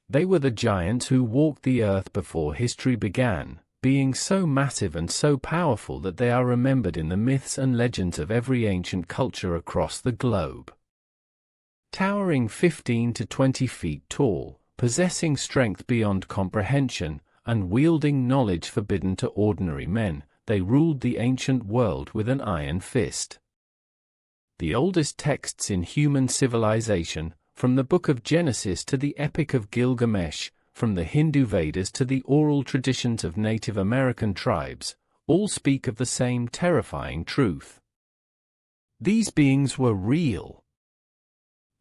They were the giants who walked the earth before history began, being so massive and so powerful that they are remembered in the myths and legends of every ancient culture across the globe. Towering 15 to 20 feet tall, possessing strength beyond comprehension, and wielding knowledge forbidden to ordinary men, they ruled the ancient world with an iron fist. The oldest texts in human civilization, from the Book of Genesis to the Epic of Gilgamesh, from the Hindu Vedas to the oral traditions of Native American tribes, all speak of the same terrifying truth. These beings were real.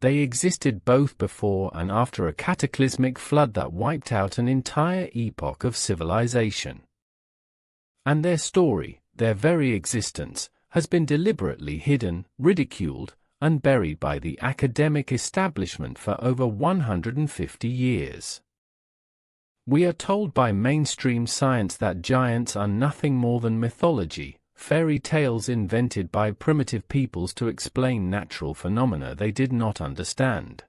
They existed both before and after a cataclysmic flood that wiped out an entire epoch of civilization. And their story, their very existence, has been deliberately hidden, ridiculed, and buried by the academic establishment for over 150 years. We are told by mainstream science that giants are nothing more than mythology, fairy tales invented by primitive peoples to explain natural phenomena they did not understand.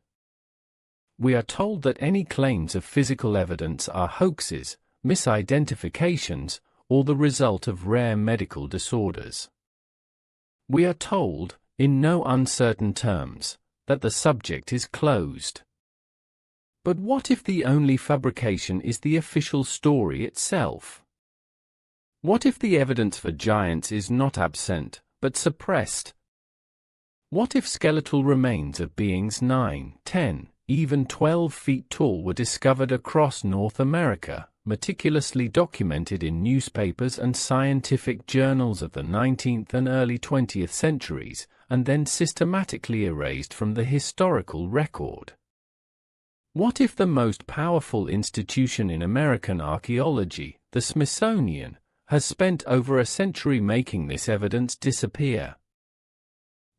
We are told that any claims of physical evidence are hoaxes, misidentifications, or the result of rare medical disorders. We are told, in no uncertain terms, that the subject is closed. But what if the only fabrication is the official story itself? What if the evidence for giants is not absent, but suppressed? What if skeletal remains of beings 9, 10, even 12 feet tall were discovered across North America, meticulously documented in newspapers and scientific journals of the 19th and early 20th centuries, and then systematically erased from the historical record? What if the most powerful institution in American archaeology, the Smithsonian, has spent over a century making this evidence disappear?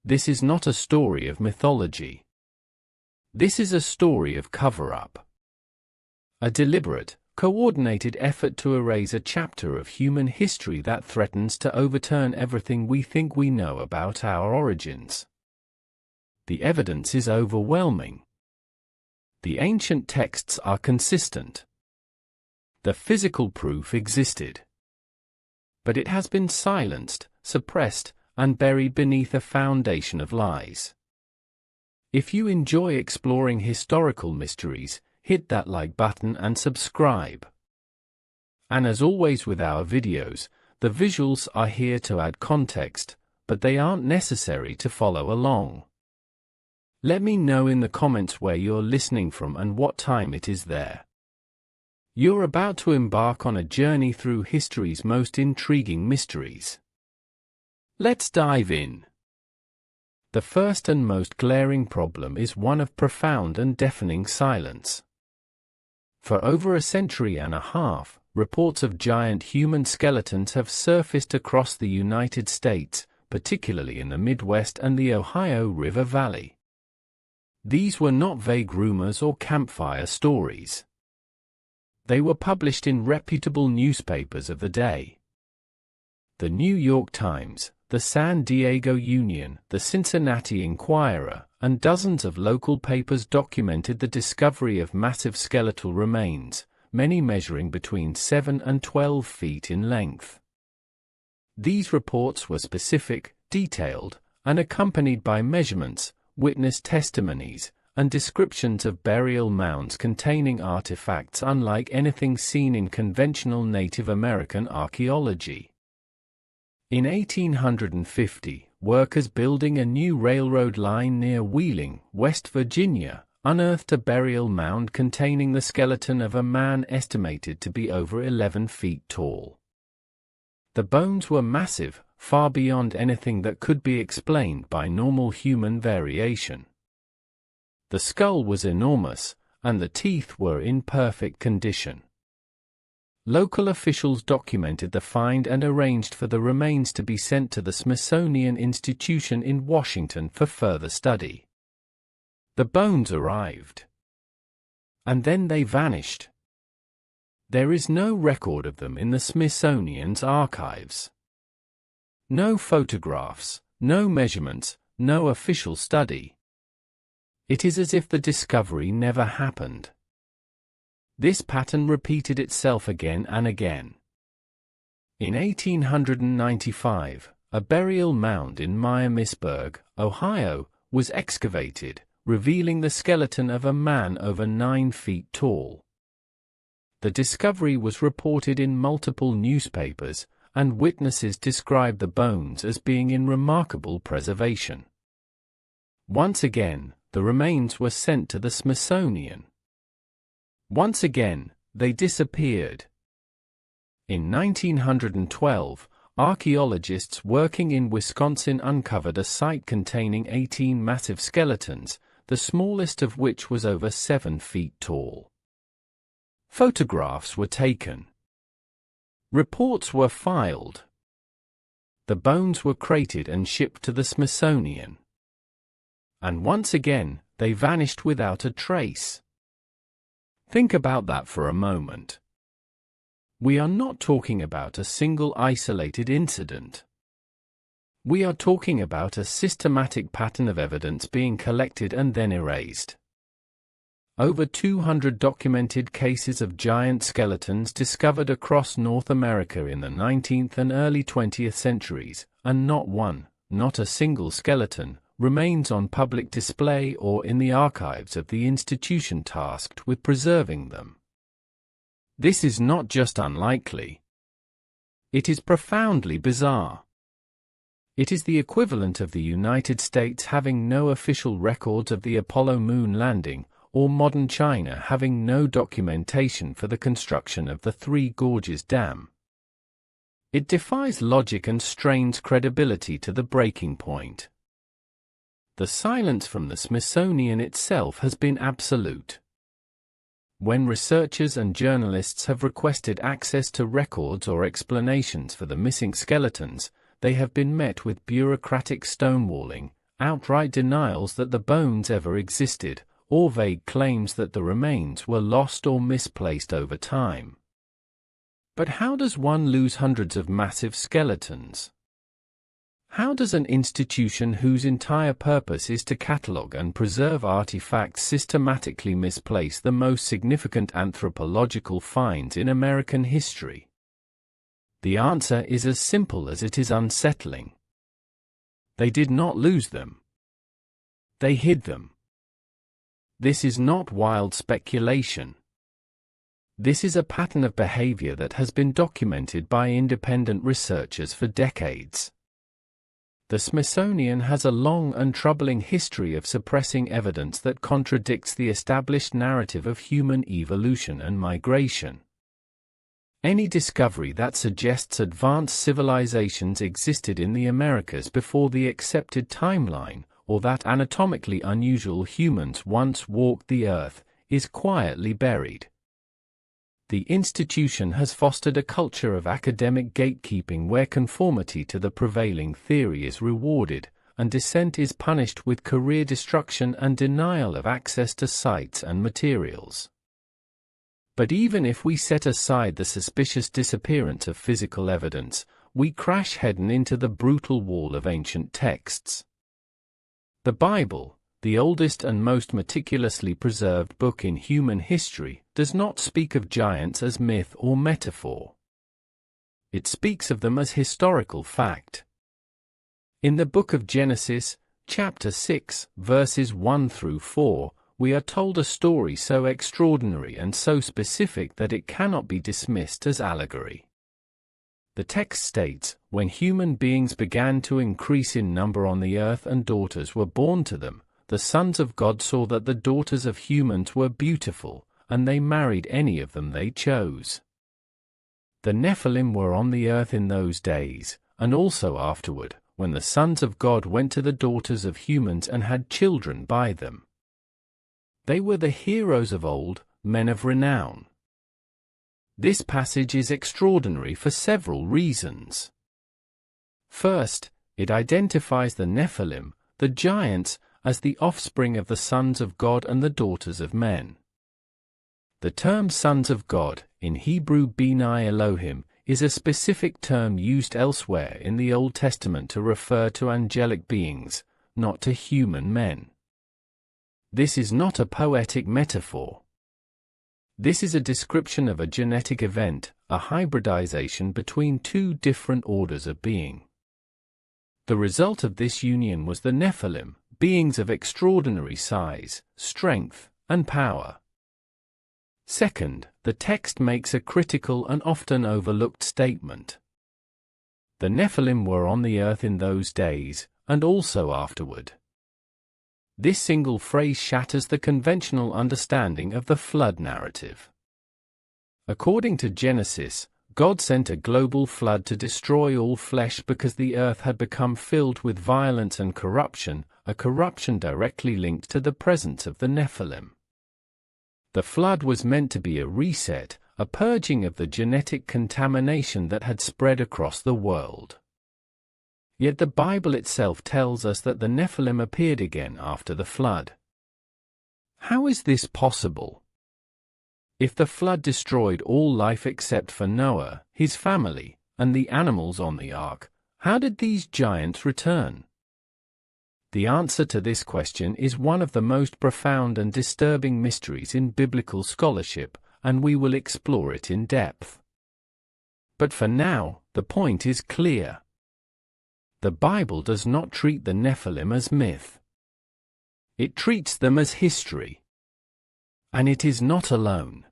This is not a story of mythology. This is a story of cover-up. A deliberate, coordinated effort to erase a chapter of human history that threatens to overturn everything we think we know about our origins. The evidence is overwhelming. The ancient texts are consistent. The physical proof existed. But it has been silenced, suppressed, and buried beneath a foundation of lies. If you enjoy exploring historical mysteries, hit that like button and subscribe. And as always with our videos, the visuals are here to add context, but they aren't necessary to follow along. Let me know in the comments where you're listening from and what time it is there. You're about to embark on a journey through history's most intriguing mysteries. Let's dive in. The first and most glaring problem is one of profound and deafening silence. For over a century and a half, reports of giant human skeletons have surfaced across the United States, particularly in the Midwest and the Ohio River Valley. These were not vague rumors or campfire stories. They were published in reputable newspapers of the day. The New York Times, the San Diego Union, the Cincinnati Enquirer, and dozens of local papers documented the discovery of massive skeletal remains, many measuring between 7 and 12 feet in length. These reports were specific, detailed, and accompanied by measurements, witness testimonies, and descriptions of burial mounds containing artifacts unlike anything seen in conventional Native American archaeology. In 1850, workers building a new railroad line near Wheeling, West Virginia, unearthed a burial mound containing the skeleton of a man estimated to be over 11 feet tall. The bones were massive, far beyond anything that could be explained by normal human variation. The skull was enormous, and the teeth were in perfect condition. Local officials documented the find and arranged for the remains to be sent to the Smithsonian Institution in Washington for further study. The bones arrived. And then they vanished. There is no record of them in the Smithsonian's archives. No photographs, no measurements, no official study. It is as if the discovery never happened. This pattern repeated itself again and again. In 1895, a burial mound in Miamisburg, Ohio, was excavated, revealing the skeleton of a man over 9 feet tall. The discovery was reported in multiple newspapers, and witnesses described the bones as being in remarkable preservation. Once again, the remains were sent to the Smithsonian. Once again, they disappeared. In 1912, archaeologists working in Wisconsin uncovered a site containing 18 massive skeletons, the smallest of which was over 7 feet tall. Photographs were taken. Reports were filed. The bones were crated and shipped to the Smithsonian. And once again, they vanished without a trace. Think about that for a moment. We are not talking about a single isolated incident. We are talking about a systematic pattern of evidence being collected and then erased. Over 200 documented cases of giant skeletons discovered across North America in the 19th and early 20th centuries, and not a single skeleton, remains on public display or in the archives of the institution tasked with preserving them. This is not just unlikely. It is profoundly bizarre. It is the equivalent of the United States having no official records of the Apollo moon landing, or modern China having no documentation for the construction of the Three Gorges Dam. It defies logic and strains credibility to the breaking point. The silence from the Smithsonian itself has been absolute. When researchers and journalists have requested access to records or explanations for the missing skeletons, they have been met with bureaucratic stonewalling, outright denials that the bones ever existed, or vague claims that the remains were lost or misplaced over time. But how does one lose hundreds of massive skeletons? How does an institution whose entire purpose is to catalogue and preserve artifacts systematically misplace the most significant anthropological finds in American history? The answer is as simple as it is unsettling. They did not lose them. They hid them. This is not wild speculation. This is a pattern of behavior that has been documented by independent researchers for decades. The Smithsonian has a long and troubling history of suppressing evidence that contradicts the established narrative of human evolution and migration. Any discovery that suggests advanced civilizations existed in the Americas before the accepted timeline, or that anatomically unusual humans once walked the earth, is quietly buried. The institution has fostered a culture of academic gatekeeping where conformity to the prevailing theory is rewarded, and dissent is punished with career destruction and denial of access to sites and materials. But even if we set aside the suspicious disappearance of physical evidence, we crash head-on into the brutal wall of ancient texts. The Bible, the oldest and most meticulously preserved book in human history, does not speak of giants as myth or metaphor. It speaks of them as historical fact. In the book of Genesis, chapter 6, verses 1 through 4, we are told a story so extraordinary and so specific that it cannot be dismissed as allegory. The text states, "When human beings began to increase in number on the earth and daughters were born to them, the sons of God saw that the daughters of humans were beautiful, and they married any of them they chose. The Nephilim were on the earth in those days, and also afterward, when the sons of God went to the daughters of humans and had children by them. They were the heroes of old, men of renown." This passage is extraordinary for several reasons. First, it identifies the Nephilim, the giants, as the offspring of the sons of God and the daughters of men. The term sons of God, in Hebrew B'nai Elohim, is a specific term used elsewhere in the Old Testament to refer to angelic beings, not to human men. This is not a poetic metaphor. This is a description of a genetic event, a hybridization between two different orders of being. The result of this union was the Nephilim, beings of extraordinary size, strength, and power. Second, the text makes a critical and often overlooked statement. The Nephilim were on the earth in those days, and also afterward. This single phrase shatters the conventional understanding of the flood narrative. According to Genesis, God sent a global flood to destroy all flesh because the earth had become filled with violence and corruption, a corruption directly linked to the presence of the Nephilim. The flood was meant to be a reset, a purging of the genetic contamination that had spread across the world. Yet the Bible itself tells us that the Nephilim appeared again after the flood. How is this possible? If the flood destroyed all life except for Noah, his family, and the animals on the ark, how did these giants return? The answer to this question is one of the most profound and disturbing mysteries in biblical scholarship, and we will explore it in depth. But for now, the point is clear. The Bible does not treat the Nephilim as myth. It treats them as history. And it is not alone.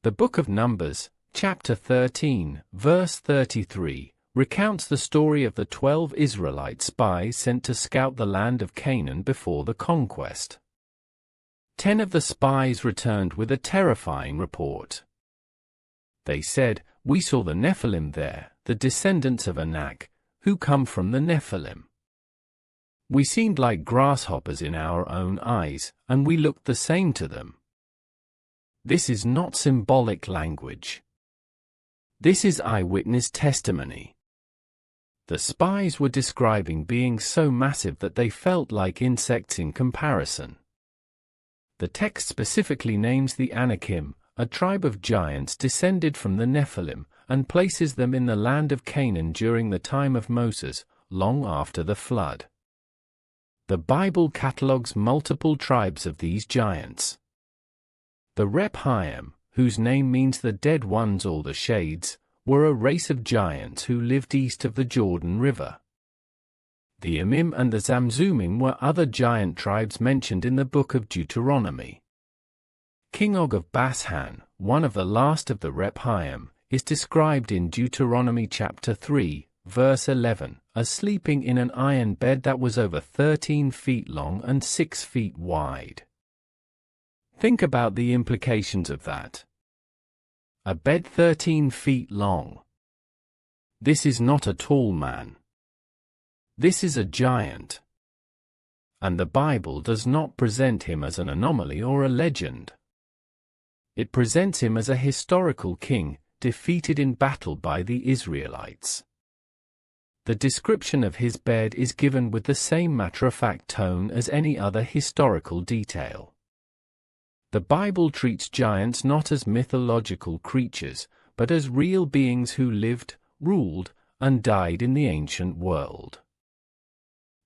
The Book of Numbers, chapter 13, verse 33, recounts the story of the 12 Israelite spies sent to scout the land of Canaan before the conquest. 10 of the spies returned with a terrifying report. They said, "We saw the Nephilim there, the descendants of Enoch, who come from the Nephilim. We seemed like grasshoppers in our own eyes, and we looked the same to them." This is not symbolic language. This is eyewitness testimony. The spies were describing beings so massive that they felt like insects in comparison. The text specifically names the Anakim, a tribe of giants descended from the Nephilim, and places them in the land of Canaan during the time of Moses, long after the flood. The Bible catalogues multiple tribes of these giants. The Rephaim, whose name means the dead ones or the shades, were a race of giants who lived east of the Jordan River. The Emim and the Zamzummim were other giant tribes mentioned in the Book of Deuteronomy. King Og of Bashan, one of the last of the Rephaim, is described in Deuteronomy chapter 3, verse 11, as sleeping in an iron bed that was over 13 feet long and 6 feet wide. Think about the implications of that. A bed 13 feet long. This is not a tall man. This is a giant. And the Bible does not present him as an anomaly or a legend. It presents him as a historical king, defeated in battle by the Israelites. The description of his bed is given with the same matter-of-fact tone as any other historical detail. The Bible treats giants not as mythological creatures, but as real beings who lived, ruled, and died in the ancient world.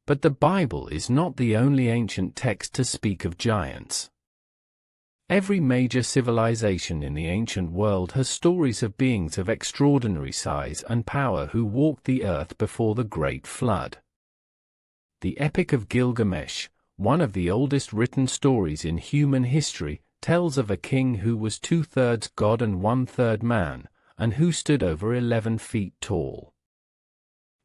But the Bible is not the only ancient text to speak of giants. Every major civilization in the ancient world has stories of beings of extraordinary size and power who walked the earth before the Great Flood. The Epic of Gilgamesh, one of the oldest written stories in human history, tells of a king who was 2/3 god and 1/3 man, and who stood over 11 feet tall.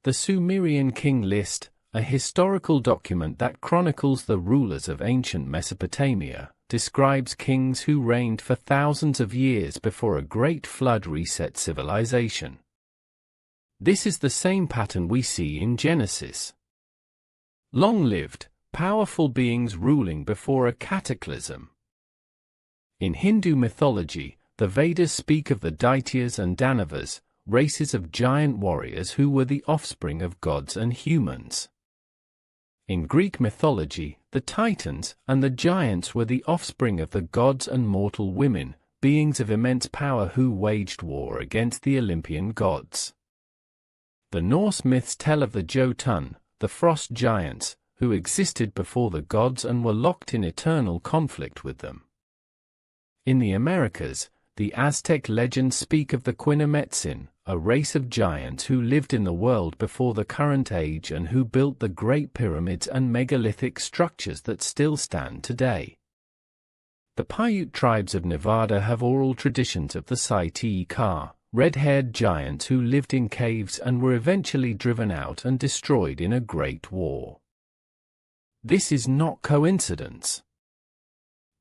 The Sumerian king list, a historical document that chronicles the rulers of ancient Mesopotamia, describes kings who reigned for thousands of years before a great flood reset civilization. This is the same pattern we see in Genesis. Long-lived, powerful beings ruling before a cataclysm. In Hindu mythology, the Vedas speak of the Daityas and Danavas, races of giant warriors who were the offspring of gods and humans. In Greek mythology, the Titans and the giants were the offspring of the gods and mortal women, beings of immense power who waged war against the Olympian gods. The Norse myths tell of the Jotun, the frost giants, who existed before the gods and were locked in eternal conflict with them. In the Americas, the Aztec legends speak of the Quinametsin, a race of giants who lived in the world before the current age and who built the Great Pyramids and megalithic structures that still stand today. The Paiute tribes of Nevada have oral traditions of the Saiti-Ka, red-haired giants who lived in caves and were eventually driven out and destroyed in a great war. This is not coincidence.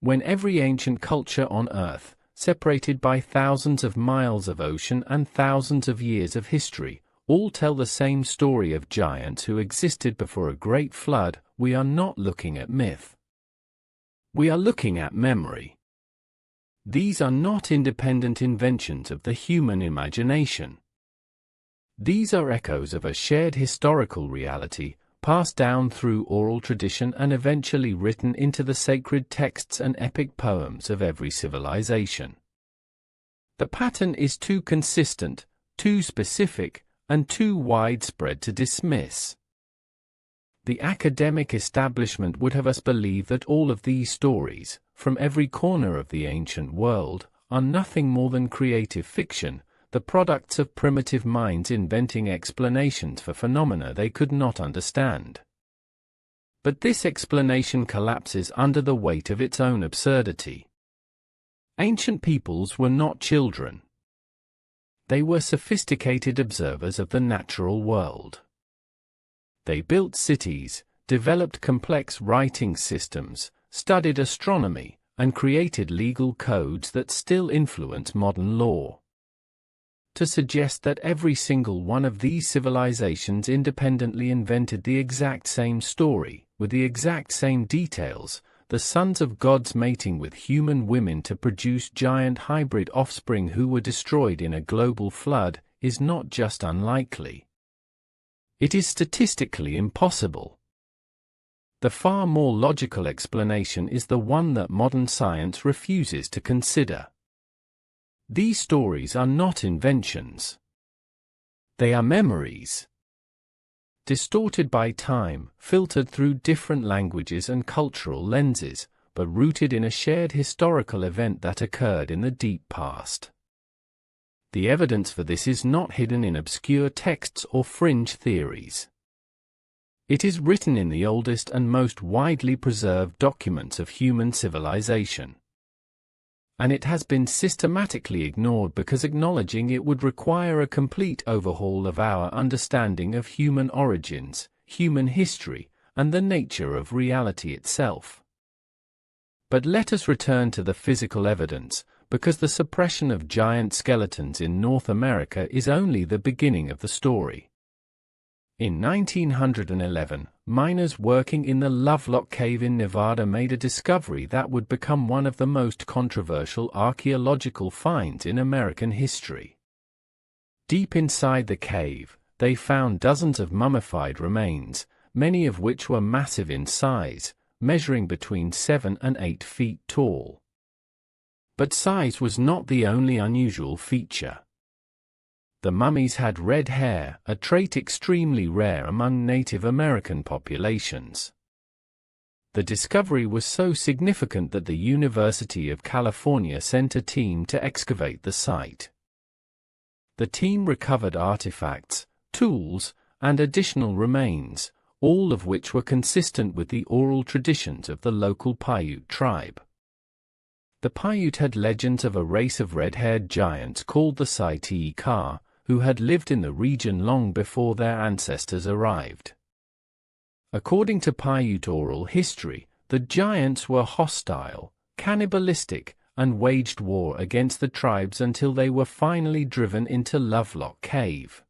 When every ancient culture on Earth, separated by thousands of miles of ocean and thousands of years of history, all tell the same story of giants who existed before a great flood, we are not looking at myth. We are looking at memory. These are not independent inventions of the human imagination. These are echoes of a shared historical reality, passed down through oral tradition and eventually written into the sacred texts and epic poems of every civilization. The pattern is too consistent, too specific, and too widespread to dismiss. The academic establishment would have us believe that all of these stories, from every corner of the ancient world, are nothing more than creative fiction, the products of primitive minds inventing explanations for phenomena they could not understand. But this explanation collapses under the weight of its own absurdity. Ancient peoples were not children. They were sophisticated observers of the natural world. They built cities, developed complex writing systems, studied astronomy, and created legal codes that still influence modern law. To suggest that every single one of these civilizations independently invented the exact same story, with the exact same details, the sons of gods mating with human women to produce giant hybrid offspring who were destroyed in a global flood, is not just unlikely. It is statistically impossible. The far more logical explanation is the one that modern science refuses to consider. These stories are not inventions. They are memories. Distorted by time, filtered through different languages and cultural lenses, but rooted in a shared historical event that occurred in the deep past. The evidence for this is not hidden in obscure texts or fringe theories. It is written in the oldest and most widely preserved documents of human civilization. And it has been systematically ignored because acknowledging it would require a complete overhaul of our understanding of human origins, human history, and the nature of reality itself. But let us return to the physical evidence, because the suppression of giant skeletons in North America is only the beginning of the story. In 1911, miners working in the Lovelock Cave in Nevada made a discovery that would become one of the most controversial archaeological finds in American history. Deep inside the cave, they found dozens of mummified remains, many of which were massive in size, measuring between 7 and 8 feet tall. But size was not the only unusual feature. The mummies had red hair, a trait extremely rare among Native American populations. The discovery was so significant that the University of California sent a team to excavate the site. The team recovered artifacts, tools, and additional remains, all of which were consistent with the oral traditions of the local Paiute tribe. The Paiute had legends of a race of red-haired giants called the Saiti-Ka, who had lived in the region long before their ancestors arrived. According to Paiute oral history, the giants were hostile, cannibalistic, and waged war against the tribes until they were finally driven into Lovelock Cave.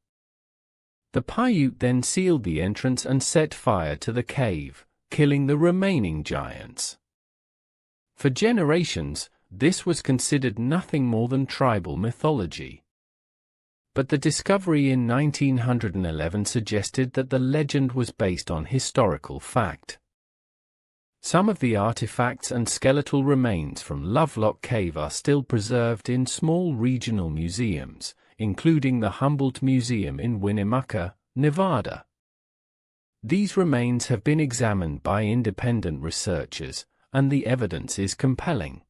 The Paiute then sealed the entrance and set fire to the cave, killing the remaining giants. For generations, this was considered nothing more than tribal mythology. But the discovery in 1911 suggested that the legend was based on historical fact. Some of the artifacts and skeletal remains from Lovelock Cave are still preserved in small regional museums, including the Humboldt Museum in Winnemucca, Nevada. These remains have been examined by independent researchers, and the evidence is compelling.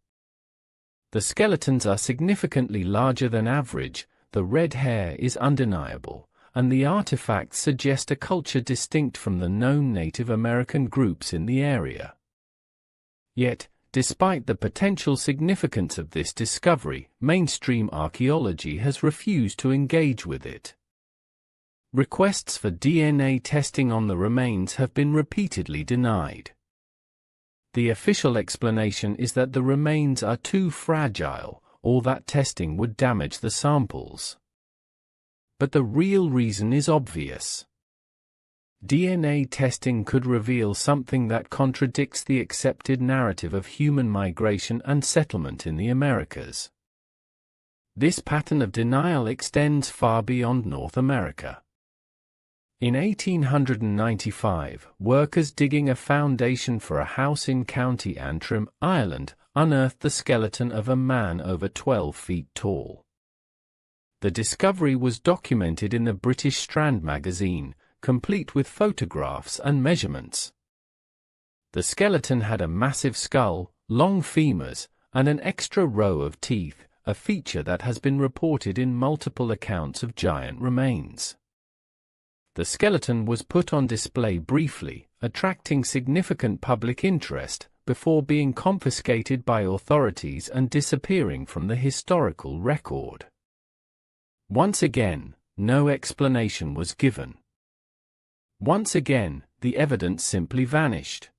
The skeletons are significantly larger than average, the red hair is undeniable, and the artifacts suggest a culture distinct from the known Native American groups in the area. Yet, despite the potential significance of this discovery, mainstream archaeology has refused to engage with it. Requests for DNA testing on the remains have been repeatedly denied. The official explanation is that the remains are too fragile, or that testing would damage the samples. But the real reason is obvious. DNA testing could reveal something that contradicts the accepted narrative of human migration and settlement in the Americas. This pattern of denial extends far beyond North America. In 1895, workers digging a foundation for a house in County Antrim, Ireland, unearthed the skeleton of a man over 12 feet tall. The discovery was documented in the British Strand magazine, complete with photographs and measurements. The skeleton had a massive skull, long femurs, and an extra row of teeth, a feature that has been reported in multiple accounts of giant remains. The skeleton was put on display briefly, attracting significant public interest, before being confiscated by authorities and disappearing from the historical record. Once again, no explanation was given. Once again, the evidence simply vanished.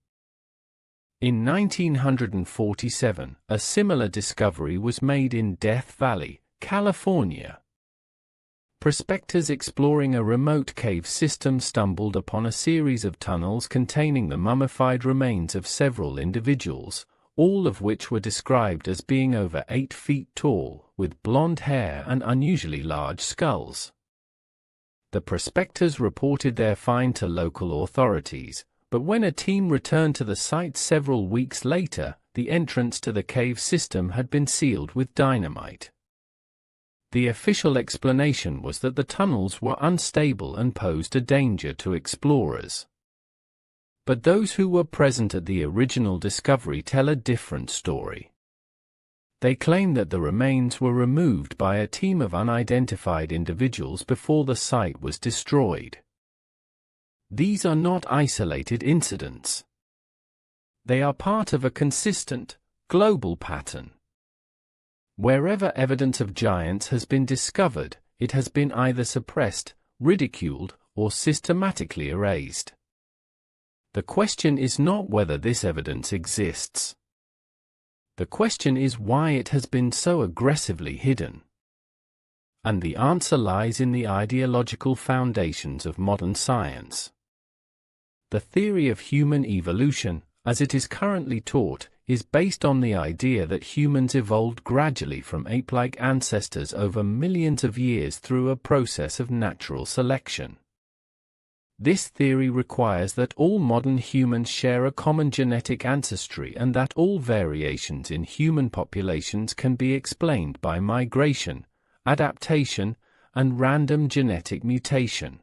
In 1947, a similar discovery was made in Death Valley, California. Prospectors exploring a remote cave system stumbled upon a series of tunnels containing the mummified remains of several individuals, all of which were described as being over 8 feet tall, with blonde hair and unusually large skulls. The prospectors reported their find to local authorities, but when a team returned to the site several weeks later, the entrance to the cave system had been sealed with dynamite. The official explanation was that the tunnels were unstable and posed a danger to explorers. But those who were present at the original discovery tell a different story. They claim that the remains were removed by a team of unidentified individuals before the site was destroyed. These are not isolated incidents. They are part of a consistent, global pattern. Wherever evidence of giants has been discovered, it has been either suppressed, ridiculed, or systematically erased. The question is not whether this evidence exists. The question is why it has been so aggressively hidden. And the answer lies in the ideological foundations of modern science. The theory of human evolution, as it is currently taught, is based on the idea that humans evolved gradually from ape-like ancestors over millions of years through a process of natural selection. This theory requires that all modern humans share a common genetic ancestry and that all variations in human populations can be explained by migration, adaptation, and random genetic mutation.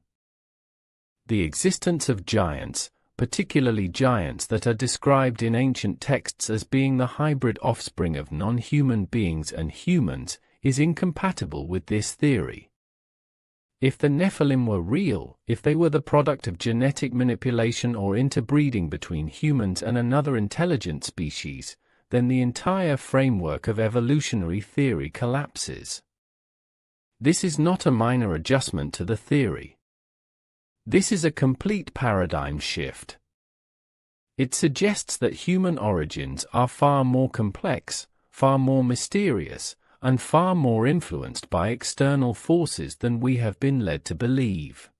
The existence of giants, particularly giants that are described in ancient texts as being the hybrid offspring of non-human beings and humans, is incompatible with this theory. If the Nephilim were real, if they were the product of genetic manipulation or interbreeding between humans and another intelligent species, then the entire framework of evolutionary theory collapses. This is not a minor adjustment to the theory. This is a complete paradigm shift. It suggests that human origins are far more complex, far more mysterious, and far more influenced by external forces than we have been led to believe.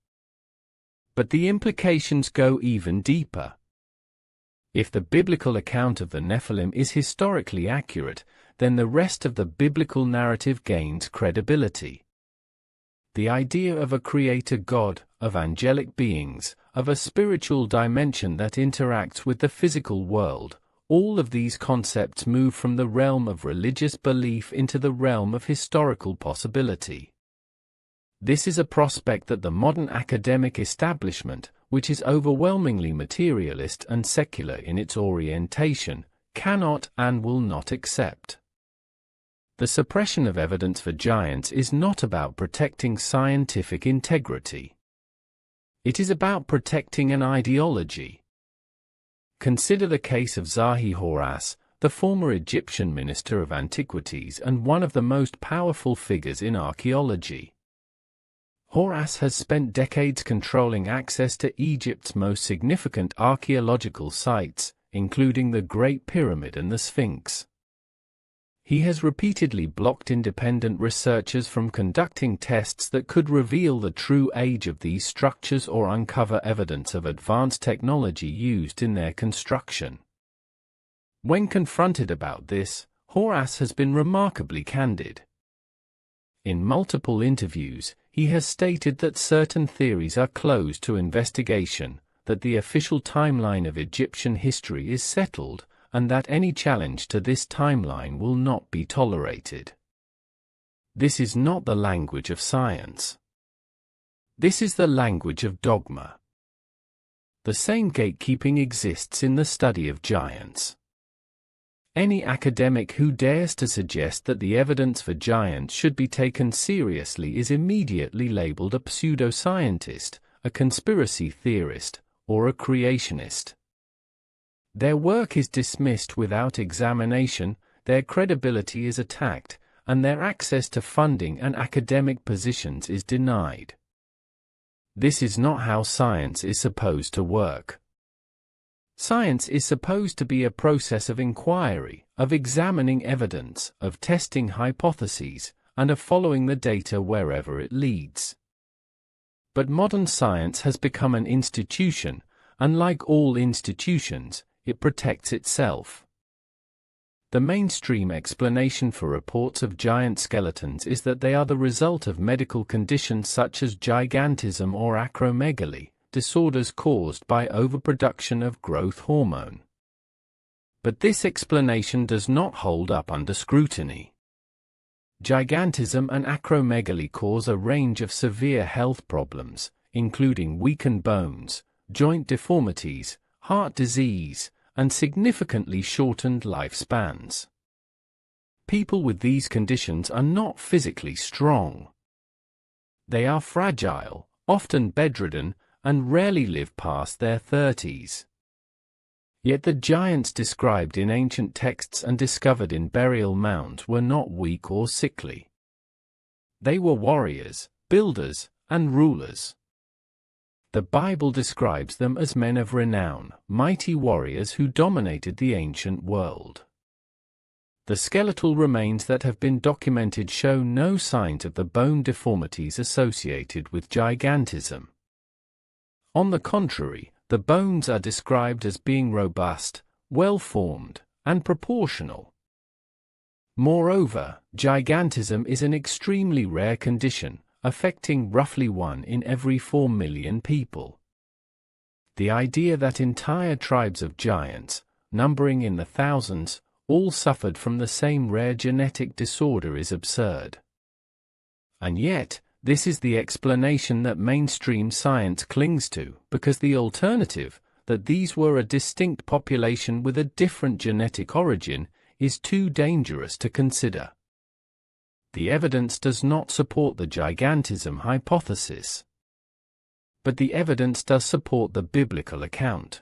But the implications go even deeper. If the biblical account of the Nephilim is historically accurate, then the rest of the biblical narrative gains credibility. The idea of a creator God, of angelic beings, of a spiritual dimension that interacts with the physical world, all of these concepts move from the realm of religious belief into the realm of historical possibility. This is a prospect that the modern academic establishment, which is overwhelmingly materialist and secular in its orientation, cannot and will not accept. The suppression of evidence for giants is not about protecting scientific integrity. It is about protecting an ideology. Consider the case of Zahi-Horas, the former Egyptian minister of antiquities and one of the most powerful figures in archaeology. Horas has spent decades controlling access to Egypt's most significant archaeological sites, including the Great Pyramid and the Sphinx. He has repeatedly blocked independent researchers from conducting tests that could reveal the true age of these structures or uncover evidence of advanced technology used in their construction. When confronted about this, Horas has been remarkably candid. In multiple interviews, he has stated that certain theories are closed to investigation, that the official timeline of Egyptian history is settled, and that any challenge to this timeline will not be tolerated. This is not the language of science. This is the language of dogma. The same gatekeeping exists in the study of giants. Any academic who dares to suggest that the evidence for giants should be taken seriously is immediately labeled a pseudoscientist, a conspiracy theorist, or a creationist. Their work is dismissed without examination, their credibility is attacked, and their access to funding and academic positions is denied. This is not how science is supposed to work. Science is supposed to be a process of inquiry, of examining evidence, of testing hypotheses, and of following the data wherever it leads. But modern science has become an institution, and like all institutions, it protects itself. The mainstream explanation for reports of giant skeletons is that they are the result of medical conditions such as gigantism or acromegaly, disorders caused by overproduction of growth hormone. But this explanation does not hold up under scrutiny. Gigantism and acromegaly cause a range of severe health problems, including weakened bones, joint deformities, heart disease, and significantly shortened lifespans. People with these conditions are not physically strong. They are fragile, often bedridden, and rarely live past their 30s. Yet the giants described in ancient texts and discovered in burial mounds were not weak or sickly. They were warriors, builders, and rulers. The Bible describes them as men of renown, mighty warriors who dominated the ancient world. The skeletal remains that have been documented show no signs of the bone deformities associated with gigantism. On the contrary, the bones are described as being robust, well-formed, and proportional. Moreover, gigantism is an extremely rare condition, affecting roughly 1 in every 4 million people. The idea that entire tribes of giants, numbering in the thousands, all suffered from the same rare genetic disorder is absurd. And yet, this is the explanation that mainstream science clings to, because the alternative, that these were a distinct population with a different genetic origin, is too dangerous to consider. The evidence does not support the gigantism hypothesis. But the evidence does support the biblical account.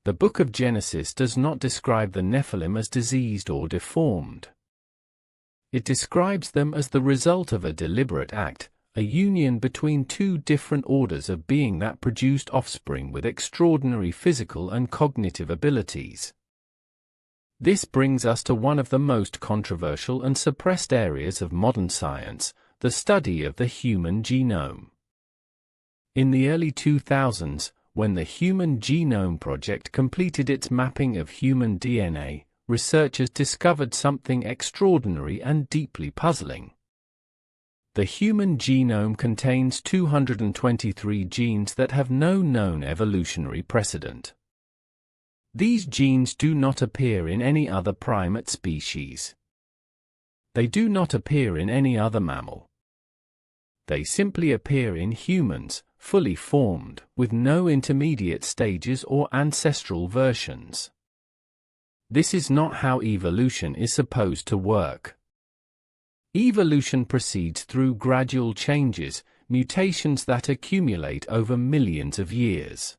The Book of Genesis does not describe the Nephilim as diseased or deformed. It describes them as the result of a deliberate act, a union between two different orders of being that produced offspring with extraordinary physical and cognitive abilities. This brings us to one of the most controversial and suppressed areas of modern science, the study of the human genome. In the early 2000s, when the Human Genome Project completed its mapping of human DNA, researchers discovered something extraordinary and deeply puzzling. The human genome contains 223 genes that have no known evolutionary precedent. These genes do not appear in any other primate species. They do not appear in any other mammal. They simply appear in humans, fully formed, with no intermediate stages or ancestral versions. This is not how evolution is supposed to work. Evolution proceeds through gradual changes, mutations that accumulate over millions of years.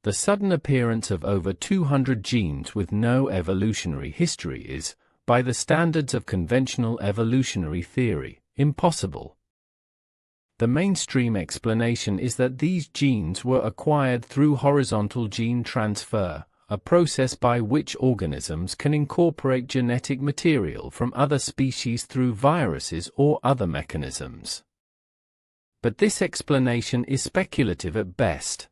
The sudden appearance of over 200 genes with no evolutionary history is, by the standards of conventional evolutionary theory, impossible. The mainstream explanation is that these genes were acquired through horizontal gene transfer, a process by which organisms can incorporate genetic material from other species through viruses or other mechanisms. But this explanation is speculative at best.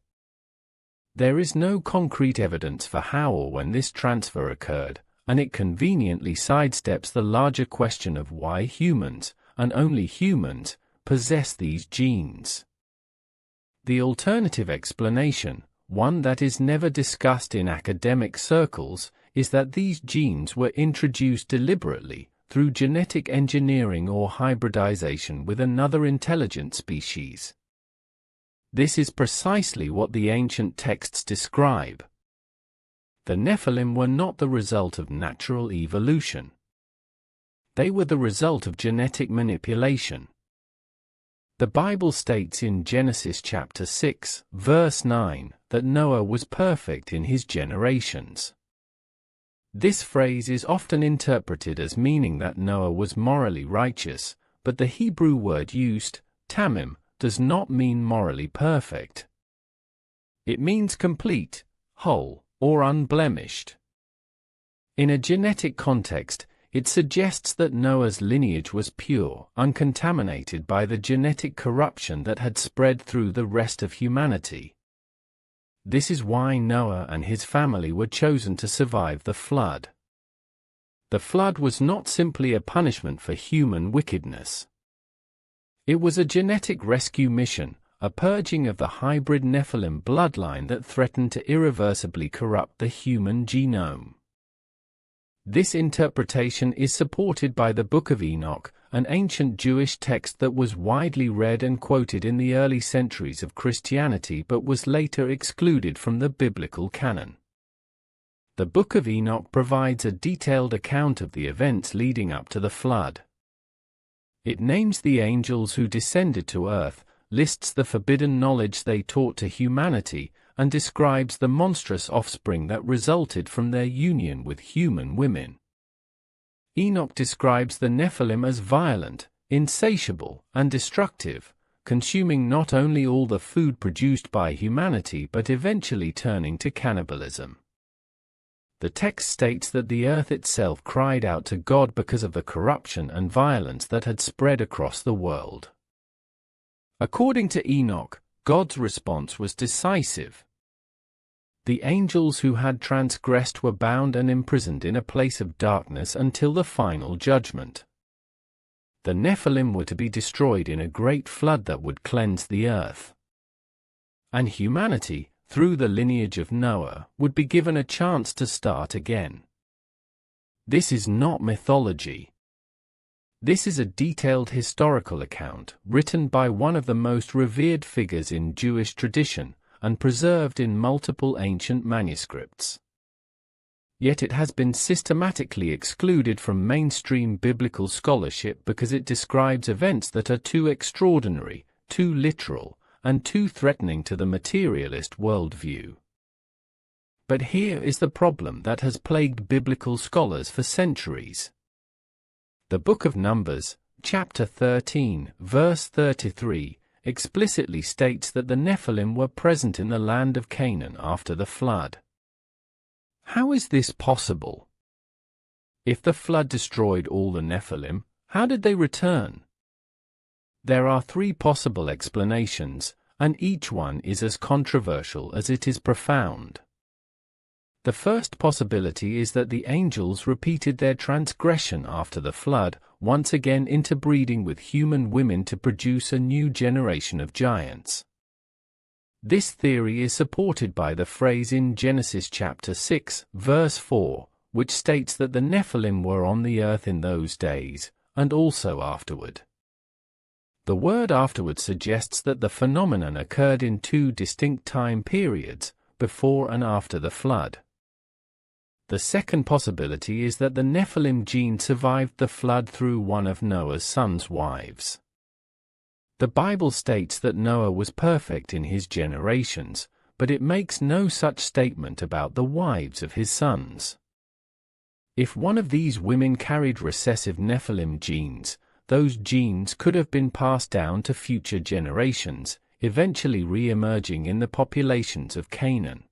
There is no concrete evidence for how or when this transfer occurred, and it conveniently sidesteps the larger question of why humans, and only humans, possess these genes. The alternative explanation, one that is never discussed in academic circles, is that these genes were introduced deliberately, through genetic engineering or hybridization with another intelligent species. This is precisely what the ancient texts describe. The Nephilim were not the result of natural evolution. They were the result of genetic manipulation. The Bible states in Genesis chapter 6, verse 9, that Noah was perfect in his generations. This phrase is often interpreted as meaning that Noah was morally righteous, but the Hebrew word used, tamim, does not mean morally perfect. It means complete, whole, or unblemished. In a genetic context, it suggests that Noah's lineage was pure, uncontaminated by the genetic corruption that had spread through the rest of humanity. This is why Noah and his family were chosen to survive the flood. The flood was not simply a punishment for human wickedness. It was a genetic rescue mission, a purging of the hybrid Nephilim bloodline that threatened to irreversibly corrupt the human genome. This interpretation is supported by the Book of Enoch, an ancient Jewish text that was widely read and quoted in the early centuries of Christianity but was later excluded from the biblical canon. The Book of Enoch provides a detailed account of the events leading up to the flood. It names the angels who descended to earth, lists the forbidden knowledge they taught to humanity, and describes the monstrous offspring that resulted from their union with human women. Enoch describes the Nephilim as violent, insatiable, and destructive, consuming not only all the food produced by humanity but eventually turning to cannibalism. The text states that the earth itself cried out to God because of the corruption and violence that had spread across the world. According to Enoch, God's response was decisive. The angels who had transgressed were bound and imprisoned in a place of darkness until the final judgment. The Nephilim were to be destroyed in a great flood that would cleanse the earth. And humanity, through the lineage of Noah, would be given a chance to start again. This is not mythology. This is a detailed historical account, written by one of the most revered figures in Jewish tradition, and preserved in multiple ancient manuscripts. Yet it has been systematically excluded from mainstream biblical scholarship because it describes events that are too extraordinary, too literal, and too threatening to the materialist worldview. But here is the problem that has plagued biblical scholars for centuries. The Book of Numbers, chapter 13, verse 33, explicitly states that the Nephilim were present in the land of Canaan after the flood. How is this possible? If the flood destroyed all the Nephilim, how did they return? There are three possible explanations, and each one is as controversial as it is profound. The first possibility is that the angels repeated their transgression after the flood, once again interbreeding with human women to produce a new generation of giants. This theory is supported by the phrase in Genesis chapter 6, verse 4, which states that the Nephilim were on the earth in those days, and also afterward. The word afterward suggests that the phenomenon occurred in two distinct time periods, before and after the flood. The second possibility is that the Nephilim gene survived the flood through one of Noah's sons' wives. The Bible states that Noah was perfect in his generations, but it makes no such statement about the wives of his sons. If one of these women carried recessive Nephilim genes, those genes could have been passed down to future generations, eventually re-emerging in the populations of Canaan.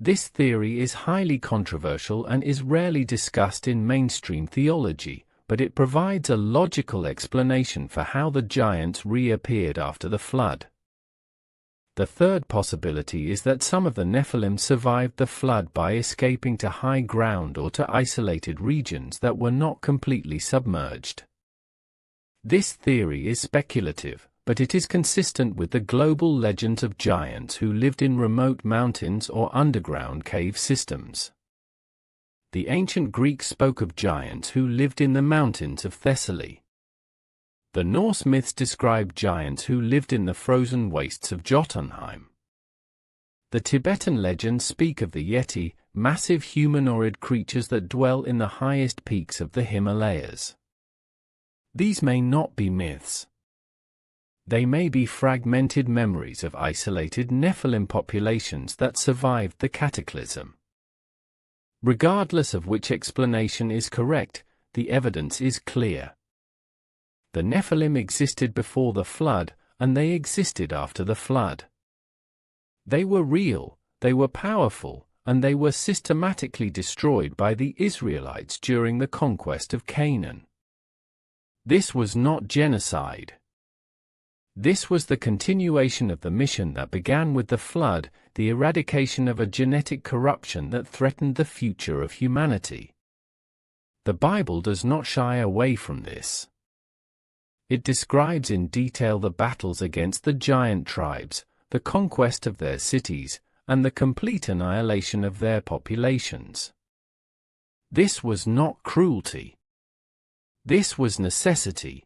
This theory is highly controversial and is rarely discussed in mainstream theology, but it provides a logical explanation for how the giants reappeared after the flood. The third possibility is that some of the Nephilim survived the flood by escaping to high ground or to isolated regions that were not completely submerged. This theory is speculative, but it is consistent with the global legends of giants who lived in remote mountains or underground cave systems. The ancient Greeks spoke of giants who lived in the mountains of Thessaly. The Norse myths describe giants who lived in the frozen wastes of Jotunheim. The Tibetan legends speak of the Yeti, massive humanoid creatures that dwell in the highest peaks of the Himalayas. These may not be myths. They may be fragmented memories of isolated Nephilim populations that survived the cataclysm. Regardless of which explanation is correct, the evidence is clear. The Nephilim existed before the flood, and they existed after the flood. They were real, they were powerful, and they were systematically destroyed by the Israelites during the conquest of Canaan. This was not genocide. This was the continuation of the mission that began with the flood, the eradication of a genetic corruption that threatened the future of humanity. The Bible does not shy away from this. It describes in detail the battles against the giant tribes, the conquest of their cities, and the complete annihilation of their populations. This was not cruelty. This was necessity.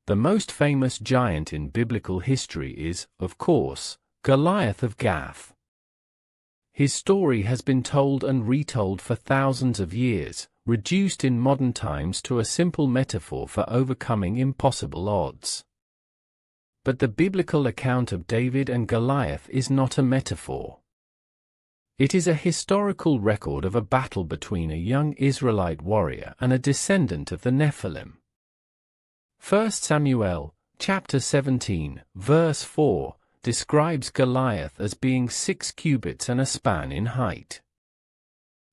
The most famous giant in biblical history is, of course, Goliath of Gath. His story has been told and retold for thousands of years, reduced in modern times to a simple metaphor for overcoming impossible odds. But the biblical account of David and Goliath is not a metaphor. It is a historical record of a battle between a young Israelite warrior and a descendant of the Nephilim. 1 Samuel, chapter 17, verse 4, describes Goliath as being 6 cubits and a span in height.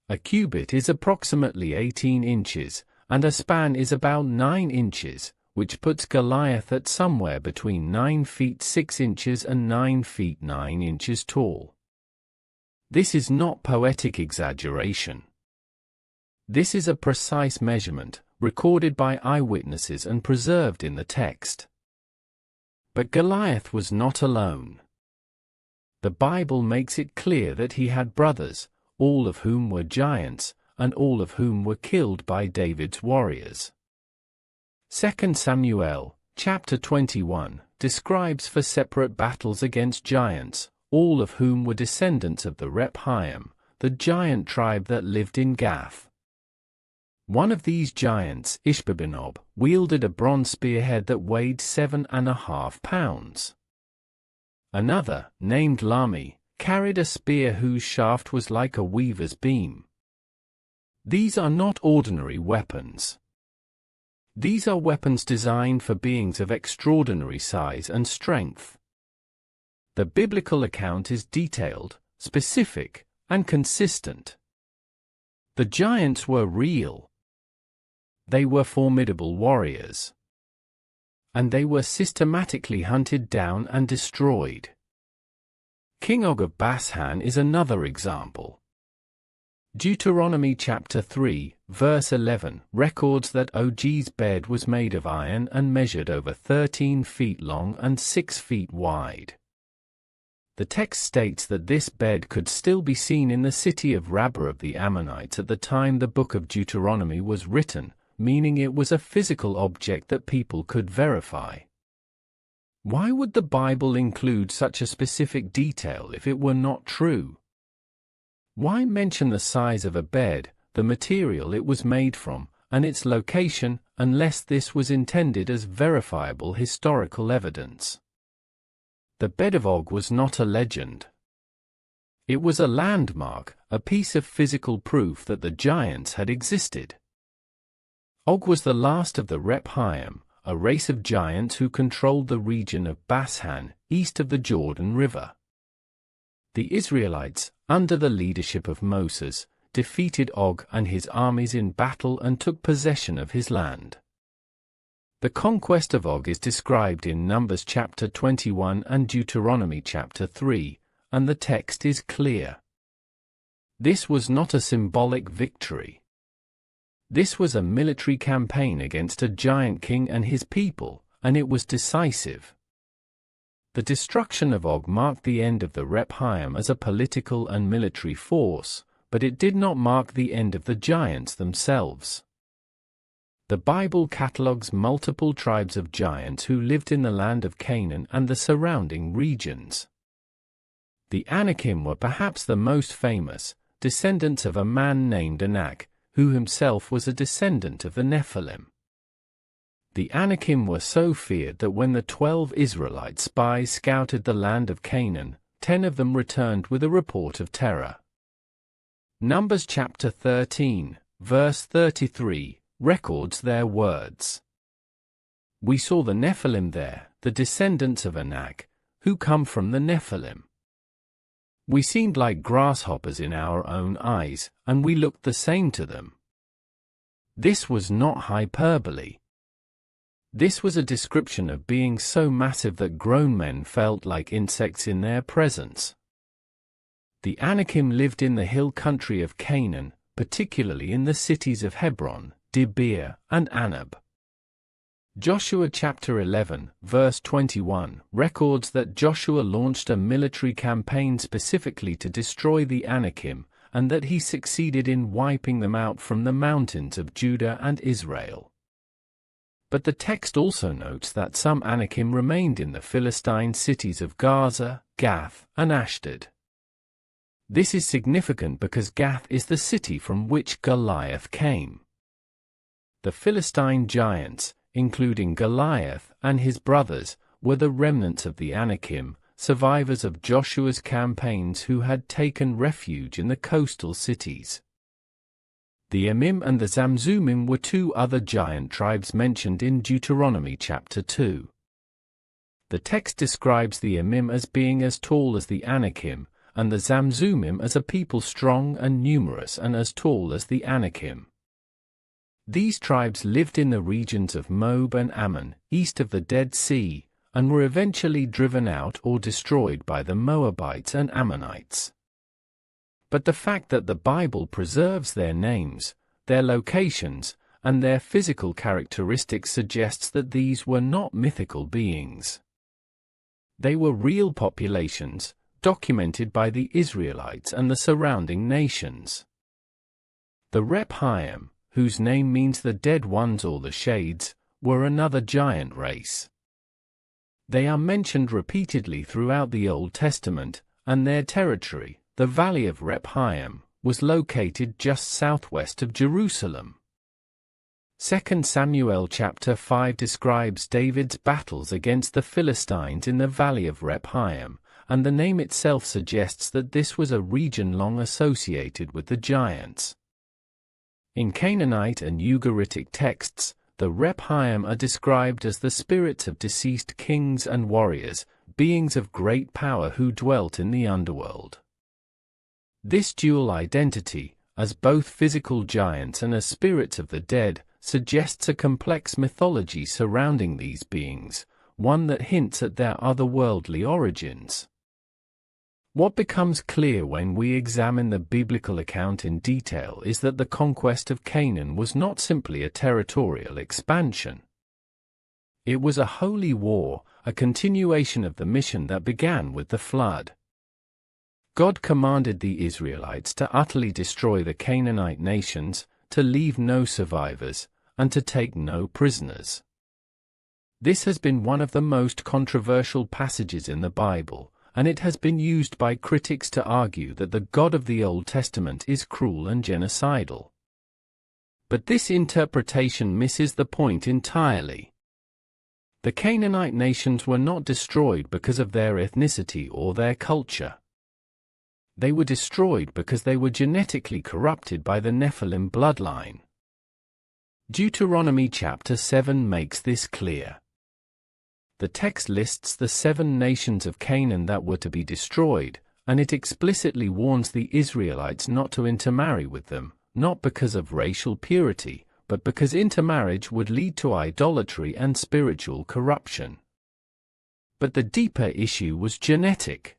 A cubit is approximately 18 inches, and a span is about 9 inches, which puts Goliath at somewhere between 9 feet 6 inches and 9 feet 9 inches tall. This is not poetic exaggeration. This is a precise measurement, recorded by eyewitnesses and preserved in the text. But Goliath was not alone. The Bible makes it clear that he had brothers, all of whom were giants, and all of whom were killed by David's warriors. 2 Samuel, chapter 21, describes 4 separate battles against giants, all of whom were descendants of the Rephaim, the giant tribe that lived in Gath. One of these giants, Ishbi-benob, wielded a bronze spearhead that weighed 7.5 pounds. Another, named Lami, carried a spear whose shaft was like a weaver's beam. These are not ordinary weapons. These are weapons designed for beings of extraordinary size and strength. The biblical account is detailed, specific, and consistent. The giants were real. They were formidable warriors. And they were systematically hunted down and destroyed. King Og of Bashan is another example. Deuteronomy chapter 3, verse 11, records that Og's bed was made of iron and measured over 13 feet long and 6 feet wide. The text states that this bed could still be seen in the city of Rabbah of the Ammonites at the time the book of Deuteronomy was written, meaning it was a physical object that people could verify. Why would the Bible include such a specific detail if it were not true? Why mention the size of a bed, the material it was made from, and its location, unless this was intended as verifiable historical evidence? The bed of Og was not a legend. It was a landmark, a piece of physical proof that the giants had existed. Og was the last of the Rephaim, a race of giants who controlled the region of Bashan, east of the Jordan River. The Israelites, under the leadership of Moses, defeated Og and his armies in battle and took possession of his land. The conquest of Og is described in Numbers chapter 21 and Deuteronomy chapter 3, and the text is clear. This was not a symbolic victory. This was a military campaign against a giant king and his people, and it was decisive. The destruction of Og marked the end of the Rephaim as a political and military force, but it did not mark the end of the giants themselves. The Bible catalogues multiple tribes of giants who lived in the land of Canaan and the surrounding regions. The Anakim were perhaps the most famous, descendants of a man named Enoch, who himself was a descendant of the Nephilim. The Anakim were so feared that when the 12 Israelite spies scouted the land of Canaan, 10 of them returned with a report of terror. Numbers chapter 13, verse 33, records their words. We saw the Nephilim there, the descendants of Enoch, who come from the Nephilim. We seemed like grasshoppers in our own eyes, and we looked the same to them. This was not hyperbole. This was a description of being so massive that grown men felt like insects in their presence. The Anakim lived in the hill country of Canaan, particularly in the cities of Hebron, Debir, and Anab. Joshua chapter 11, verse 21, records that Joshua launched a military campaign specifically to destroy the Anakim, and that he succeeded in wiping them out from the mountains of Judah and Israel. But the text also notes that some Anakim remained in the Philistine cities of Gaza, Gath, and Ashdod. This is significant because Gath is the city from which Goliath came. The Philistine giants, including Goliath and his brothers, were the remnants of the Anakim, survivors of Joshua's campaigns who had taken refuge in the coastal cities. The Emim and the Zamzummim were two other giant tribes mentioned in Deuteronomy chapter 2. The text describes the Emim as being as tall as the Anakim, and the Zamzummim as a people strong and numerous and as tall as the Anakim. These tribes lived in the regions of Moab and Ammon, east of the Dead Sea, and were eventually driven out or destroyed by the Moabites and Ammonites. But the fact that the Bible preserves their names, their locations, and their physical characteristics suggests that these were not mythical beings. They were real populations, documented by the Israelites and the surrounding nations. The Rephaim, whose name means the dead ones or the shades, were another giant race. They are mentioned repeatedly throughout the Old Testament, and their territory, the Valley of Rephaim, was located just southwest of Jerusalem. 2 Samuel chapter 5 describes David's battles against the Philistines in the Valley of Rephaim, and the name itself suggests that this was a region long associated with the giants. In Canaanite and Ugaritic texts, the Rephaim are described as the spirits of deceased kings and warriors, beings of great power who dwelt in the underworld. This dual identity, as both physical giants and as spirits of the dead, suggests a complex mythology surrounding these beings, one that hints at their otherworldly origins. What becomes clear when we examine the biblical account in detail is that the conquest of Canaan was not simply a territorial expansion. It was a holy war, a continuation of the mission that began with the flood. God commanded the Israelites to utterly destroy the Canaanite nations, to leave no survivors, and to take no prisoners. This has been one of the most controversial passages in the Bible, and it has been used by critics to argue that the God of the Old Testament is cruel and genocidal. But this interpretation misses the point entirely. The Canaanite nations were not destroyed because of their ethnicity or their culture. They were destroyed because they were genetically corrupted by the Nephilim bloodline. Deuteronomy chapter 7 makes this clear. The text lists the 7 nations of Canaan that were to be destroyed, and it explicitly warns the Israelites not to intermarry with them, not because of racial purity, but because intermarriage would lead to idolatry and spiritual corruption. But the deeper issue was genetic.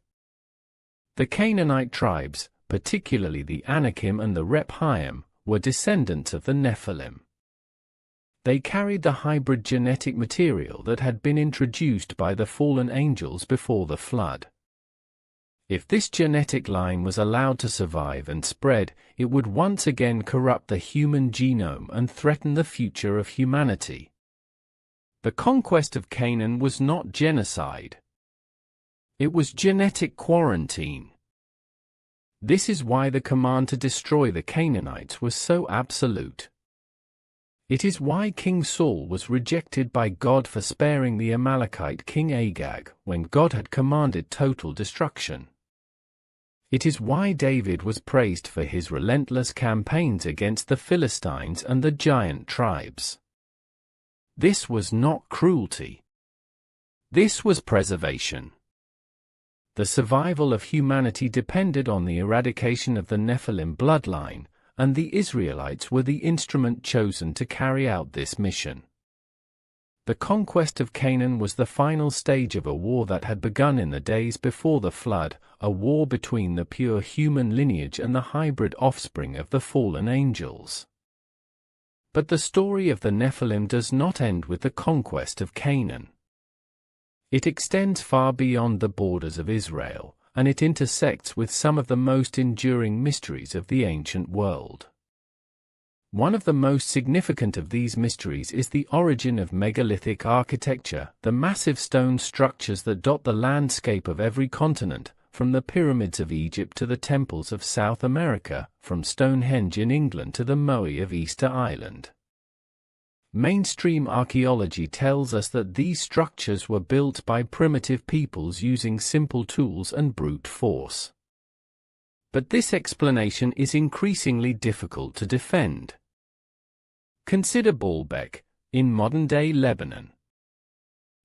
The Canaanite tribes, particularly the Anakim and the Rephaim, were descendants of the Nephilim. They carried the hybrid genetic material that had been introduced by the fallen angels before the flood. If this genetic line was allowed to survive and spread, it would once again corrupt the human genome and threaten the future of humanity. The conquest of Canaan was not genocide. It was genetic quarantine. This is why the command to destroy the Canaanites was so absolute. It is why King Saul was rejected by God for sparing the Amalekite king Agag when God had commanded total destruction. It is why David was praised for his relentless campaigns against the Philistines and the giant tribes. This was not cruelty. This was preservation. The survival of humanity depended on the eradication of the Nephilim bloodline, and the Israelites were the instrument chosen to carry out this mission. The conquest of Canaan was the final stage of a war that had begun in the days before the flood, a war between the pure human lineage and the hybrid offspring of the fallen angels. But the story of the Nephilim does not end with the conquest of Canaan. It extends far beyond the borders of Israel, and it intersects with some of the most enduring mysteries of the ancient world. One of the most significant of these mysteries is the origin of megalithic architecture, the massive stone structures that dot the landscape of every continent, from the pyramids of Egypt to the temples of South America, from Stonehenge in England to the Moai of Easter Island. Mainstream archaeology tells us that these structures were built by primitive peoples using simple tools and brute force. But this explanation is increasingly difficult to defend. Consider Baalbek, in modern-day Lebanon.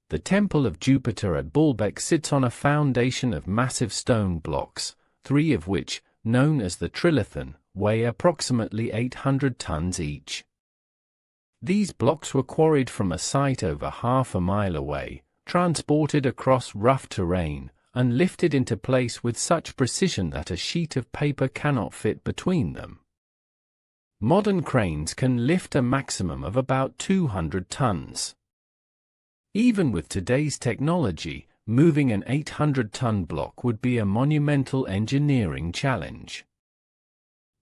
The Temple of Jupiter at Baalbek sits on a foundation of massive stone blocks, 3 of which, known as the trilithon, weigh approximately 800 tons each. These blocks were quarried from a site over half a mile away, transported across rough terrain, and lifted into place with such precision that a sheet of paper cannot fit between them. Modern cranes can lift a maximum of about 200 tons. Even with today's technology, moving an 800-ton block would be a monumental engineering challenge.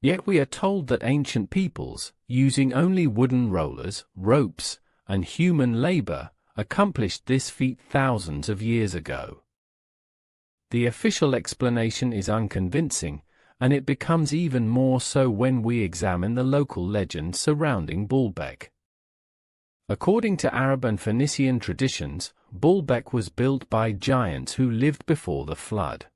Yet we are told that ancient peoples, using only wooden rollers, ropes, and human labor, accomplished this feat thousands of years ago. The official explanation is unconvincing, and it becomes even more so when we examine the local legends surrounding Baalbek. According to Arab and Phoenician traditions, Baalbek was built by giants who lived before the flood.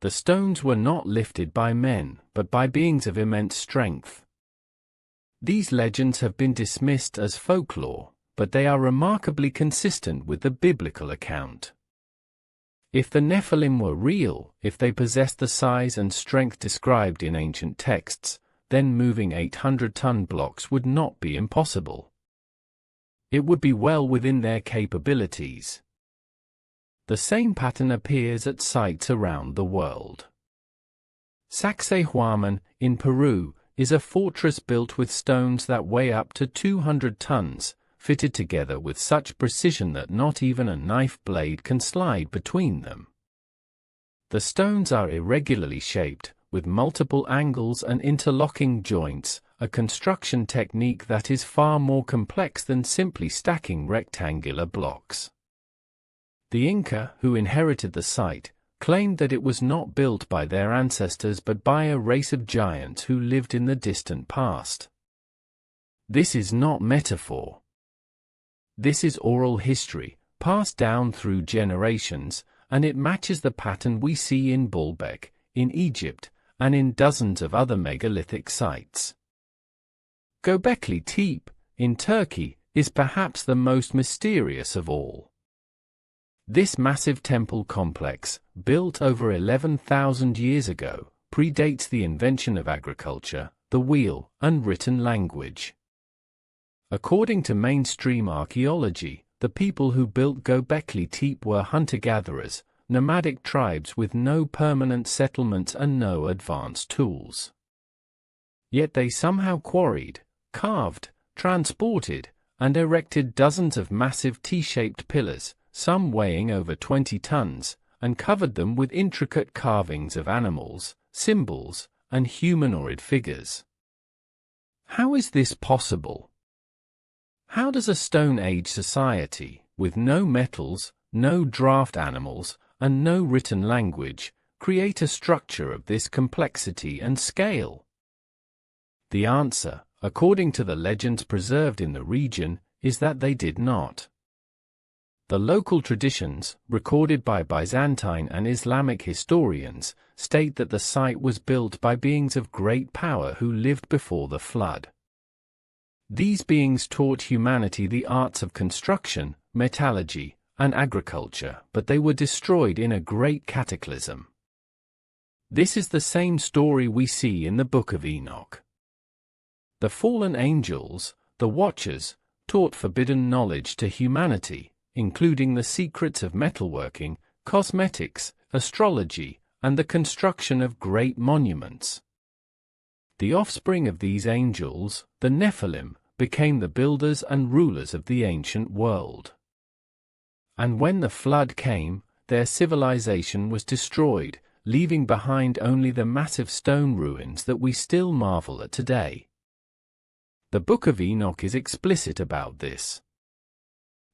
The stones were not lifted by men, but by beings of immense strength. These legends have been dismissed as folklore, but they are remarkably consistent with the biblical account. If the Nephilim were real, if they possessed the size and strength described in ancient texts, then moving 800-ton blocks would not be impossible. It would be well within their capabilities. The same pattern appears at sites around the world. Sacsayhuaman, in Peru, is a fortress built with stones that weigh up to 200 tons, fitted together with such precision that not even a knife blade can slide between them. The stones are irregularly shaped, with multiple angles and interlocking joints, a construction technique that is far more complex than simply stacking rectangular blocks. The Inca, who inherited the site, claimed that it was not built by their ancestors but by a race of giants who lived in the distant past. This is not metaphor. This is oral history, passed down through generations, and it matches the pattern we see in Baalbek, in Egypt, and in dozens of other megalithic sites. Göbekli Tepe, in Turkey, is perhaps the most mysterious of all. This massive temple complex, built over 11,000 years ago, predates the invention of agriculture, the wheel, and written language. According to mainstream archaeology, the people who built Göbekli Tepe were hunter-gatherers, nomadic tribes with no permanent settlements and no advanced tools. Yet they somehow quarried, carved, transported, and erected dozens of massive T-shaped pillars, some weighing over 20 tons, and covered them with intricate carvings of animals, symbols, and humanoid figures. How is this possible? How does a Stone Age society, with no metals, no draft animals, and no written language, create a structure of this complexity and scale? The answer, according to the legends preserved in the region, is that they did not. The local traditions, recorded by Byzantine and Islamic historians, state that the site was built by beings of great power who lived before the flood. These beings taught humanity the arts of construction, metallurgy, and agriculture, but they were destroyed in a great cataclysm. This is the same story we see in the Book of Enoch. The fallen angels, the Watchers, taught forbidden knowledge to humanity, including the secrets of metalworking, cosmetics, astrology, and the construction of great monuments. The offspring of these angels, the Nephilim, became the builders and rulers of the ancient world. And when the flood came, their civilization was destroyed, leaving behind only the massive stone ruins that we still marvel at today. The Book of Enoch is explicit about this.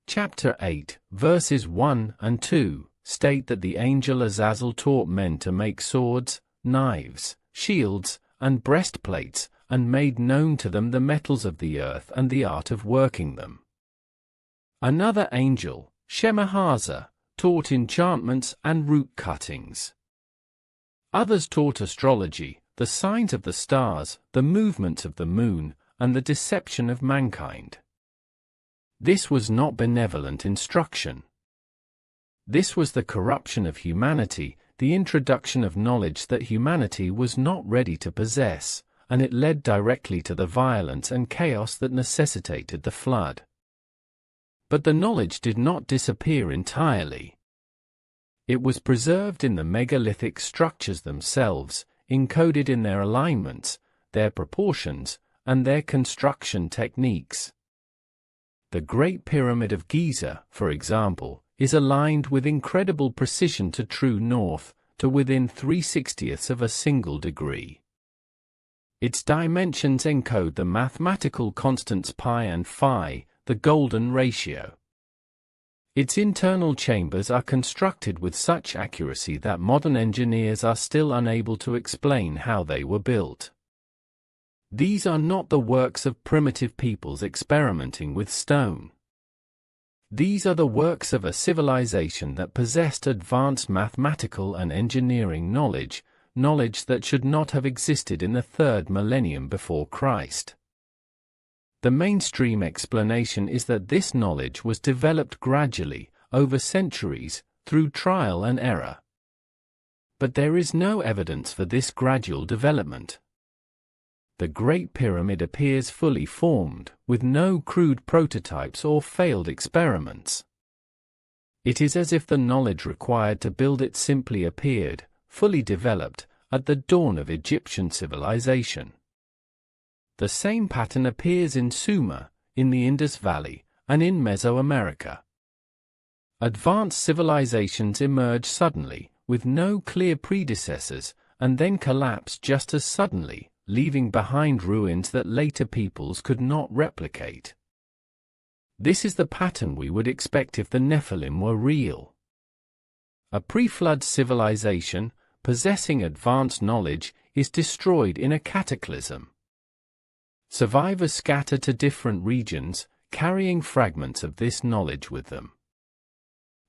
Chapter 8, verses 1 and 2, state that the angel Azazel taught men to make swords, knives, shields, and breastplates, and made known to them the metals of the earth and the art of working them. Another angel, Shemahaza, taught enchantments and root cuttings. Others taught astrology, the signs of the stars, the movements of the moon, and the deception of mankind. This was not benevolent instruction. This was the corruption of humanity, the introduction of knowledge that humanity was not ready to possess, and it led directly to the violence and chaos that necessitated the flood. But the knowledge did not disappear entirely. It was preserved in the megalithic structures themselves, encoded in their alignments, their proportions, and their construction techniques. The Great Pyramid of Giza, for example, is aligned with incredible precision to true north, to within 3/60ths of a single degree. Its dimensions encode the mathematical constants pi and phi, the golden ratio. Its internal chambers are constructed with such accuracy that modern engineers are still unable to explain how they were built. These are not the works of primitive peoples experimenting with stone. These are the works of a civilization that possessed advanced mathematical and engineering knowledge that should not have existed in the 3rd millennium before Christ. The mainstream explanation is that this knowledge was developed gradually, over centuries, through trial and error. But there is no evidence for this gradual development. The Great Pyramid appears fully formed, with no crude prototypes or failed experiments. It is as if the knowledge required to build it simply appeared, fully developed, at the dawn of Egyptian civilization. The same pattern appears in Sumer, in the Indus Valley, and in Mesoamerica. Advanced civilizations emerge suddenly, with no clear predecessors, and then collapse just as suddenly, leaving behind ruins that later peoples could not replicate. This is the pattern we would expect if the Nephilim were real. A pre-flood civilization, possessing advanced knowledge, is destroyed in a cataclysm. Survivors scatter to different regions, carrying fragments of this knowledge with them.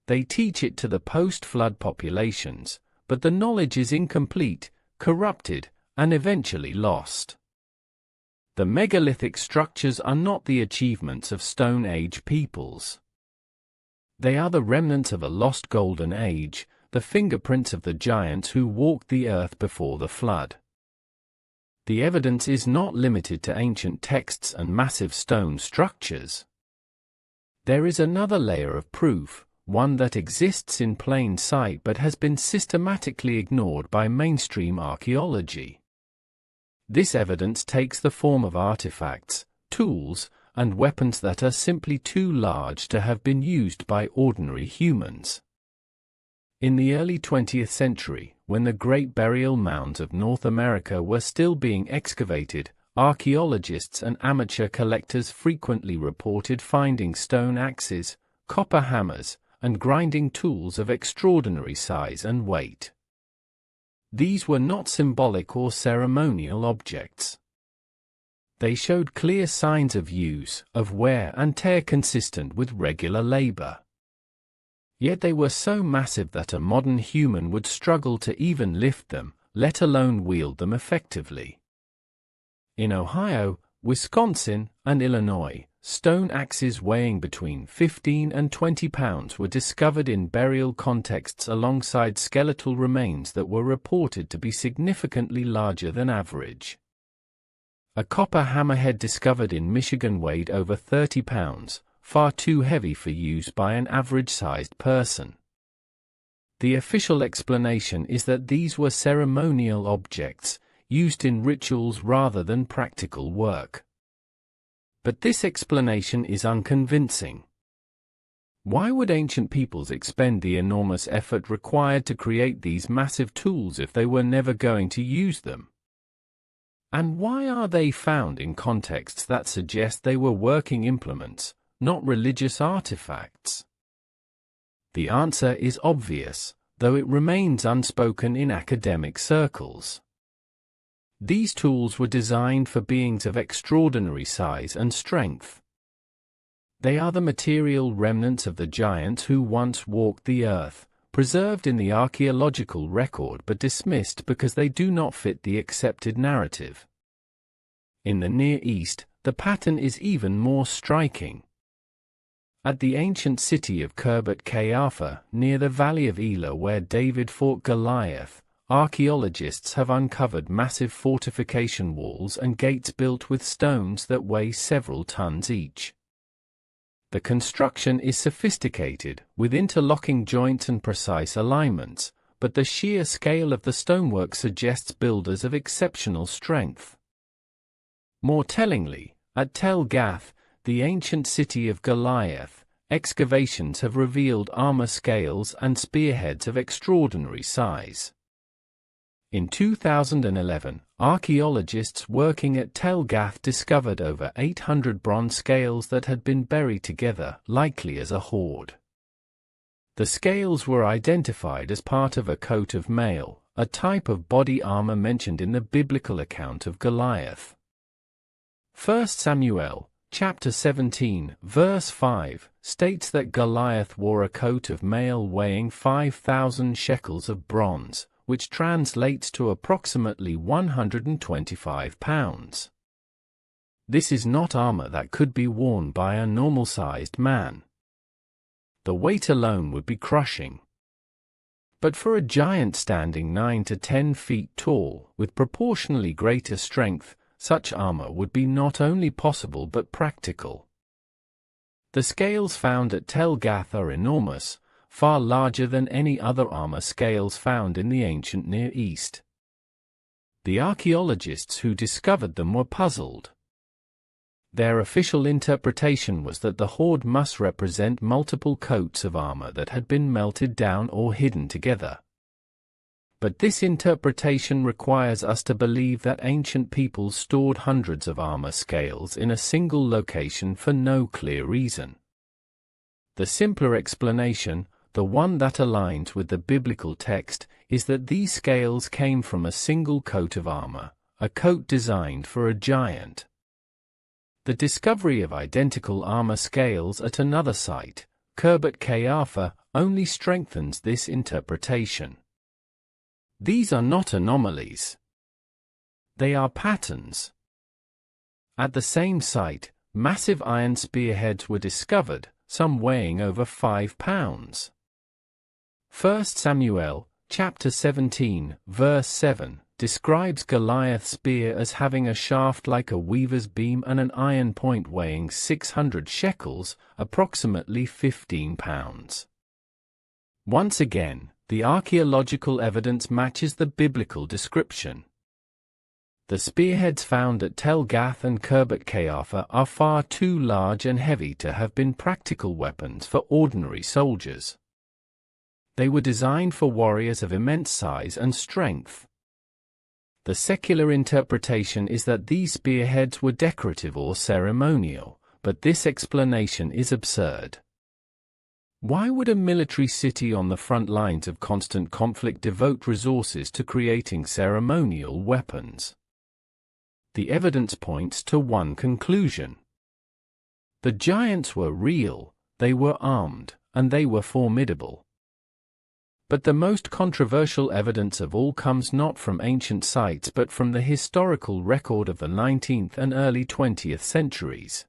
They teach it to the post-flood populations, but the knowledge is incomplete, corrupted, and eventually lost. The megalithic structures are not the achievements of Stone Age peoples. They are the remnants of a lost golden age, the fingerprints of the giants who walked the earth before the flood. The evidence is not limited to ancient texts and massive stone structures. There is another layer of proof, one that exists in plain sight but has been systematically ignored by mainstream archaeology. This evidence takes the form of artifacts, tools, and weapons that are simply too large to have been used by ordinary humans. In the early 20th century, when the great burial mounds of North America were still being excavated, archaeologists and amateur collectors frequently reported finding stone axes, copper hammers, and grinding tools of extraordinary size and weight. These were not symbolic or ceremonial objects. They showed clear signs of use, of wear and tear consistent with regular labor. Yet they were so massive that a modern human would struggle to even lift them, let alone wield them effectively. In Ohio, Wisconsin, and Illinois, stone axes weighing between 15 and 20 pounds were discovered in burial contexts alongside skeletal remains that were reported to be significantly larger than average. A copper hammerhead discovered in Michigan weighed over 30 pounds, far too heavy for use by an average-sized person. The official explanation is that these were ceremonial objects, used in rituals rather than practical work. But this explanation is unconvincing. Why would ancient peoples expend the enormous effort required to create these massive tools if they were never going to use them? And why are they found in contexts that suggest they were working implements, not religious artifacts? The answer is obvious, though it remains unspoken in academic circles. These tools were designed for beings of extraordinary size and strength. They are the material remnants of the giants who once walked the earth, preserved in the archaeological record but dismissed because they do not fit the accepted narrative. In the Near East, the pattern is even more striking. At the ancient city of Khirbet Qeiyafa, near the valley of Elah where David fought Goliath, archaeologists have uncovered massive fortification walls and gates built with stones that weigh several tons each. The construction is sophisticated, with interlocking joints and precise alignments, but the sheer scale of the stonework suggests builders of exceptional strength. More tellingly, at Tel Gath, the ancient city of Goliath, excavations have revealed armor scales and spearheads of extraordinary size. In 2011, archaeologists working at Tel Gath discovered over 800 bronze scales that had been buried together, likely as a hoard. The scales were identified as part of a coat of mail, a type of body armor mentioned in the biblical account of Goliath. 1 Samuel, chapter 17, verse 5, states that Goliath wore a coat of mail weighing 5,000 shekels of bronze, which translates to approximately 125 pounds. This is not armor that could be worn by a normal-sized man. The weight alone would be crushing. But for a giant standing 9 to 10 feet tall, with proportionally greater strength, such armor would be not only possible but practical. The scales found at Tel Gath are enormous, far larger than any other armor scales found in the ancient Near East. The archaeologists who discovered them were puzzled. Their official interpretation was that the hoard must represent multiple coats of armor that had been melted down or hidden together. But this interpretation requires us to believe that ancient peoples stored hundreds of armor scales in a single location for no clear reason. The simpler explanation, the one that aligns with the biblical text, is that these scales came from a single coat of armor, a coat designed for a giant. The discovery of identical armor scales at another site, Khirbet Qeiyafa, only strengthens this interpretation. These are not anomalies. They are patterns. At the same site, massive iron spearheads were discovered, some weighing over 5 pounds. 1 Samuel, chapter 17, verse 7, describes Goliath's spear as having a shaft like a weaver's beam and an iron point weighing 600 shekels, approximately 15 pounds. Once again, the archaeological evidence matches the biblical description. The spearheads found at Tel Gath and Khirbet Qeiyafa are far too large and heavy to have been practical weapons for ordinary soldiers. They were designed for warriors of immense size and strength. The secular interpretation is that these spearheads were decorative or ceremonial, but this explanation is absurd. Why would a military city on the front lines of constant conflict devote resources to creating ceremonial weapons? The evidence points to one conclusion. The giants were real, they were armed, and they were formidable. But the most controversial evidence of all comes not from ancient sites but from the historical record of the 19th and early 20th centuries.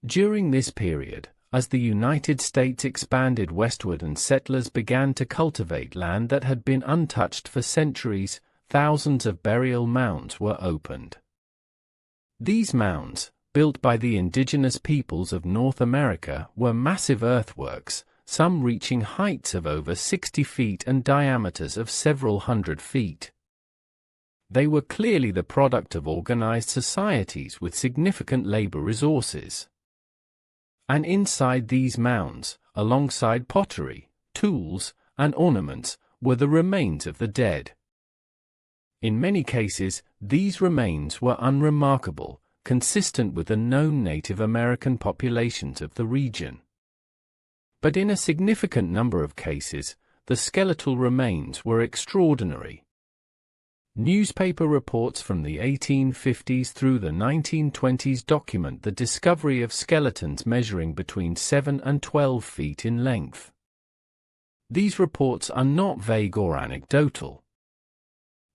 During this period, as the United States expanded westward and settlers began to cultivate land that had been untouched for centuries, thousands of burial mounds were opened. These mounds, built by the indigenous peoples of North America, were massive earthworks, some reaching heights of over 60 feet and diameters of several hundred feet. They were clearly the product of organized societies with significant labor resources. And inside these mounds, alongside pottery, tools, and ornaments, were the remains of the dead. In many cases, these remains were unremarkable, consistent with the known Native American populations of the region. But in a significant number of cases, the skeletal remains were extraordinary. Newspaper reports from the 1850s through the 1920s document the discovery of skeletons measuring between 7 and 12 feet in length. These reports are not vague or anecdotal.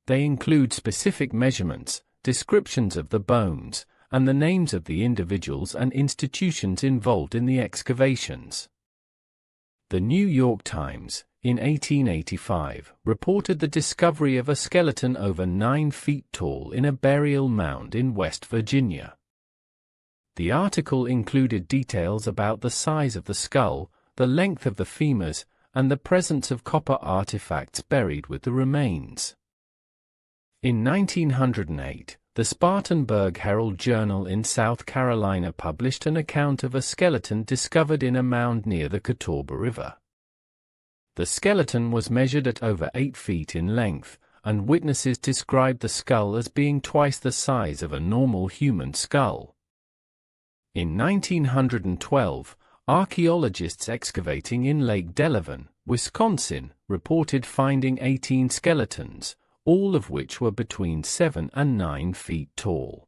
They include specific measurements, descriptions of the bones, and the names of the individuals and institutions involved in the excavations. The New York Times, in 1885, reported the discovery of a skeleton over 9 feet tall in a burial mound in West Virginia. The article included details about the size of the skull, the length of the femurs, and the presence of copper artifacts buried with the remains. In 1908, the Spartanburg Herald-Journal in South Carolina published an account of a skeleton discovered in a mound near the Catawba River. The skeleton was measured at over 8 feet in length, and witnesses described the skull as being twice the size of a normal human skull. In 1912, archaeologists excavating in Lake Delavan, Wisconsin, reported finding 18 skeletons, all of which were between 7 and 9 feet tall.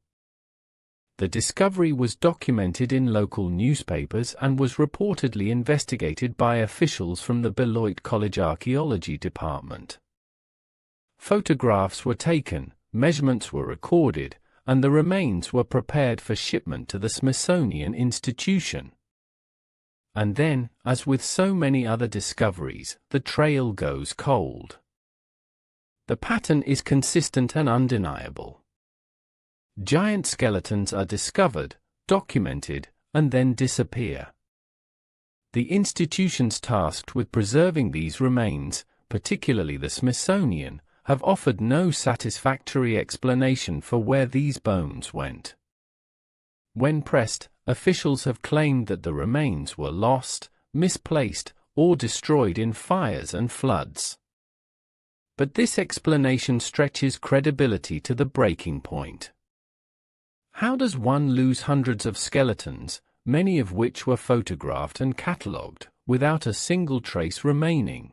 The discovery was documented in local newspapers and was reportedly investigated by officials from the Beloit College Archaeology Department. Photographs were taken, measurements were recorded, and the remains were prepared for shipment to the Smithsonian Institution. And then, as with so many other discoveries, the trail goes cold. The pattern is consistent and undeniable. Giant skeletons are discovered, documented, and then disappear. The institutions tasked with preserving these remains, particularly the Smithsonian, have offered no satisfactory explanation for where these bones went. When pressed, officials have claimed that the remains were lost, misplaced, or destroyed in fires and floods. But this explanation stretches credibility to the breaking point. How does one lose hundreds of skeletons, many of which were photographed and catalogued, without a single trace remaining.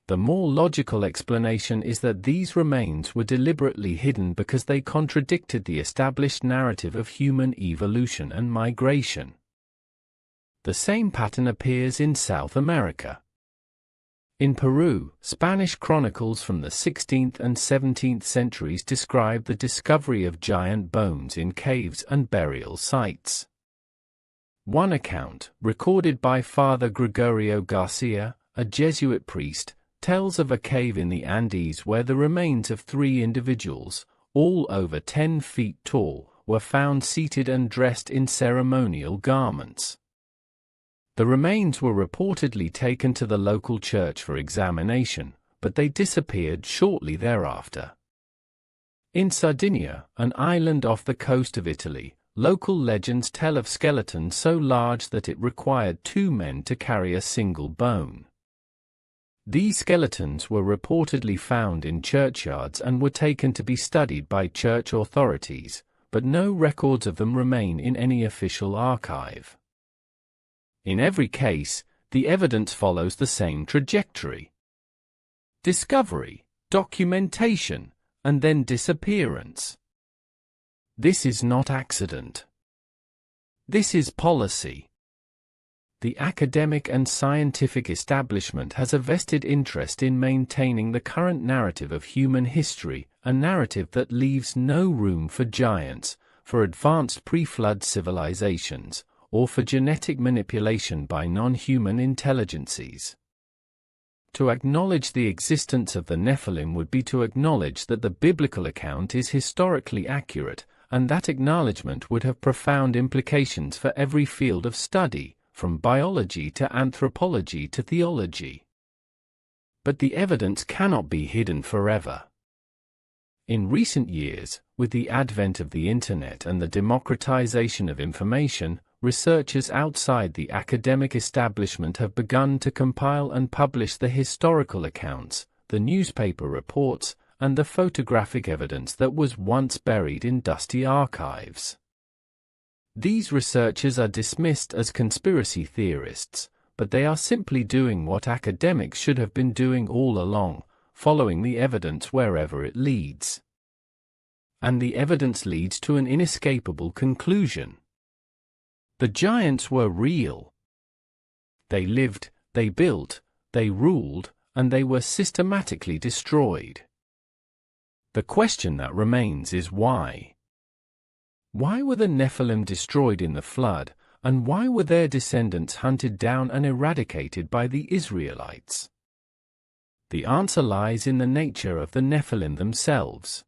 The more logical explanation is that these remains were deliberately hidden because they contradicted the established narrative of human evolution and migration. The same pattern appears in South America. In Peru, Spanish chronicles from the 16th and 17th centuries describe the discovery of giant bones in caves and burial sites. One account, recorded by Father Gregorio Garcia, a Jesuit priest, tells of a cave in the Andes where the remains of 3 individuals, all over 10 feet tall, were found seated and dressed in ceremonial garments. The remains were reportedly taken to the local church for examination, but they disappeared shortly thereafter. In Sardinia, an island off the coast of Italy, local legends tell of skeletons so large that it required 2 men to carry a single bone. These skeletons were reportedly found in churchyards and were taken to be studied by church authorities, but no records of them remain in any official archive. In every case, the evidence follows the same trajectory: discovery, documentation, and then disappearance. This is not accident. This is policy. The academic and scientific establishment has a vested interest in maintaining the current narrative of human history, a narrative that leaves no room for giants, for advanced pre-flood civilizations, or for genetic manipulation by non-human intelligences. To acknowledge the existence of the Nephilim would be to acknowledge that the biblical account is historically accurate, and that acknowledgement would have profound implications for every field of study, from biology to anthropology to theology. But the evidence cannot be hidden forever. In recent years, with the advent of the Internet and the democratization of information, researchers outside the academic establishment have begun to compile and publish the historical accounts, the newspaper reports, and the photographic evidence that was once buried in dusty archives. These researchers are dismissed as conspiracy theorists, but they are simply doing what academics should have been doing all along, following the evidence wherever it leads. And the evidence leads to an inescapable conclusion. The giants were real. They lived, they built, they ruled, and they were systematically destroyed. The question that remains is why? Why were the Nephilim destroyed in the flood, and why were their descendants hunted down and eradicated by the Israelites? The answer lies in the nature of the Nephilim themselves.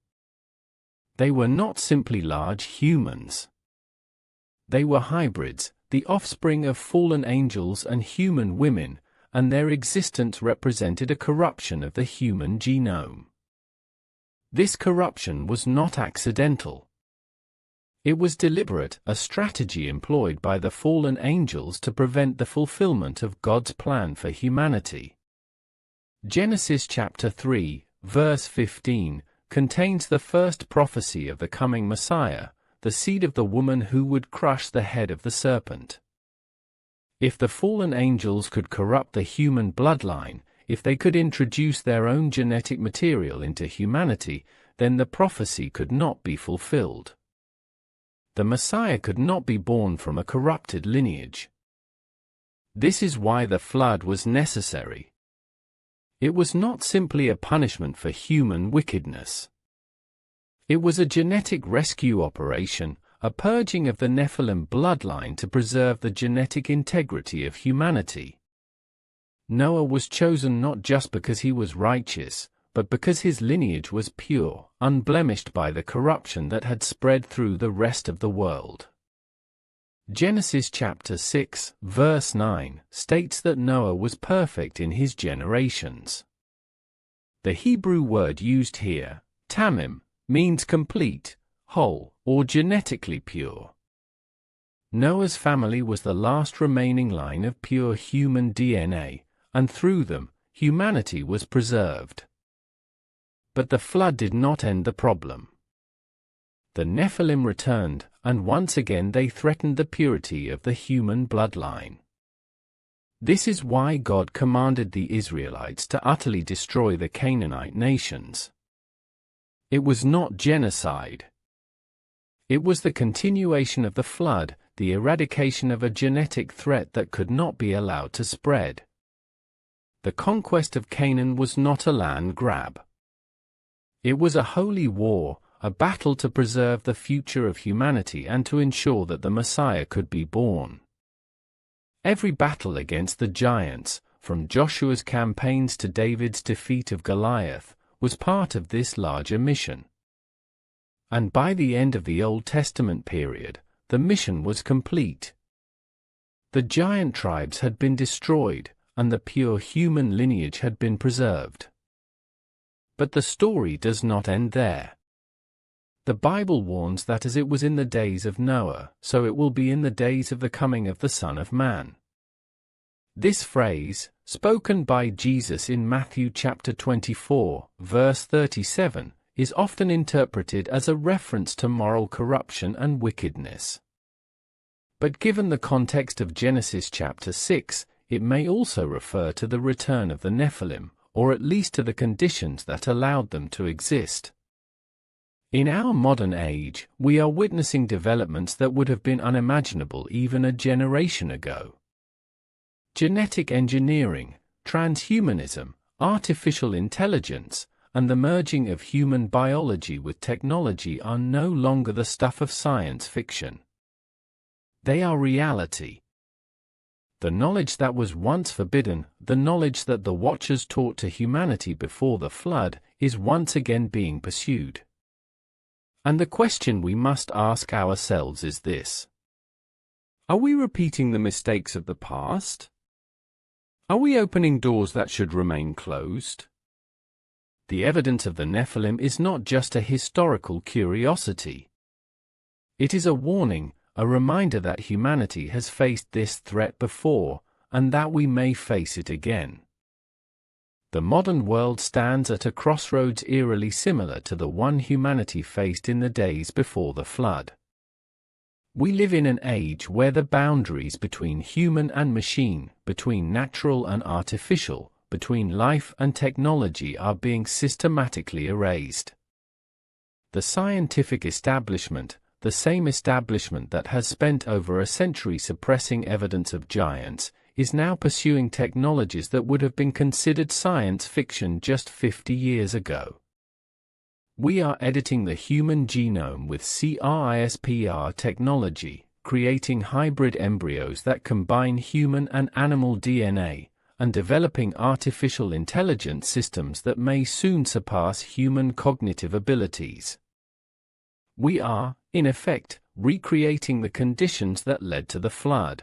They were not simply large humans. They were hybrids, the offspring of fallen angels and human women, and their existence represented a corruption of the human genome. This corruption was not accidental. It was deliberate, a strategy employed by the fallen angels to prevent the fulfillment of God's plan for humanity. Genesis chapter 3, verse 15, contains the first prophecy of the coming Messiah, the seed of the woman who would crush the head of the serpent. If the fallen angels could corrupt the human bloodline, if they could introduce their own genetic material into humanity, then the prophecy could not be fulfilled. The Messiah could not be born from a corrupted lineage. This is why the flood was necessary. It was not simply a punishment for human wickedness. It was a genetic rescue operation, a purging of the Nephilim bloodline to preserve the genetic integrity of humanity. Noah was chosen not just because he was righteous, but because his lineage was pure, unblemished by the corruption that had spread through the rest of the world. Genesis chapter 6, verse 9, states that Noah was perfect in his generations. The Hebrew word used here, tamim, means complete, whole, or genetically pure. Noah's family was the last remaining line of pure human DNA, and through them, humanity was preserved. But the flood did not end the problem. The Nephilim returned, and once again they threatened the purity of the human bloodline. This is why God commanded the Israelites to utterly destroy the Canaanite nations. It was not genocide. It was the continuation of the flood, the eradication of a genetic threat that could not be allowed to spread. The conquest of Canaan was not a land grab. It was a holy war, a battle to preserve the future of humanity and to ensure that the Messiah could be born. Every battle against the giants, from Joshua's campaigns to David's defeat of Goliath, was part of this larger mission. And by the end of the Old Testament period, the mission was complete. The giant tribes had been destroyed, and the pure human lineage had been preserved. But the story does not end there. The Bible warns that as it was in the days of Noah, so it will be in the days of the coming of the Son of Man. This phrase, spoken by Jesus in Matthew chapter 24, verse 37, is often interpreted as a reference to moral corruption and wickedness. But given the context of Genesis chapter 6, it may also refer to the return of the Nephilim, or at least to the conditions that allowed them to exist. In our modern age, we are witnessing developments that would have been unimaginable even a generation ago. Genetic engineering, transhumanism, artificial intelligence, and the merging of human biology with technology are no longer the stuff of science fiction. They are reality. The knowledge that was once forbidden, the knowledge that the Watchers taught to humanity before the flood, is once again being pursued. And the question we must ask ourselves is this: are we repeating the mistakes of the past? Are we opening doors that should remain closed? The evidence of the Nephilim is not just a historical curiosity. It is a warning, a reminder that humanity has faced this threat before, and that we may face it again. The modern world stands at a crossroads eerily similar to the one humanity faced in the days before the flood. We live in an age where the boundaries between human and machine, between natural and artificial, between life and technology are being systematically erased. The scientific establishment, the same establishment that has spent over a century suppressing evidence of giants, is now pursuing technologies that would have been considered science fiction just 50 years ago. We are editing the human genome with CRISPR technology, creating hybrid embryos that combine human and animal DNA, and developing artificial intelligence systems that may soon surpass human cognitive abilities. We are, in effect, recreating the conditions that led to the flood.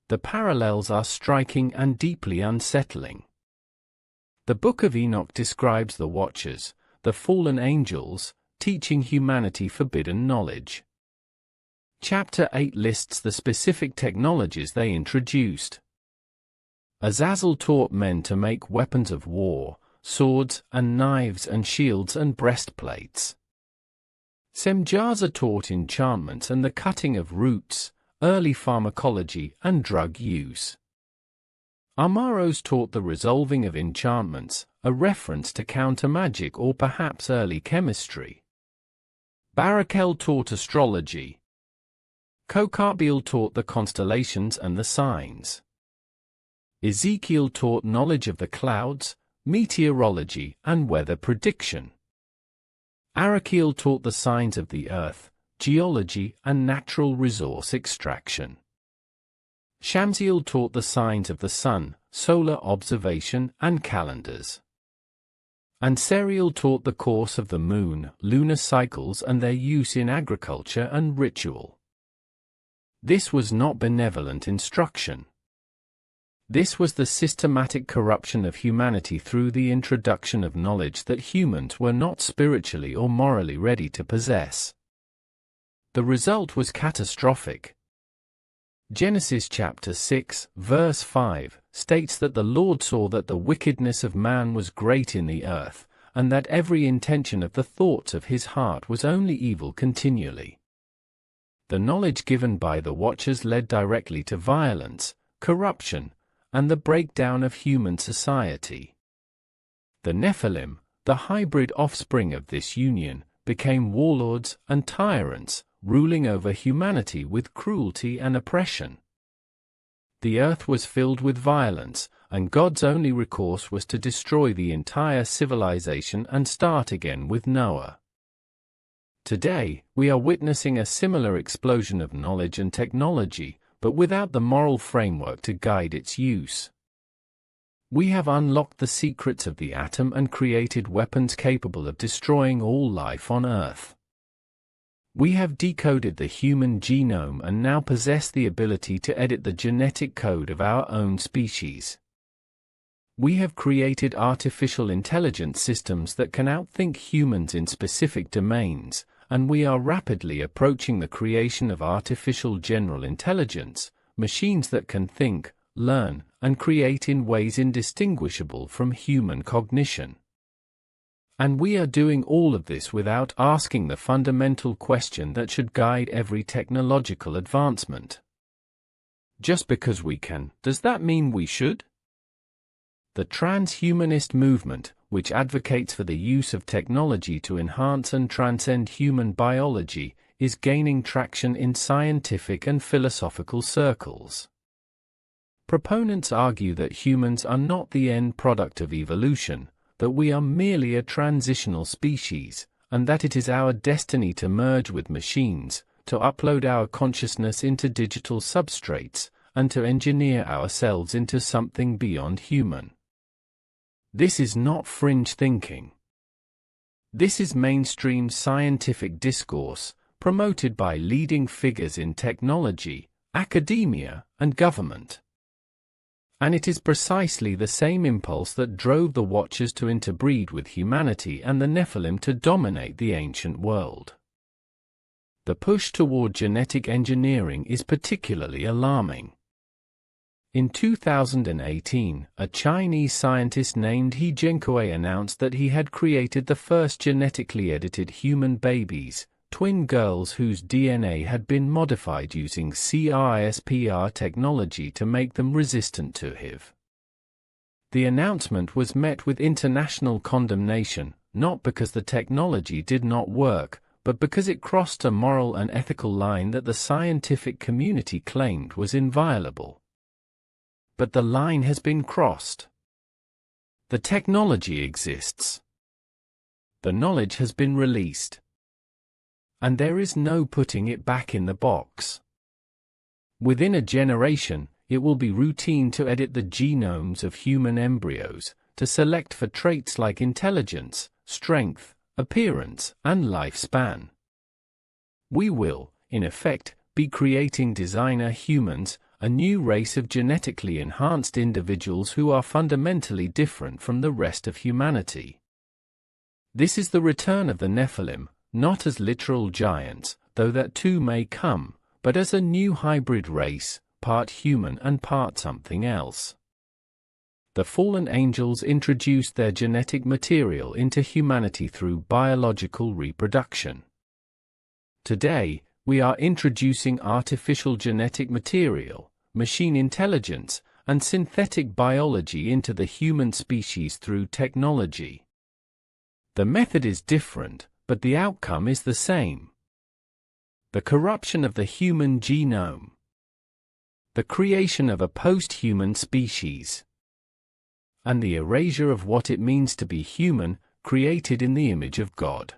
The parallels are striking and deeply unsettling. The Book of Enoch describes the Watchers, the fallen angels, teaching humanity forbidden knowledge. Chapter 8 lists the specific technologies they introduced. Azazel taught men to make weapons of war, swords and knives and shields and breastplates. Semjaza taught enchantments and the cutting of roots, early pharmacology and drug use. Amaros taught the resolving of enchantments, a reference to counter-magic or perhaps early chemistry. Barakel taught astrology. Kokabeel taught the constellations and the signs. Ezekiel taught knowledge of the clouds, meteorology, and weather prediction. Arakiel taught the signs of the earth, geology, and natural resource extraction. Shamsiel taught the signs of the sun, solar observation, and calendars. And Serial taught the course of the moon, lunar cycles and their use in agriculture and ritual. This was not benevolent instruction. This was the systematic corruption of humanity through the introduction of knowledge that humans were not spiritually or morally ready to possess. The result was catastrophic. Genesis chapter 6, verse 5, states that the Lord saw that the wickedness of man was great in the earth, and that every intention of the thoughts of his heart was only evil continually. The knowledge given by the Watchers led directly to violence, corruption, and the breakdown of human society. The Nephilim, the hybrid offspring of this union, became warlords and tyrants, ruling over humanity with cruelty and oppression. The earth was filled with violence, and God's only recourse was to destroy the entire civilization and start again with Noah. Today, we are witnessing a similar explosion of knowledge and technology, but without the moral framework to guide its use. We have unlocked the secrets of the atom and created weapons capable of destroying all life on Earth. We have decoded the human genome and now possess the ability to edit the genetic code of our own species. We have created artificial intelligence systems that can outthink humans in specific domains, and we are rapidly approaching the creation of artificial general intelligence, machines that can think, learn, and create in ways indistinguishable from human cognition. And we are doing all of this without asking the fundamental question that should guide every technological advancement. Just because we can, does that mean we should? The transhumanist movement, which advocates for the use of technology to enhance and transcend human biology, is gaining traction in scientific and philosophical circles. Proponents argue that humans are not the end product of evolution, that we are merely a transitional species, and that it is our destiny to merge with machines, to upload our consciousness into digital substrates, and to engineer ourselves into something beyond human. This is not fringe thinking. This is mainstream scientific discourse, promoted by leading figures in technology, academia, and government. And it is precisely the same impulse that drove the Watchers to interbreed with humanity and the Nephilim to dominate the ancient world. The push toward genetic engineering is particularly alarming. In 2018, a Chinese scientist named He Jiankui announced that he had created the first genetically edited human babies, twin girls whose DNA had been modified using CRISPR technology to make them resistant to HIV. The announcement was met with international condemnation, not because the technology did not work, but because it crossed a moral and ethical line that the scientific community claimed was inviolable. But the line has been crossed. The technology exists. The knowledge has been released. And there is no putting it back in the box. Within a generation, it will be routine to edit the genomes of human embryos, to select for traits like intelligence, strength, appearance, and lifespan. We will, in effect, be creating designer humans, a new race of genetically enhanced individuals who are fundamentally different from the rest of humanity. This is the return of the Nephilim, not as literal giants, though that too may come, but as a new hybrid race, part human and part something else. The fallen angels introduced their genetic material into humanity through biological reproduction. Today, we are introducing artificial genetic material, machine intelligence, and synthetic biology into the human species through technology. The method is different, but the outcome is the same. The corruption of the human genome. The creation of a post-human species. And the erasure of what it means to be human, created in the image of God.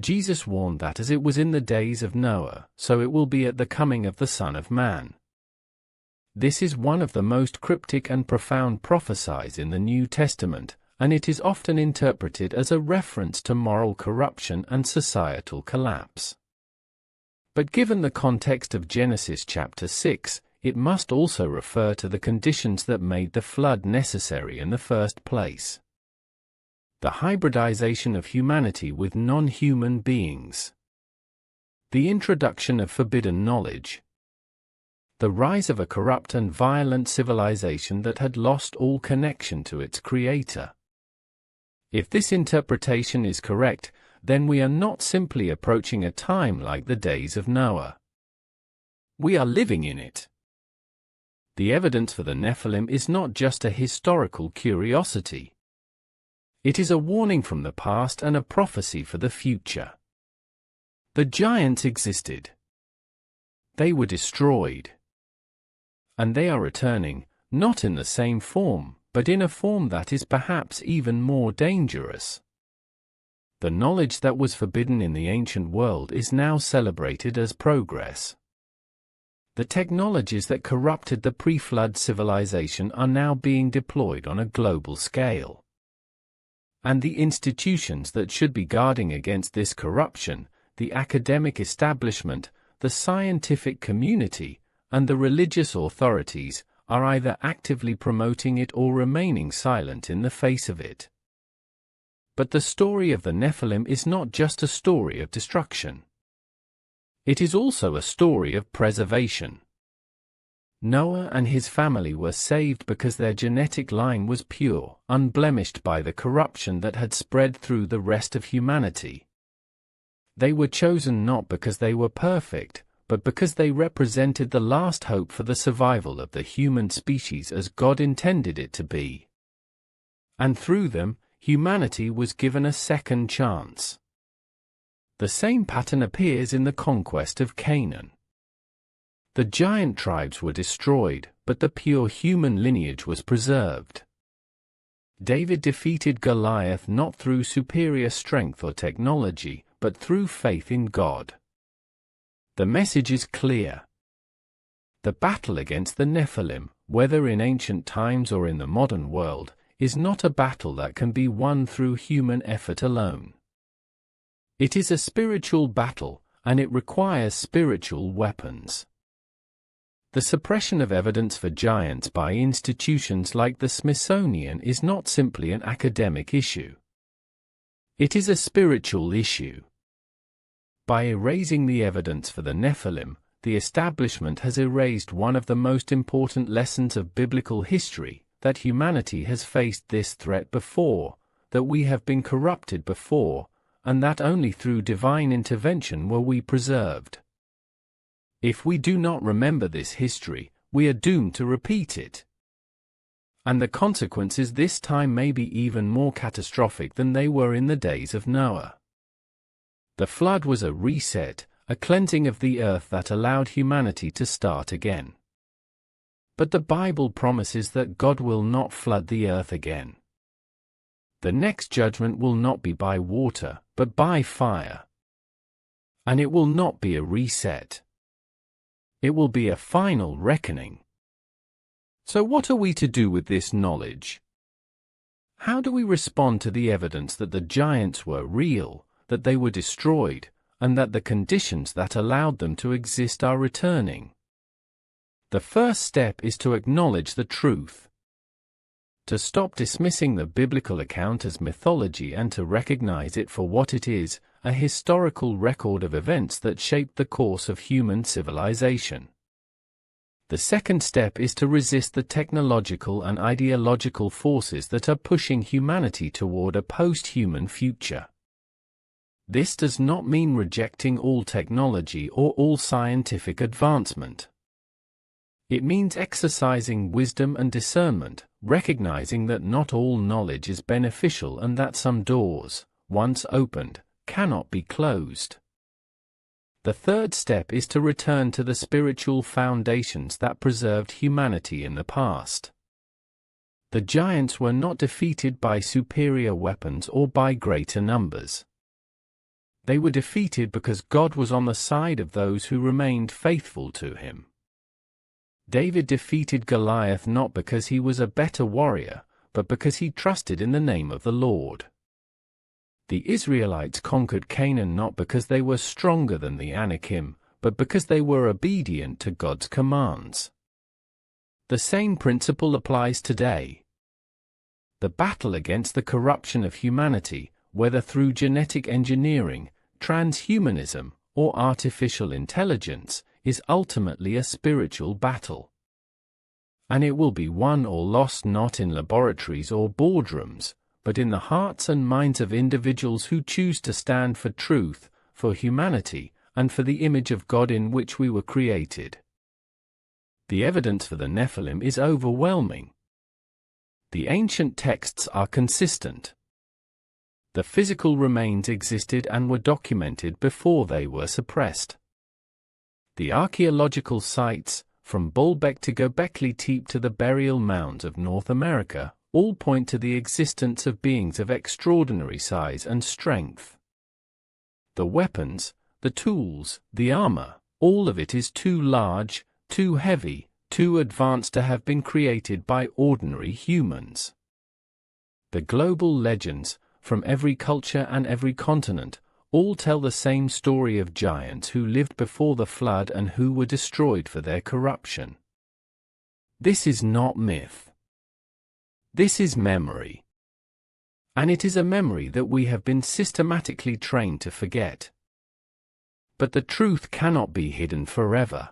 Jesus warned that as it was in the days of Noah, so it will be at the coming of the Son of Man. This is one of the most cryptic and profound prophecies in the New Testament, and it is often interpreted as a reference to moral corruption and societal collapse. But given the context of Genesis chapter 6, it must also refer to the conditions that made the flood necessary in the first place. The hybridization of humanity with non-human beings. The introduction of forbidden knowledge. The rise of a corrupt and violent civilization that had lost all connection to its creator. If this interpretation is correct, then we are not simply approaching a time like the days of Noah. We are living in it. The evidence for the Nephilim is not just a historical curiosity. It is a warning from the past and a prophecy for the future. The giants existed. They were destroyed. And they are returning, not in the same form, but in a form that is perhaps even more dangerous. The knowledge that was forbidden in the ancient world is now celebrated as progress. The technologies that corrupted the pre-flood civilization are now being deployed on a global scale. And the institutions that should be guarding against this corruption, the academic establishment, the scientific community, and the religious authorities, are either actively promoting it or remaining silent in the face of it. But the story of the Nephilim is not just a story of destruction. It is also a story of preservation. Noah and his family were saved because their genetic line was pure, unblemished by the corruption that had spread through the rest of humanity. They were chosen not because they were perfect, but because they represented the last hope for the survival of the human species as God intended it to be. And through them, humanity was given a second chance. The same pattern appears in the conquest of Canaan. The giant tribes were destroyed, but the pure human lineage was preserved. David defeated Goliath not through superior strength or technology, but through faith in God. The message is clear. The battle against the Nephilim, whether in ancient times or in the modern world, is not a battle that can be won through human effort alone. It is a spiritual battle, and it requires spiritual weapons. The suppression of evidence for giants by institutions like the Smithsonian is not simply an academic issue. It is a spiritual issue. By erasing the evidence for the Nephilim, the establishment has erased one of the most important lessons of biblical history, that humanity has faced this threat before, that we have been corrupted before, and that only through divine intervention were we preserved. If we do not remember this history, we are doomed to repeat it. And the consequences this time may be even more catastrophic than they were in the days of Noah. The flood was a reset, a cleansing of the earth that allowed humanity to start again. But the Bible promises that God will not flood the earth again. The next judgment will not be by water, but by fire. And it will not be a reset. It will be a final reckoning. So what are we to do with this knowledge? How do we respond to the evidence that the giants were real, that they were destroyed, and that the conditions that allowed them to exist are returning? The first step is to acknowledge the truth. To stop dismissing the biblical account as mythology and to recognize it for what it is, a historical record of events that shaped the course of human civilization. The second step is to resist the technological and ideological forces that are pushing humanity toward a post-human future. This does not mean rejecting all technology or all scientific advancement. It means exercising wisdom and discernment, recognizing that not all knowledge is beneficial and that some doors, once opened, cannot be closed. The third step is to return to the spiritual foundations that preserved humanity in the past. The giants were not defeated by superior weapons or by greater numbers. They were defeated because God was on the side of those who remained faithful to him. David defeated Goliath not because he was a better warrior, but because he trusted in the name of the Lord. The Israelites conquered Canaan not because they were stronger than the Anakim, but because they were obedient to God's commands. The same principle applies today. The battle against the corruption of humanity, whether through genetic engineering, transhumanism, or artificial intelligence, is ultimately a spiritual battle. And it will be won or lost not in laboratories or boardrooms, but in the hearts and minds of individuals who choose to stand for truth, for humanity, and for the image of God in which we were created. The evidence for the Nephilim is overwhelming. The ancient texts are consistent. The physical remains existed and were documented before they were suppressed. The archaeological sites, from Baalbek to Göbekli Tepe to the burial mounds of North America, all point to the existence of beings of extraordinary size and strength. The weapons, the tools, the armor, all of it is too large, too heavy, too advanced to have been created by ordinary humans. The global legends, from every culture and every continent, all tell the same story of giants who lived before the flood and who were destroyed for their corruption. This is not myth. This is memory. And it is a memory that we have been systematically trained to forget. But the truth cannot be hidden forever.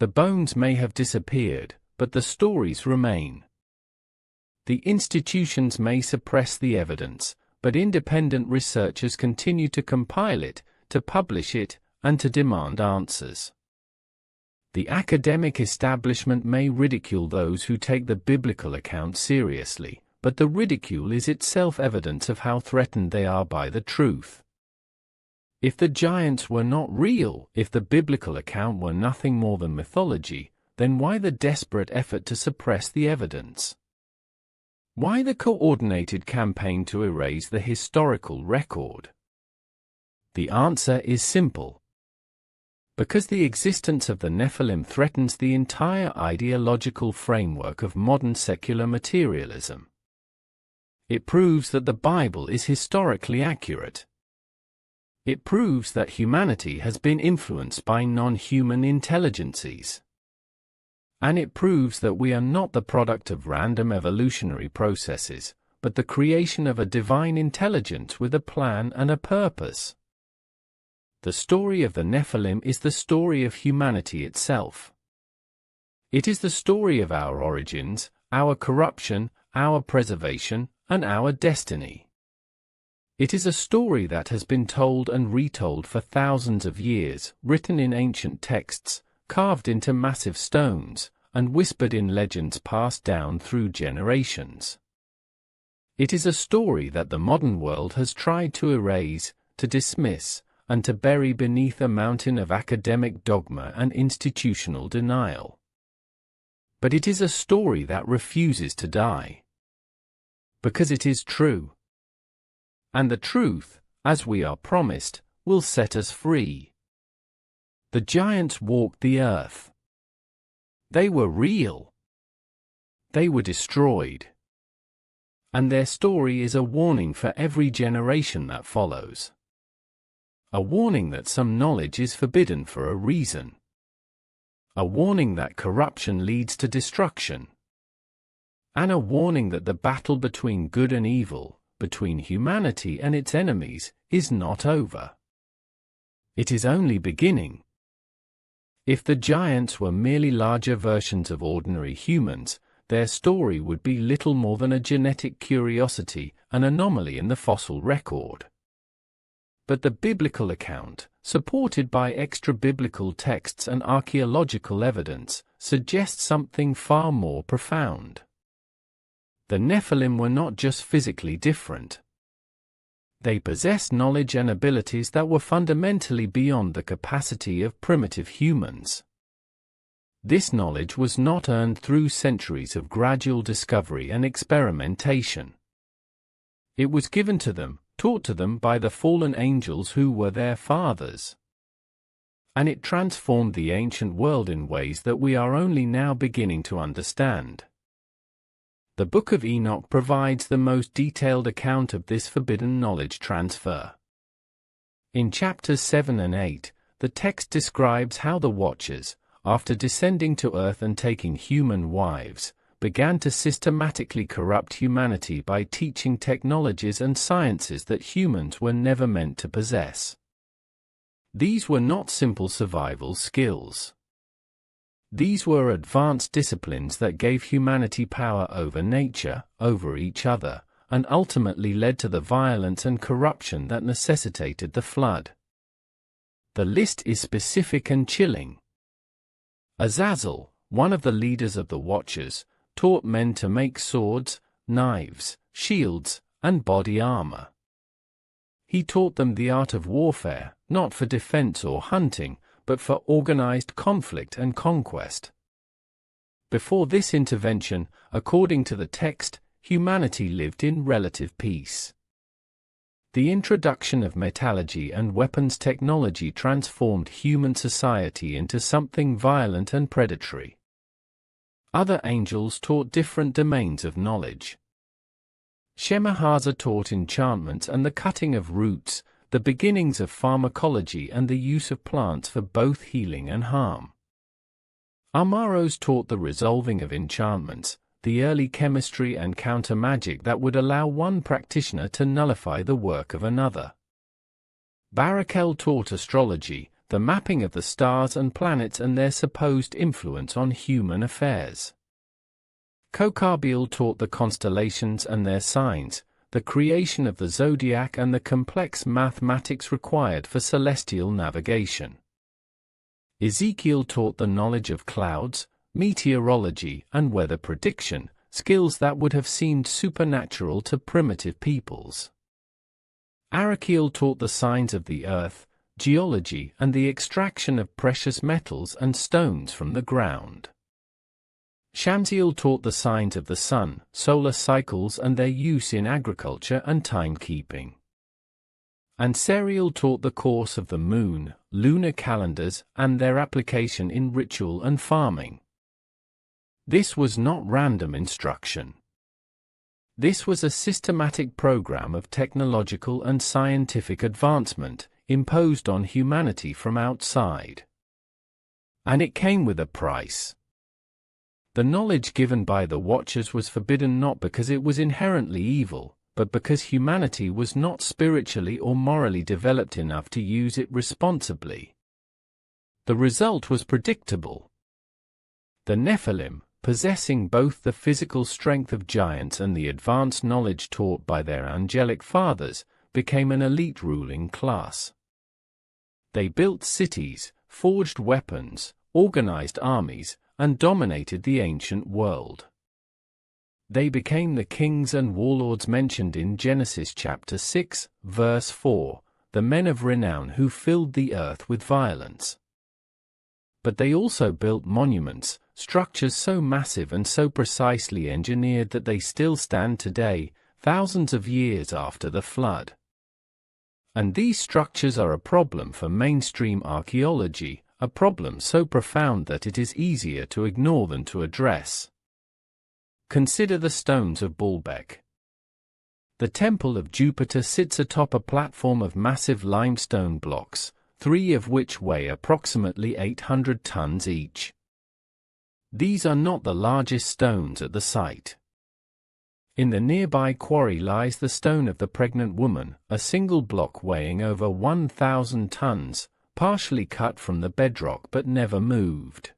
The bones may have disappeared, but the stories remain. The institutions may suppress the evidence, but independent researchers continue to compile it, to publish it, and to demand answers. The academic establishment may ridicule those who take the biblical account seriously, but the ridicule is itself evidence of how threatened they are by the truth. If the giants were not real, if the biblical account were nothing more than mythology, then why the desperate effort to suppress the evidence? Why the coordinated campaign to erase the historical record? The answer is simple. Because the existence of the Nephilim threatens the entire ideological framework of modern secular materialism. It proves that the Bible is historically accurate. It proves that humanity has been influenced by non-human intelligences. And it proves that we are not the product of random evolutionary processes, but the creation of a divine intelligence with a plan and a purpose. The story of the Nephilim is the story of humanity itself. It is the story of our origins, our corruption, our preservation, and our destiny. It is a story that has been told and retold for thousands of years, written in ancient texts, carved into massive stones, and whispered in legends passed down through generations. It is a story that the modern world has tried to erase, to dismiss, and to bury beneath a mountain of academic dogma and institutional denial. But it is a story that refuses to die. Because it is true. And the truth, as we are promised, will set us free. The giants walked the earth. They were real. They were destroyed. And their story is a warning for every generation that follows. A warning that some knowledge is forbidden for a reason. A warning that corruption leads to destruction. And a warning that the battle between good and evil, between humanity and its enemies, is not over. It is only beginning. If the giants were merely larger versions of ordinary humans, their story would be little more than a genetic curiosity, an anomaly in the fossil record. But the biblical account, supported by extra-biblical texts and archaeological evidence, suggests something far more profound. The Nephilim were not just physically different. They possessed knowledge and abilities that were fundamentally beyond the capacity of primitive humans. This knowledge was not earned through centuries of gradual discovery and experimentation. It was given to them, taught to them by the fallen angels who were their fathers. And it transformed the ancient world in ways that we are only now beginning to understand. The Book of Enoch provides the most detailed account of this forbidden knowledge transfer. In chapters 7 and 8, the text describes how the Watchers, after descending to earth and taking human wives, began to systematically corrupt humanity by teaching technologies and sciences that humans were never meant to possess. These were not simple survival skills. These were advanced disciplines that gave humanity power over nature, over each other, and ultimately led to the violence and corruption that necessitated the flood. The list is specific and chilling. Azazel, one of the leaders of the Watchers, taught men to make swords, knives, shields, and body armor. He taught them the art of warfare, not for defense or hunting, but for organized conflict and conquest. Before this intervention, according to the text, humanity lived in relative peace. The introduction of metallurgy and weapons technology transformed human society into something violent and predatory. Other angels taught different domains of knowledge. Shemahaza taught enchantments and the cutting of roots, the beginnings of pharmacology and the use of plants for both healing and harm. Amaros taught the resolving of enchantments, the early chemistry and counter-magic that would allow one practitioner to nullify the work of another. Barakel taught astrology, the mapping of the stars and planets and their supposed influence on human affairs. Kokabiel taught the constellations and their signs, the creation of the zodiac and the complex mathematics required for celestial navigation. Ezekiel taught the knowledge of clouds, meteorology, and weather prediction, skills that would have seemed supernatural to primitive peoples. Arakiel taught the signs of the earth, geology, and the extraction of precious metals and stones from the ground. Shamsiel taught the signs of the sun, solar cycles and their use in agriculture and timekeeping. And Serial taught the course of the moon, lunar calendars, and their application in ritual and farming. This was not random instruction. This was a systematic program of technological and scientific advancement, imposed on humanity from outside. And it came with a price. The knowledge given by the Watchers was forbidden not because it was inherently evil, but because humanity was not spiritually or morally developed enough to use it responsibly. The result was predictable. The Nephilim, possessing both the physical strength of giants and the advanced knowledge taught by their angelic fathers, became an elite ruling class. They built cities, forged weapons, organized armies, and dominated the ancient world. They became the kings and warlords mentioned in Genesis chapter 6, verse 4, the men of renown who filled the earth with violence. But they also built monuments, structures so massive and so precisely engineered that they still stand today, thousands of years after the flood. And these structures are a problem for mainstream archaeology, a problem so profound that it is easier to ignore than to address. Consider the stones of Baalbek. The temple of Jupiter sits atop a platform of massive limestone blocks, 3 of which weigh approximately 800 tons each. These are not the largest stones at the site. In the nearby quarry lies the stone of the pregnant woman, a single block weighing over 1,000 tons, partially cut from the bedrock but never moved.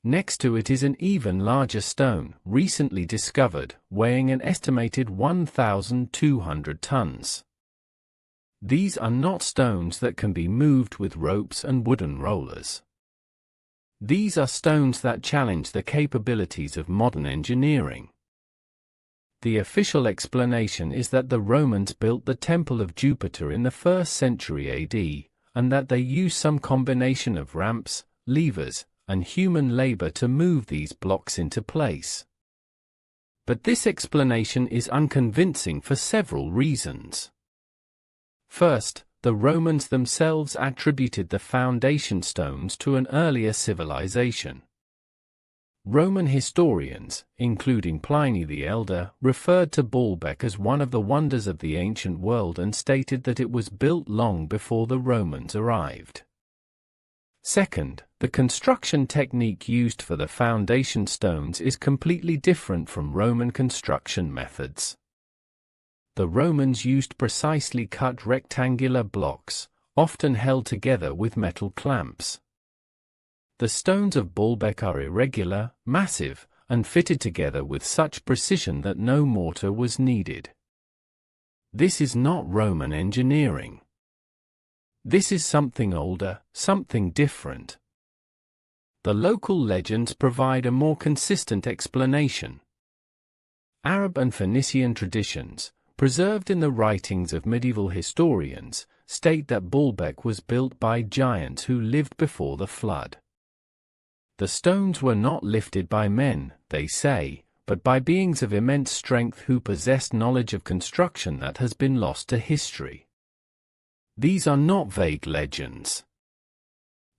Next to it is an even larger stone, recently discovered, weighing an estimated 1,200 tons. These are not stones that can be moved with ropes and wooden rollers. These are stones that challenge the capabilities of modern engineering. The official explanation is that the Romans built the Temple of Jupiter in the 1st century AD, and that they used some combination of ramps, levers, and human labor to move these blocks into place. But this explanation is unconvincing for several reasons. First, the Romans themselves attributed the foundation stones to an earlier civilization. Roman historians, including Pliny the Elder, referred to Baalbek as one of the wonders of the ancient world and stated that it was built long before the Romans arrived. Second, the construction technique used for the foundation stones is completely different from Roman construction methods. The Romans used precisely cut rectangular blocks, often held together with metal clamps. The stones of Baalbek are irregular, massive, and fitted together with such precision that no mortar was needed. This is not Roman engineering. This is something older, something different. The local legends provide a more consistent explanation. Arab and Phoenician traditions, preserved in the writings of medieval historians, state that Baalbek was built by giants who lived before the flood. The stones were not lifted by men, they say, but by beings of immense strength who possessed knowledge of construction that has been lost to history. These are not vague legends.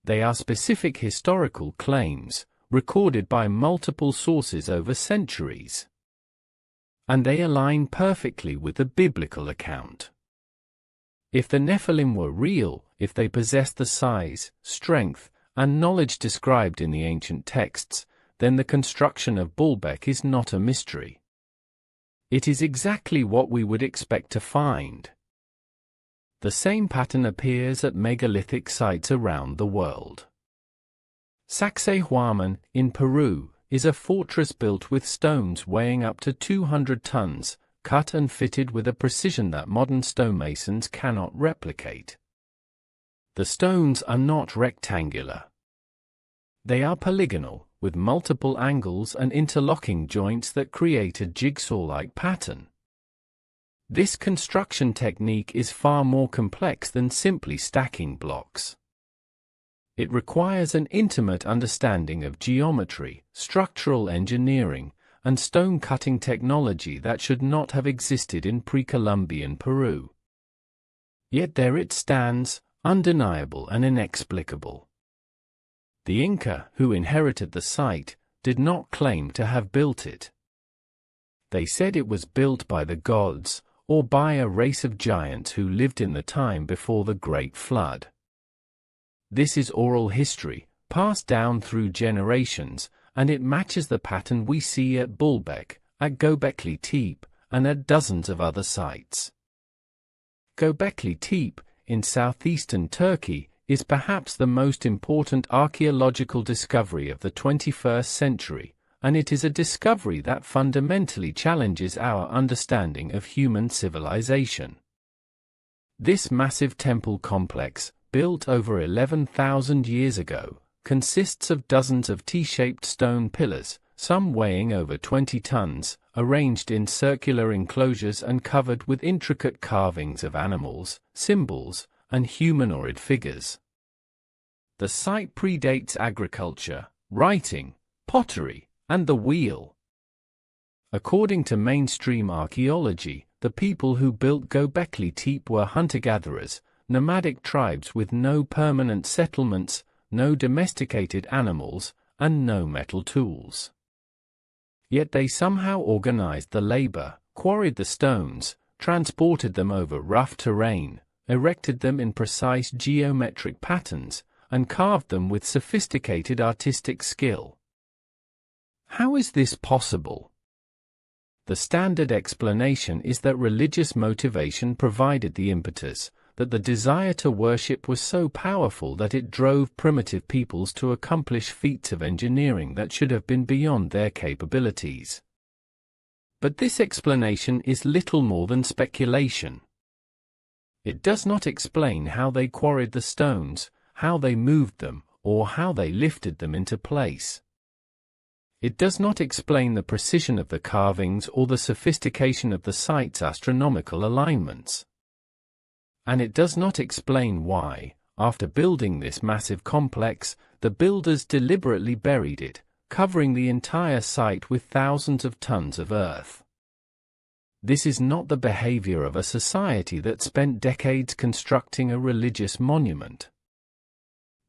They are specific historical claims, recorded by multiple sources over centuries. And they align perfectly with the biblical account. If the Nephilim were real, if they possessed the size, strength, and knowledge described in the ancient texts, then the construction of Baalbek is not a mystery. It is exactly what we would expect to find. The same pattern appears at megalithic sites around the world. Sacsayhuaman, in Peru, is a fortress built with stones weighing up to 200 tons, cut and fitted with a precision that modern stonemasons cannot replicate. The stones are not rectangular. They are polygonal, with multiple angles and interlocking joints that create a jigsaw-like pattern. This construction technique is far more complex than simply stacking blocks. It requires an intimate understanding of geometry, structural engineering, and stone-cutting technology that should not have existed in pre-Columbian Peru. Yet there it stands, undeniable and inexplicable. The Inca, who inherited the site, did not claim to have built it. They said it was built by the gods, or by a race of giants who lived in the time before the Great Flood. This is oral history, passed down through generations, and it matches the pattern we see at Baalbek, at Göbekli Tepe, and at dozens of other sites. Göbekli Tepe, in southeastern Turkey, is perhaps the most important archaeological discovery of the 21st century, and it is a discovery that fundamentally challenges our understanding of human civilization. This massive temple complex, built over 11,000 years ago, consists of dozens of T-shaped stone pillars, some weighing over 20 tons, arranged in circular enclosures and covered with intricate carvings of animals, symbols, and humanoid figures. The site predates agriculture, writing, pottery, and the wheel. According to mainstream archaeology, the people who built Göbekli Tepe were hunter-gatherers, nomadic tribes with no permanent settlements, no domesticated animals, and no metal tools. Yet they somehow organized the labor, quarried the stones, transported them over rough terrain, erected them in precise geometric patterns, and carved them with sophisticated artistic skill. How is this possible? The standard explanation is that religious motivation provided the impetus, that the desire to worship was so powerful that it drove primitive peoples to accomplish feats of engineering that should have been beyond their capabilities. But this explanation is little more than speculation. It does not explain how they quarried the stones, how they moved them, or how they lifted them into place. It does not explain the precision of the carvings or the sophistication of the site's astronomical alignments. And it does not explain why, after building this massive complex, the builders deliberately buried it, covering the entire site with thousands of tons of earth. This is not the behavior of a society that spent decades constructing a religious monument.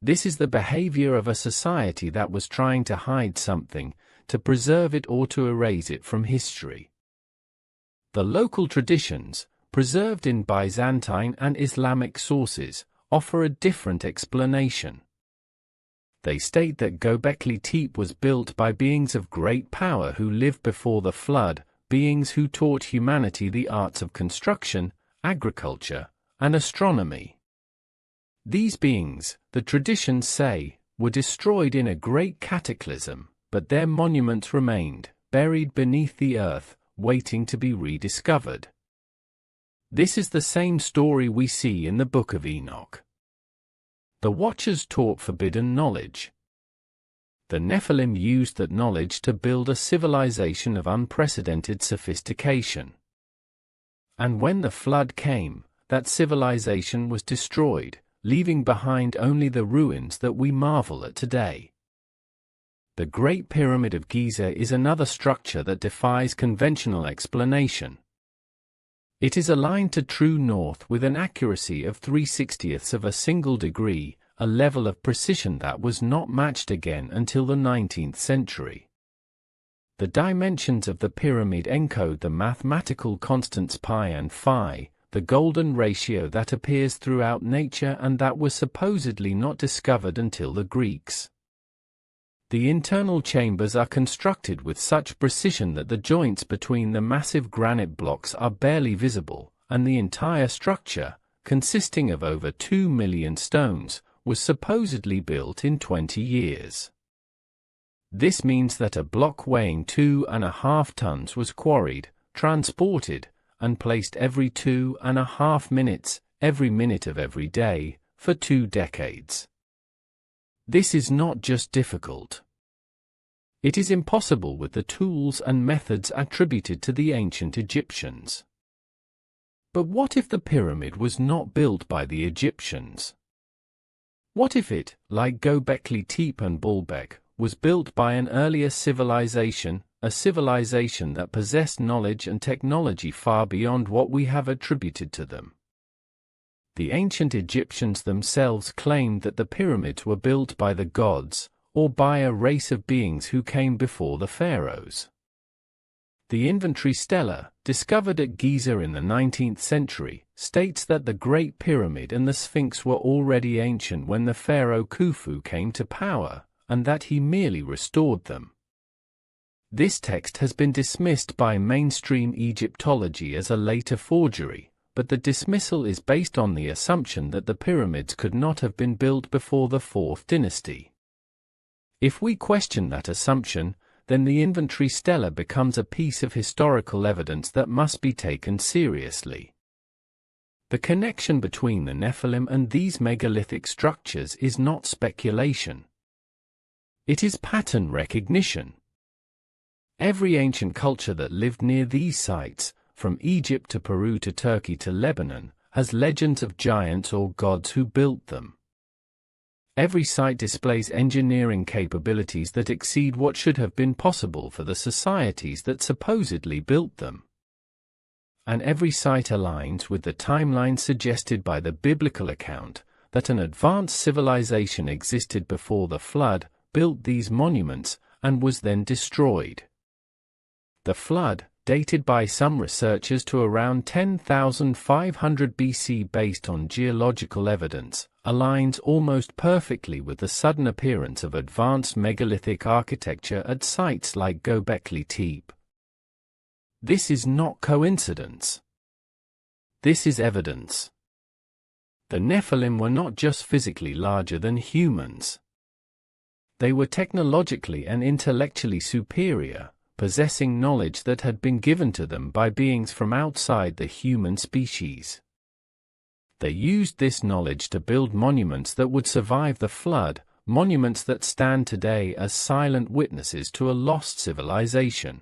This is the behavior of a society that was trying to hide something, to preserve it or to erase it from history. The local traditions, preserved in Byzantine and Islamic sources, offer a different explanation. They state that Göbekli Tepe was built by beings of great power who lived before the flood, beings who taught humanity the arts of construction, agriculture, and astronomy. These beings, the traditions say, were destroyed in a great cataclysm, but their monuments remained, buried beneath the earth, waiting to be rediscovered. This is the same story we see in the Book of Enoch. The Watchers taught forbidden knowledge. The Nephilim used that knowledge to build a civilization of unprecedented sophistication. And when the flood came, that civilization was destroyed, leaving behind only the ruins that we marvel at today. The Great Pyramid of Giza is another structure that defies conventional explanation. It is aligned to true north with an accuracy of 3/60ths of a single degree, a level of precision that was not matched again until the 19th century. The dimensions of the pyramid encode the mathematical constants pi and phi, the golden ratio that appears throughout nature and that was supposedly not discovered until the Greeks. The internal chambers are constructed with such precision that the joints between the massive granite blocks are barely visible, and the entire structure, consisting of over 2 million stones, was supposedly built in 20 years. This means that a block weighing 2.5 tons was quarried, transported, and placed every 2.5 minutes, every minute of every day, for 2 decades. This is not just difficult. It is impossible with the tools and methods attributed to the ancient Egyptians. But what if the pyramid was not built by the Egyptians? What if it, like Göbekli Tepe and Baalbek, was built by an earlier civilization, a civilization that possessed knowledge and technology far beyond what we have attributed to them? The ancient Egyptians themselves claimed that the pyramids were built by the gods, or by a race of beings who came before the pharaohs. The inventory stela, discovered at Giza in the 19th century, states that the Great Pyramid and the Sphinx were already ancient when the pharaoh Khufu came to power, and that he merely restored them. This text has been dismissed by mainstream Egyptology as a later forgery, but the dismissal is based on the assumption that the pyramids could not have been built before the 4th dynasty. If we question that assumption, then the inventory stela becomes a piece of historical evidence that must be taken seriously. The connection between the Nephilim and these megalithic structures is not speculation. It is pattern recognition. Every ancient culture that lived near these sites, from Egypt to Peru to Turkey to Lebanon, has legends of giants or gods who built them. Every site displays engineering capabilities that exceed what should have been possible for the societies that supposedly built them. And every site aligns with the timeline suggested by the biblical account, that an advanced civilization existed before the flood, built these monuments, and was then destroyed. The flood, dated by some researchers to around 10,500 BC based on geological evidence, aligns almost perfectly with the sudden appearance of advanced megalithic architecture at sites like Göbekli Tepe. This is not coincidence. This is evidence. The Nephilim were not just physically larger than humans. They were technologically and intellectually superior, possessing knowledge that had been given to them by beings from outside the human species. They used this knowledge to build monuments that would survive the flood, monuments that stand today as silent witnesses to a lost civilization.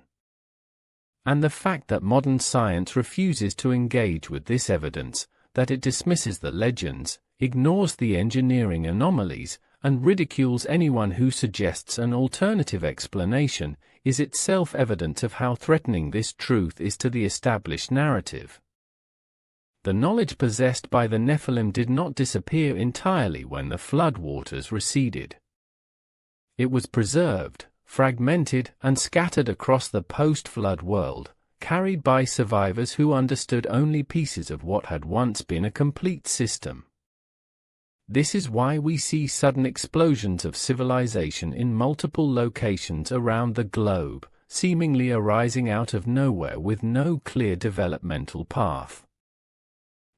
And the fact that modern science refuses to engage with this evidence, that it dismisses the legends, ignores the engineering anomalies, and ridicules anyone who suggests an alternative explanation, is itself evidence of how threatening this truth is to the established narrative. The knowledge possessed by the Nephilim did not disappear entirely when the flood waters receded. It was preserved, fragmented, and scattered across the post-flood world, carried by survivors who understood only pieces of what had once been a complete system. This is why we see sudden explosions of civilization in multiple locations around the globe, seemingly arising out of nowhere with no clear developmental path.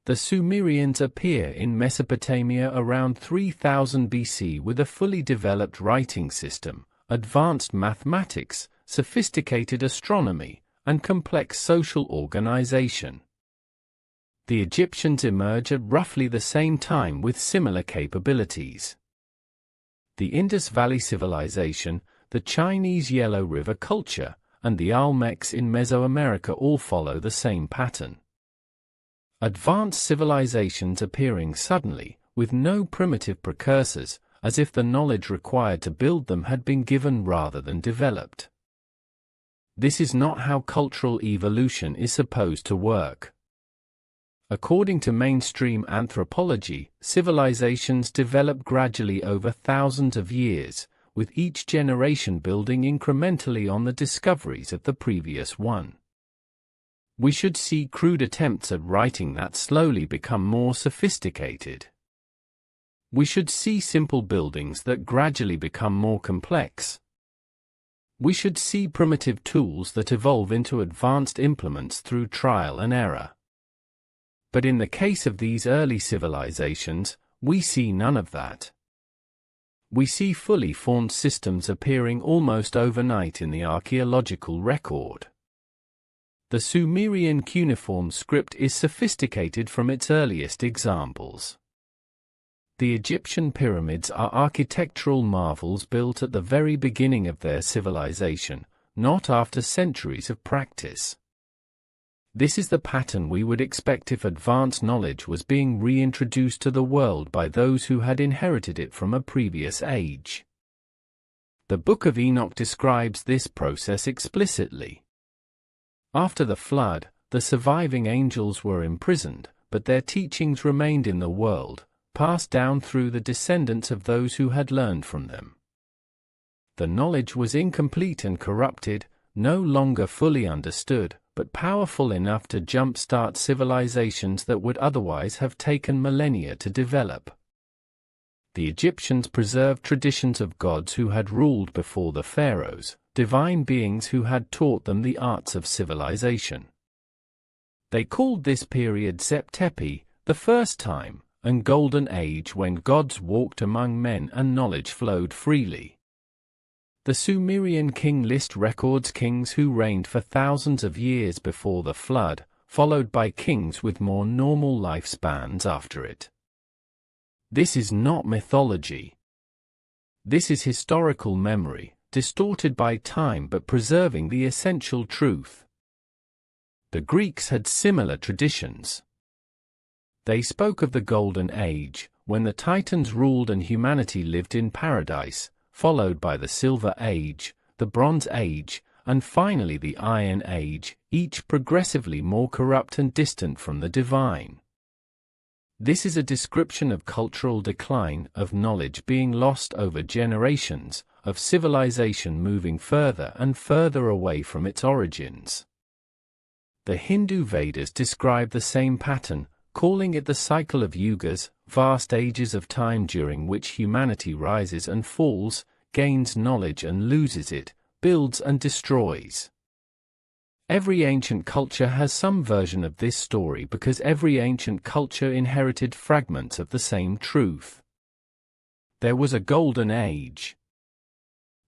The Sumerians appear in Mesopotamia around 3000 BC with a fully developed writing system, advanced mathematics, sophisticated astronomy, and complex social organization. The Egyptians emerge at roughly the same time with similar capabilities. The Indus Valley Civilization, the Chinese Yellow River culture, and the Olmecs in Mesoamerica all follow the same pattern. Advanced civilizations appearing suddenly, with no primitive precursors, as if the knowledge required to build them had been given rather than developed. This is not how cultural evolution is supposed to work. According to mainstream anthropology, civilizations develop gradually over thousands of years, with each generation building incrementally on the discoveries of the previous one. We should see crude attempts at writing that slowly become more sophisticated. We should see simple buildings that gradually become more complex. We should see primitive tools that evolve into advanced implements through trial and error. But in the case of these early civilizations, we see none of that. We see fully formed systems appearing almost overnight in the archaeological record. The Sumerian cuneiform script is sophisticated from its earliest examples. The Egyptian pyramids are architectural marvels built at the very beginning of their civilization, not after centuries of practice. This is the pattern we would expect if advanced knowledge was being reintroduced to the world by those who had inherited it from a previous age. The Book of Enoch describes this process explicitly. After the flood, the surviving angels were imprisoned, but their teachings remained in the world, passed down through the descendants of those who had learned from them. The knowledge was incomplete and corrupted, no longer fully understood, but powerful enough to jump-start civilizations that would otherwise have taken millennia to develop. The Egyptians preserved traditions of gods who had ruled before the pharaohs, divine beings who had taught them the arts of civilization. They called this period Septepi, the first time, and golden age when gods walked among men and knowledge flowed freely. The Sumerian king list records kings who reigned for thousands of years before the flood, followed by kings with more normal lifespans after it. This is not mythology. This is historical memory, distorted by time but preserving the essential truth. The Greeks had similar traditions. They spoke of the Golden Age, when the Titans ruled and humanity lived in paradise, followed by the Silver Age, the Bronze Age, and finally the Iron Age, each progressively more corrupt and distant from the divine. This is a description of cultural decline, of knowledge being lost over generations, of civilization moving further and further away from its origins. The Hindu Vedas describe the same pattern, calling it the cycle of yugas, vast ages of time during which humanity rises and falls, gains knowledge and loses it, builds and destroys. Every ancient culture has some version of this story because every ancient culture inherited fragments of the same truth. There was a golden age.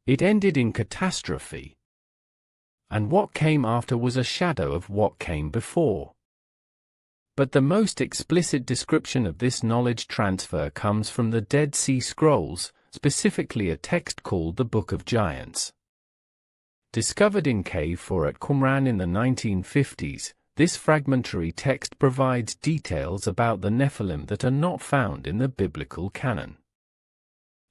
It ended in catastrophe. And what came after was a shadow of what came before. But the most explicit description of this knowledge transfer comes from the Dead Sea Scrolls, specifically a text called the Book of Giants. Discovered in Cave 4 at Qumran in the 1950s, this fragmentary text provides details about the Nephilim that are not found in the biblical canon.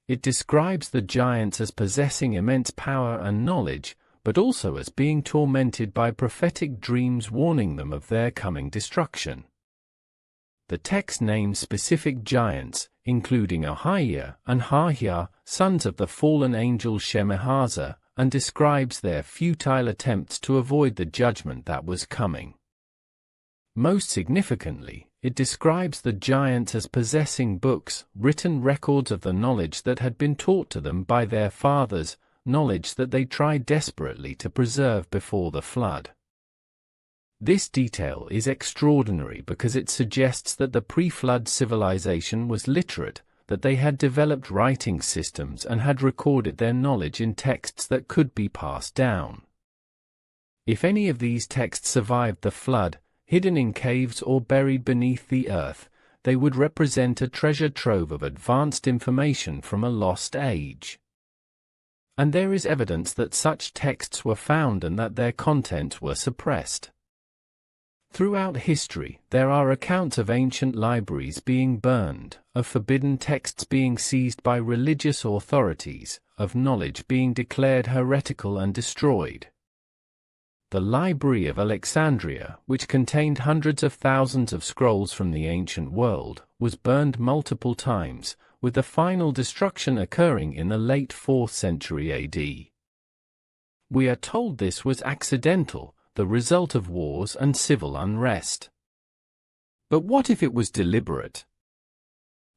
It describes the giants as possessing immense power and knowledge, but also as being tormented by prophetic dreams warning them of their coming destruction. The text names specific giants, including Ahiah and Hahia, sons of the fallen angel Shemahaza, and describes their futile attempts to avoid the judgment that was coming. Most significantly, it describes the giants as possessing books, written records of the knowledge that had been taught to them by their fathers, knowledge that they tried desperately to preserve before the flood. This detail is extraordinary because it suggests that the pre-flood civilization was literate, that they had developed writing systems and had recorded their knowledge in texts that could be passed down. If any of these texts survived the flood, hidden in caves or buried beneath the earth, they would represent a treasure trove of advanced information from a lost age. And there is evidence that such texts were found and that their contents were suppressed. Throughout history, there are accounts of ancient libraries being burned, of forbidden texts being seized by religious authorities, of knowledge being declared heretical and destroyed. The Library of Alexandria, which contained hundreds of thousands of scrolls from the ancient world, was burned multiple times, with the final destruction occurring in the late 4th century AD. We are told this was accidental, the result of wars and civil unrest. But what if it was deliberate?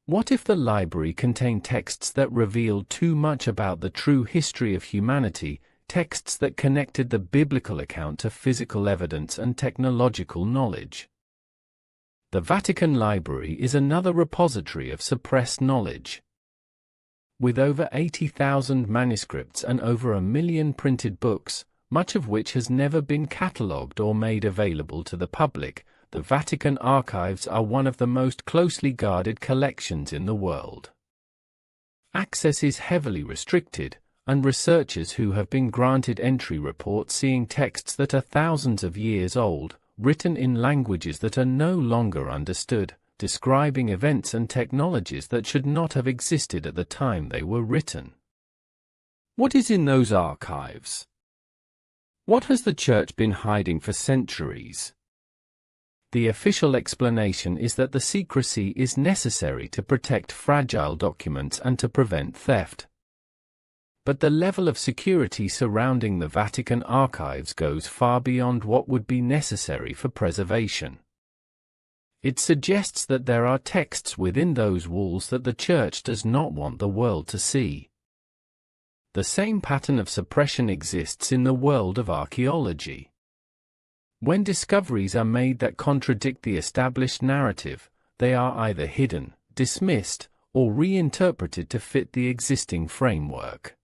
What if the library contained texts that revealed too much about the true history of humanity, texts that connected the biblical account to physical evidence and technological knowledge? The Vatican Library is another repository of suppressed knowledge. With over 80,000 manuscripts and over 1 million printed books, much of which has never been catalogued or made available to the public, the Vatican archives are one of the most closely guarded collections in the world. Access is heavily restricted, and researchers who have been granted entry report seeing texts that are thousands of years old, written in languages that are no longer understood, describing events and technologies that should not have existed at the time they were written. What is in those archives? What has the Church been hiding for centuries? The official explanation is that the secrecy is necessary to protect fragile documents and to prevent theft. But the level of security surrounding the Vatican archives goes far beyond what would be necessary for preservation. It suggests that there are texts within those walls that the Church does not want the world to see. The same pattern of suppression exists in the world of archaeology. When discoveries are made that contradict the established narrative, they are either hidden, dismissed, or reinterpreted to fit the existing framework.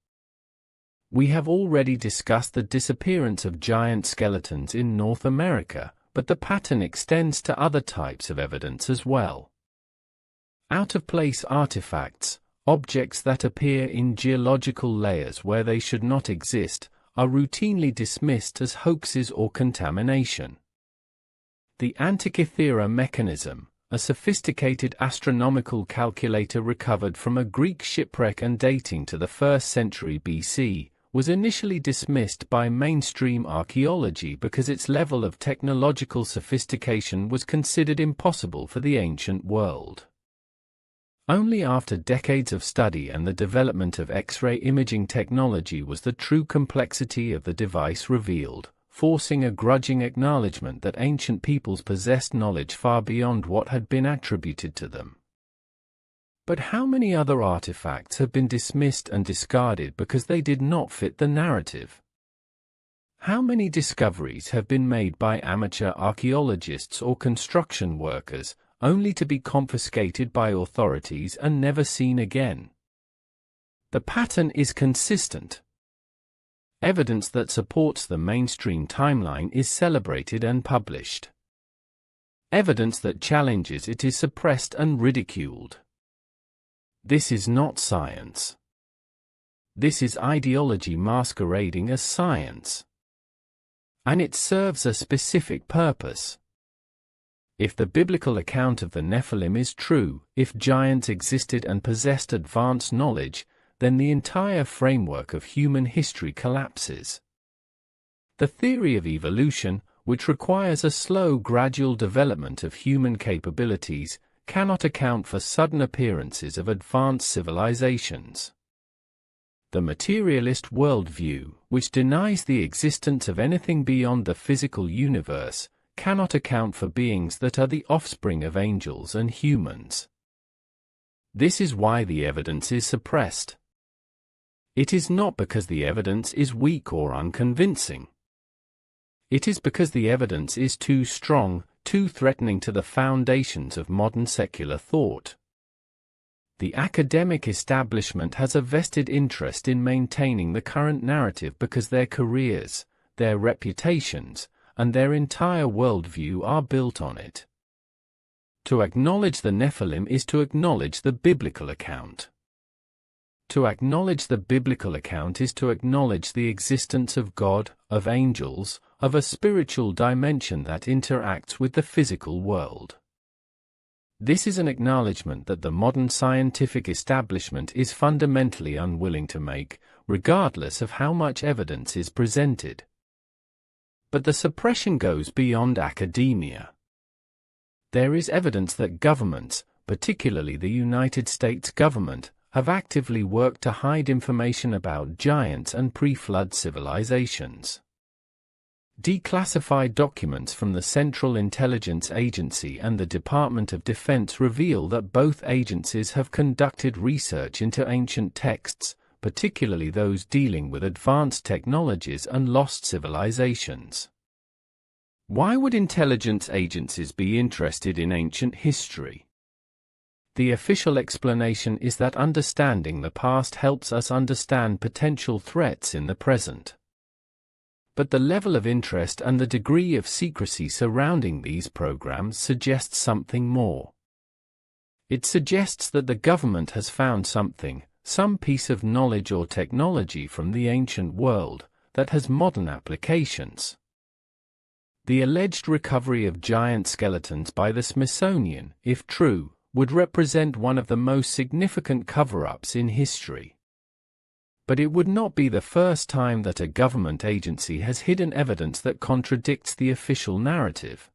We have already discussed the disappearance of giant skeletons in North America, but the pattern extends to other types of evidence as well. Out-of-place artifacts, objects that appear in geological layers where they should not exist, are routinely dismissed as hoaxes or contamination. The Antikythera mechanism, a sophisticated astronomical calculator recovered from a Greek shipwreck and dating to the 1st century BC, was initially dismissed by mainstream archaeology because its level of technological sophistication was considered impossible for the ancient world. Only after decades of study and the development of X-ray imaging technology was the true complexity of the device revealed, forcing a grudging acknowledgement that ancient peoples possessed knowledge far beyond what had been attributed to them. But how many other artifacts have been dismissed and discarded because they did not fit the narrative? How many discoveries have been made by amateur archaeologists or construction workers, only to be confiscated by authorities and never seen again? The pattern is consistent. Evidence that supports the mainstream timeline is celebrated and published. Evidence that challenges it is suppressed and ridiculed. This is not science. This is ideology masquerading as science. And it serves a specific purpose. If the biblical account of the Nephilim is true, if giants existed and possessed advanced knowledge, then the entire framework of human history collapses. The theory of evolution, which requires a slow, gradual development of human capabilities, cannot account for sudden appearances of advanced civilizations. The materialist worldview, which denies the existence of anything beyond the physical universe, cannot account for beings that are the offspring of angels and humans. This is why the evidence is suppressed. It is not because the evidence is weak or unconvincing. It is because the evidence is too strong, too threatening to the foundations of modern secular thought. The academic establishment has a vested interest in maintaining the current narrative because their careers, their reputations, and their entire worldview are built on it. To acknowledge the Nephilim is to acknowledge the biblical account. To acknowledge the biblical account is to acknowledge the existence of God, of angels, of a spiritual dimension that interacts with the physical world. This is an acknowledgement that the modern scientific establishment is fundamentally unwilling to make, regardless of how much evidence is presented. But the suppression goes beyond academia. There is evidence that governments, particularly the United States government, have actively worked to hide information about giants and pre-flood civilizations. Declassified documents from the Central Intelligence Agency and the Department of Defense reveal that both agencies have conducted research into ancient texts, particularly those dealing with advanced technologies and lost civilizations. Why would intelligence agencies be interested in ancient history? The official explanation is that understanding the past helps us understand potential threats in the present. But the level of interest and the degree of secrecy surrounding these programs suggests something more. It suggests that the government has found something, some piece of knowledge or technology from the ancient world, that has modern applications. The alleged recovery of giant skeletons by the Smithsonian, if true, would represent one of the most significant cover-ups in history. But it would not be the first time that a government agency has hidden evidence that contradicts the official narrative.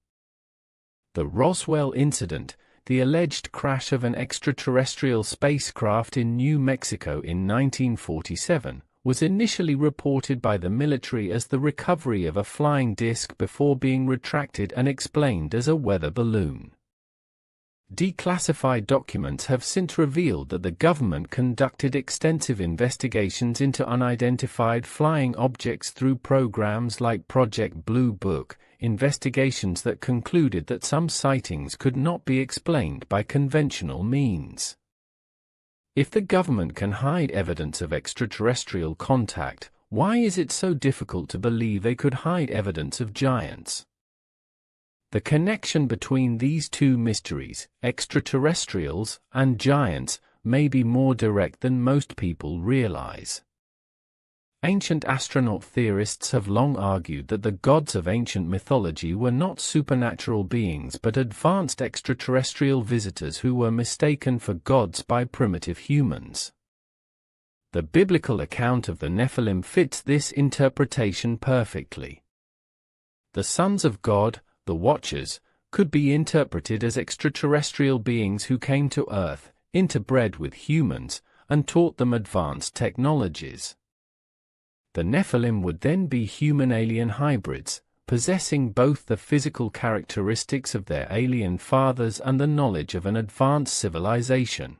The Roswell incident, the alleged crash of an extraterrestrial spacecraft in New Mexico in 1947, was initially reported by the military as the recovery of a flying disc before being retracted and explained as a weather balloon. Declassified documents have since revealed that the government conducted extensive investigations into unidentified flying objects through programs like Project Blue Book, investigations that concluded that some sightings could not be explained by conventional means. If the government can hide evidence of extraterrestrial contact, why is it so difficult to believe they could hide evidence of giants? The connection between these two mysteries, extraterrestrials and giants, may be more direct than most people realize. Ancient astronaut theorists have long argued that the gods of ancient mythology were not supernatural beings but advanced extraterrestrial visitors who were mistaken for gods by primitive humans. The biblical account of the Nephilim fits this interpretation perfectly. The sons of God, the Watchers, could be interpreted as extraterrestrial beings who came to Earth, interbred with humans, and taught them advanced technologies. The Nephilim would then be human-alien hybrids, possessing both the physical characteristics of their alien fathers and the knowledge of an advanced civilization.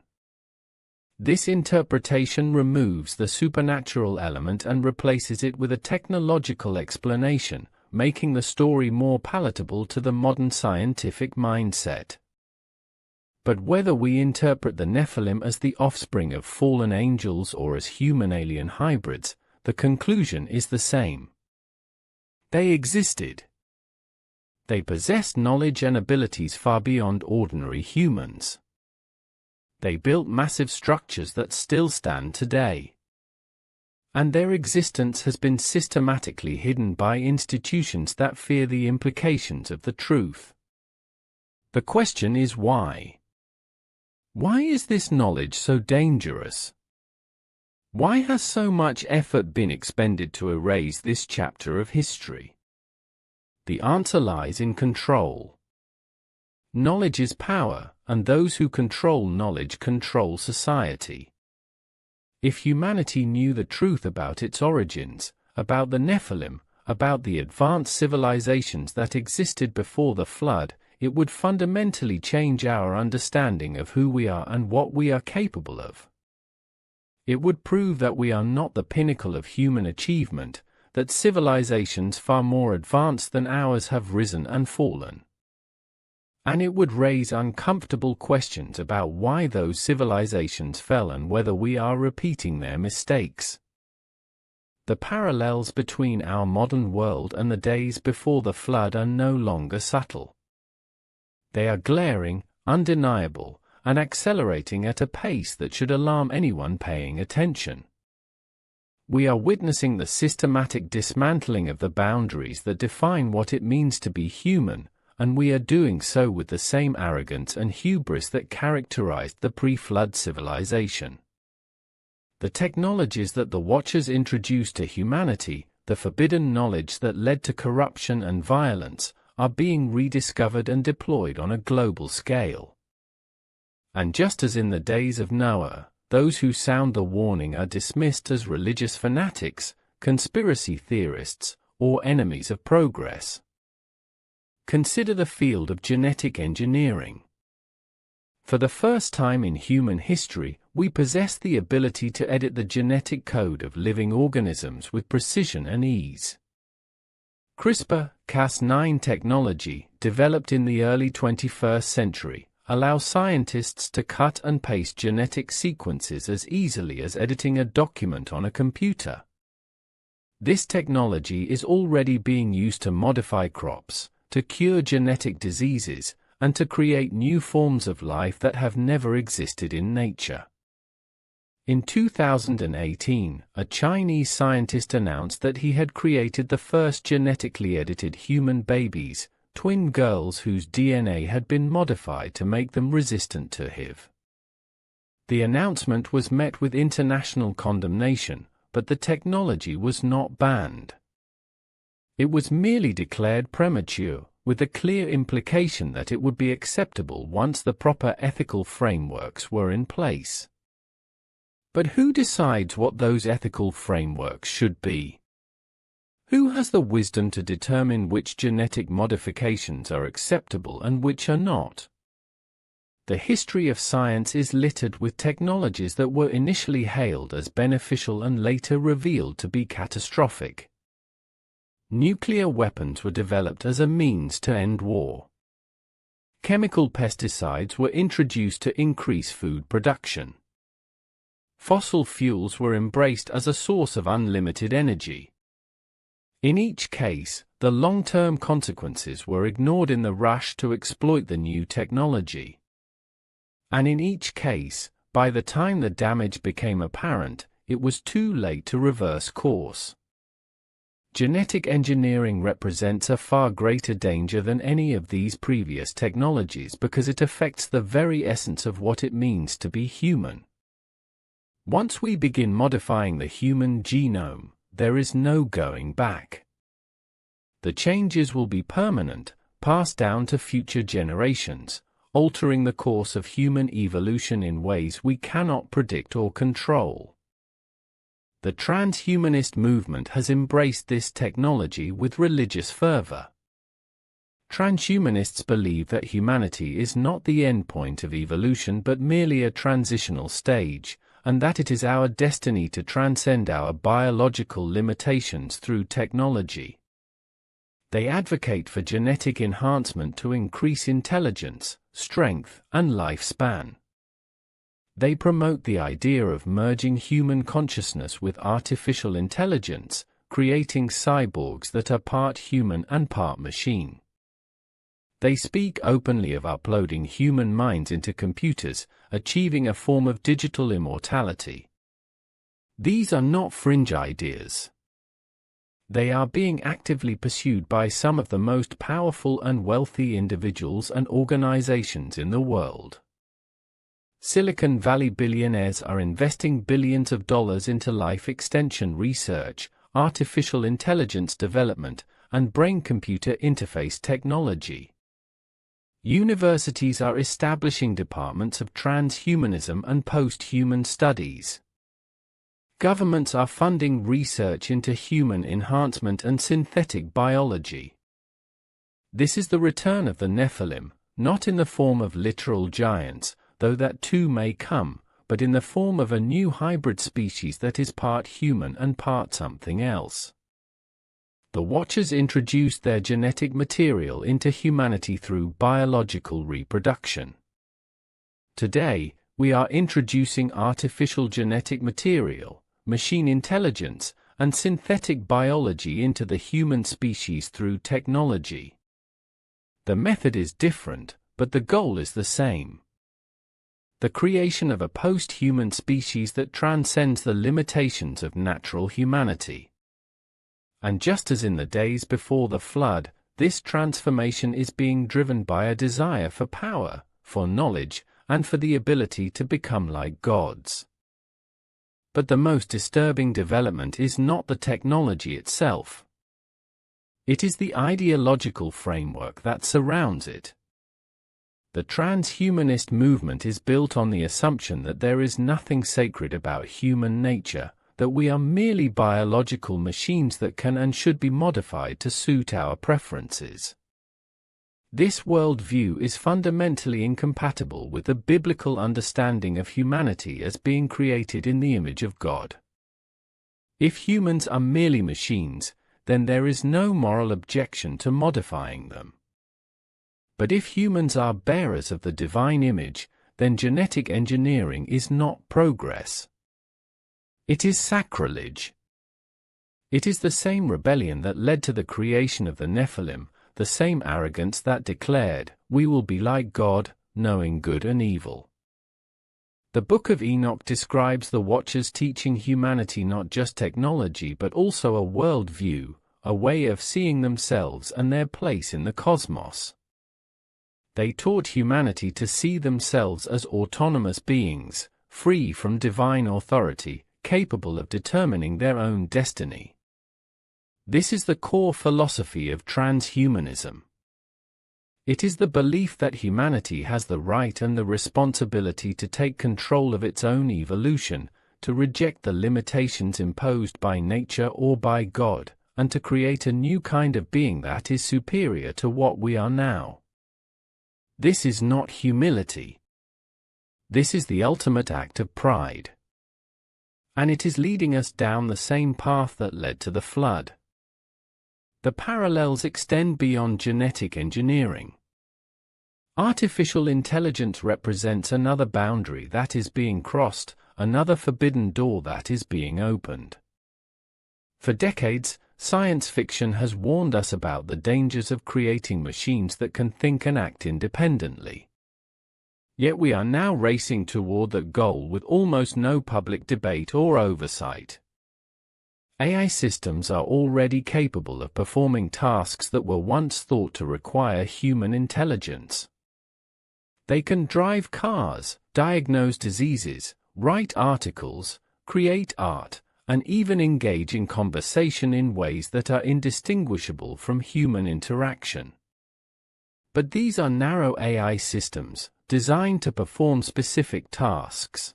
This interpretation removes the supernatural element and replaces it with a technological explanation, making the story more palatable to the modern scientific mindset. But whether we interpret the Nephilim as the offspring of fallen angels or as human-alien hybrids, the conclusion is the same. They existed. They possessed knowledge and abilities far beyond ordinary humans. They built massive structures that still stand today. And their existence has been systematically hidden by institutions that fear the implications of the truth. The question is why? Why is this knowledge so dangerous? Why has so much effort been expended to erase this chapter of history? The answer lies in control. Knowledge is power, and those who control knowledge control society. If humanity knew the truth about its origins, about the Nephilim, about the advanced civilizations that existed before the flood, it would fundamentally change our understanding of who we are and what we are capable of. It would prove that we are not the pinnacle of human achievement, that civilizations far more advanced than ours have risen and fallen. And it would raise uncomfortable questions about why those civilizations fell and whether we are repeating their mistakes. The parallels between our modern world and the days before the flood are no longer subtle. They are glaring, undeniable, and accelerating at a pace that should alarm anyone paying attention. We are witnessing the systematic dismantling of the boundaries that define what it means to be human, and we are doing so with the same arrogance and hubris that characterized the pre-flood civilization. The technologies that the Watchers introduced to humanity, the forbidden knowledge that led to corruption and violence, are being rediscovered and deployed on a global scale. And just as in the days of Noah, those who sound the warning are dismissed as religious fanatics, conspiracy theorists, or enemies of progress. Consider the field of genetic engineering. For the first time in human history, we possess the ability to edit the genetic code of living organisms with precision and ease. CRISPR-Cas9 technology, developed in the early 21st century, allows scientists to cut and paste genetic sequences as easily as editing a document on a computer. This technology is already being used to modify crops, to cure genetic diseases, and to create new forms of life that have never existed in nature. In 2018, a Chinese scientist announced that he had created the first genetically edited human babies, twin girls whose DNA had been modified to make them resistant to HIV. The announcement was met with international condemnation, but the technology was not banned. It was merely declared premature, with the clear implication that it would be acceptable once the proper ethical frameworks were in place. But who decides what those ethical frameworks should be? Who has the wisdom to determine which genetic modifications are acceptable and which are not? The history of science is littered with technologies that were initially hailed as beneficial and later revealed to be catastrophic. Nuclear weapons were developed as a means to end war. Chemical pesticides were introduced to increase food production. Fossil fuels were embraced as a source of unlimited energy. In each case, the long-term consequences were ignored in the rush to exploit the new technology. And in each case, by the time the damage became apparent, it was too late to reverse course. Genetic engineering represents a far greater danger than any of these previous technologies because it affects the very essence of what it means to be human. Once we begin modifying the human genome, there is no going back. The changes will be permanent, passed down to future generations, altering the course of human evolution in ways we cannot predict or control. The transhumanist movement has embraced this technology with religious fervor. Transhumanists believe that humanity is not the endpoint of evolution but merely a transitional stage, and that it is our destiny to transcend our biological limitations through technology. They advocate for genetic enhancement to increase intelligence, strength, and lifespan. They promote the idea of merging human consciousness with artificial intelligence, creating cyborgs that are part human and part machine. They speak openly of uploading human minds into computers, achieving a form of digital immortality. These are not fringe ideas. They are being actively pursued by some of the most powerful and wealthy individuals and organizations in the world. Silicon Valley billionaires are investing billions of dollars into life extension research, artificial intelligence development, and brain-computer interface technology. Universities are establishing departments of transhumanism and post-human studies. Governments are funding research into human enhancement and synthetic biology. This is the return of the Nephilim, not in the form of literal giants, though that too may come, but in the form of a new hybrid species that is part human and part something else. The Watchers introduced their genetic material into humanity through biological reproduction. Today, we are introducing artificial genetic material, machine intelligence, and synthetic biology into the human species through technology. The method is different, but the goal is the same: the creation of a post-human species that transcends the limitations of natural humanity. And just as in the days before the flood, this transformation is being driven by a desire for power, for knowledge, and for the ability to become like gods. But the most disturbing development is not the technology itself. It is the ideological framework that surrounds it. The transhumanist movement is built on the assumption that there is nothing sacred about human nature, that we are merely biological machines that can and should be modified to suit our preferences. This worldview is fundamentally incompatible with the biblical understanding of humanity as being created in the image of God. If humans are merely machines, then there is no moral objection to modifying them. But if humans are bearers of the divine image, then genetic engineering is not progress. It is sacrilege. It is the same rebellion that led to the creation of the Nephilim, the same arrogance that declared, "We will be like God, knowing good and evil." The Book of Enoch describes the Watchers teaching humanity not just technology but also a worldview, a way of seeing themselves and their place in the cosmos. They taught humanity to see themselves as autonomous beings, free from divine authority, capable of determining their own destiny. This is the core philosophy of transhumanism. It is the belief that humanity has the right and the responsibility to take control of its own evolution, to reject the limitations imposed by nature or by God, and to create a new kind of being that is superior to what we are now. This is not humility. This is the ultimate act of pride. And it is leading us down the same path that led to the flood. The parallels extend beyond genetic engineering. Artificial intelligence represents another boundary that is being crossed, another forbidden door that is being opened. For decades, science fiction has warned us about the dangers of creating machines that can think and act independently. Yet we are now racing toward that goal with almost no public debate or oversight. AI systems are already capable of performing tasks that were once thought to require human intelligence. They can drive cars, diagnose diseases, write articles, create art, and even engage in conversation in ways that are indistinguishable from human interaction. But these are narrow AI systems, designed to perform specific tasks.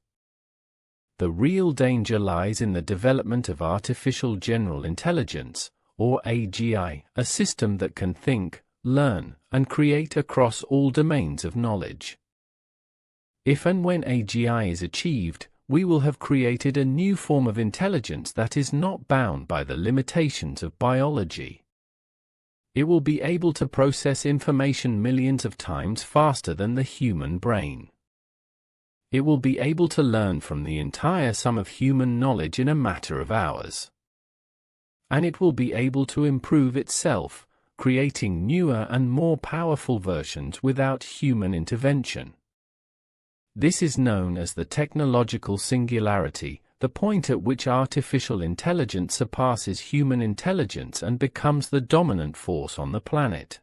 The real danger lies in the development of artificial general intelligence, or AGI, a system that can think, learn, and create across all domains of knowledge. If and when AGI is achieved, we will have created a new form of intelligence that is not bound by the limitations of biology. It will be able to process information millions of times faster than the human brain. It will be able to learn from the entire sum of human knowledge in a matter of hours. And it will be able to improve itself, creating newer and more powerful versions without human intervention. This is known as the technological singularity, the point at which artificial intelligence surpasses human intelligence and becomes the dominant force on the planet.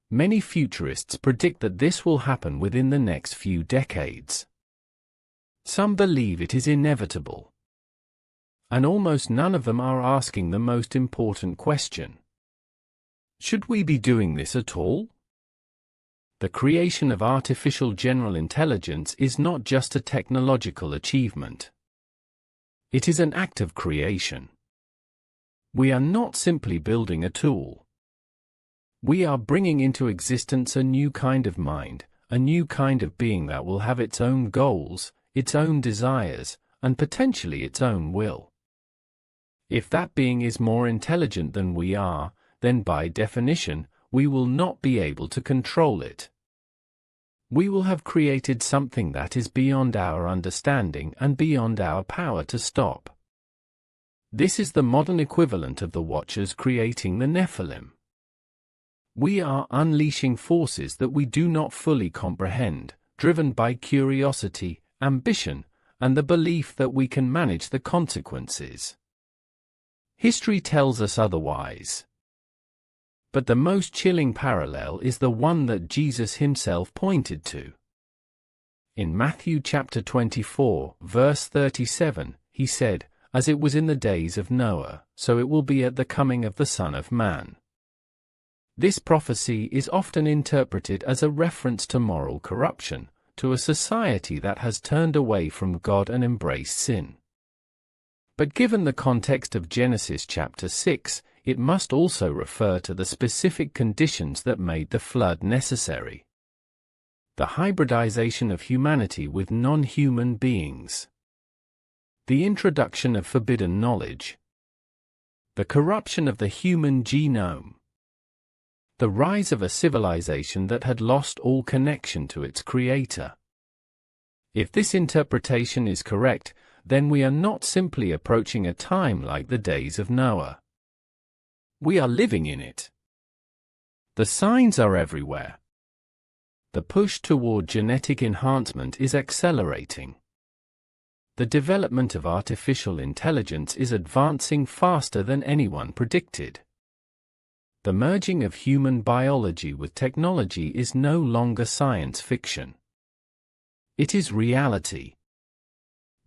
Many futurists predict that this will happen within the next few decades. Some believe it is inevitable. And almost none of them are asking the most important question. Should we be doing this at all? The creation of artificial general intelligence is not just a technological achievement. It is an act of creation. We are not simply building a tool. We are bringing into existence a new kind of mind, a new kind of being that will have its own goals, its own desires, and potentially its own will. If that being is more intelligent than we are, then by definition, we will not be able to control it. We will have created something that is beyond our understanding and beyond our power to stop. This is the modern equivalent of the Watchers creating the Nephilim. We are unleashing forces that we do not fully comprehend, driven by curiosity, ambition, and the belief that we can manage the consequences. History tells us otherwise. But the most chilling parallel is the one that Jesus himself pointed to. In Matthew chapter 24, verse 37, he said, "As it was in the days of Noah, so it will be at the coming of the Son of Man." This prophecy is often interpreted as a reference to moral corruption, to a society that has turned away from God and embraced sin. But given the context of Genesis chapter 6, it must also refer to the specific conditions that made the flood necessary. The hybridization of humanity with non-human beings. The introduction of forbidden knowledge. The corruption of the human genome. The rise of a civilization that had lost all connection to its creator. If this interpretation is correct, then we are not simply approaching a time like the days of Noah. We are living in it. The signs are everywhere. The push toward genetic enhancement is accelerating. The development of artificial intelligence is advancing faster than anyone predicted. The merging of human biology with technology is no longer science fiction. It is reality.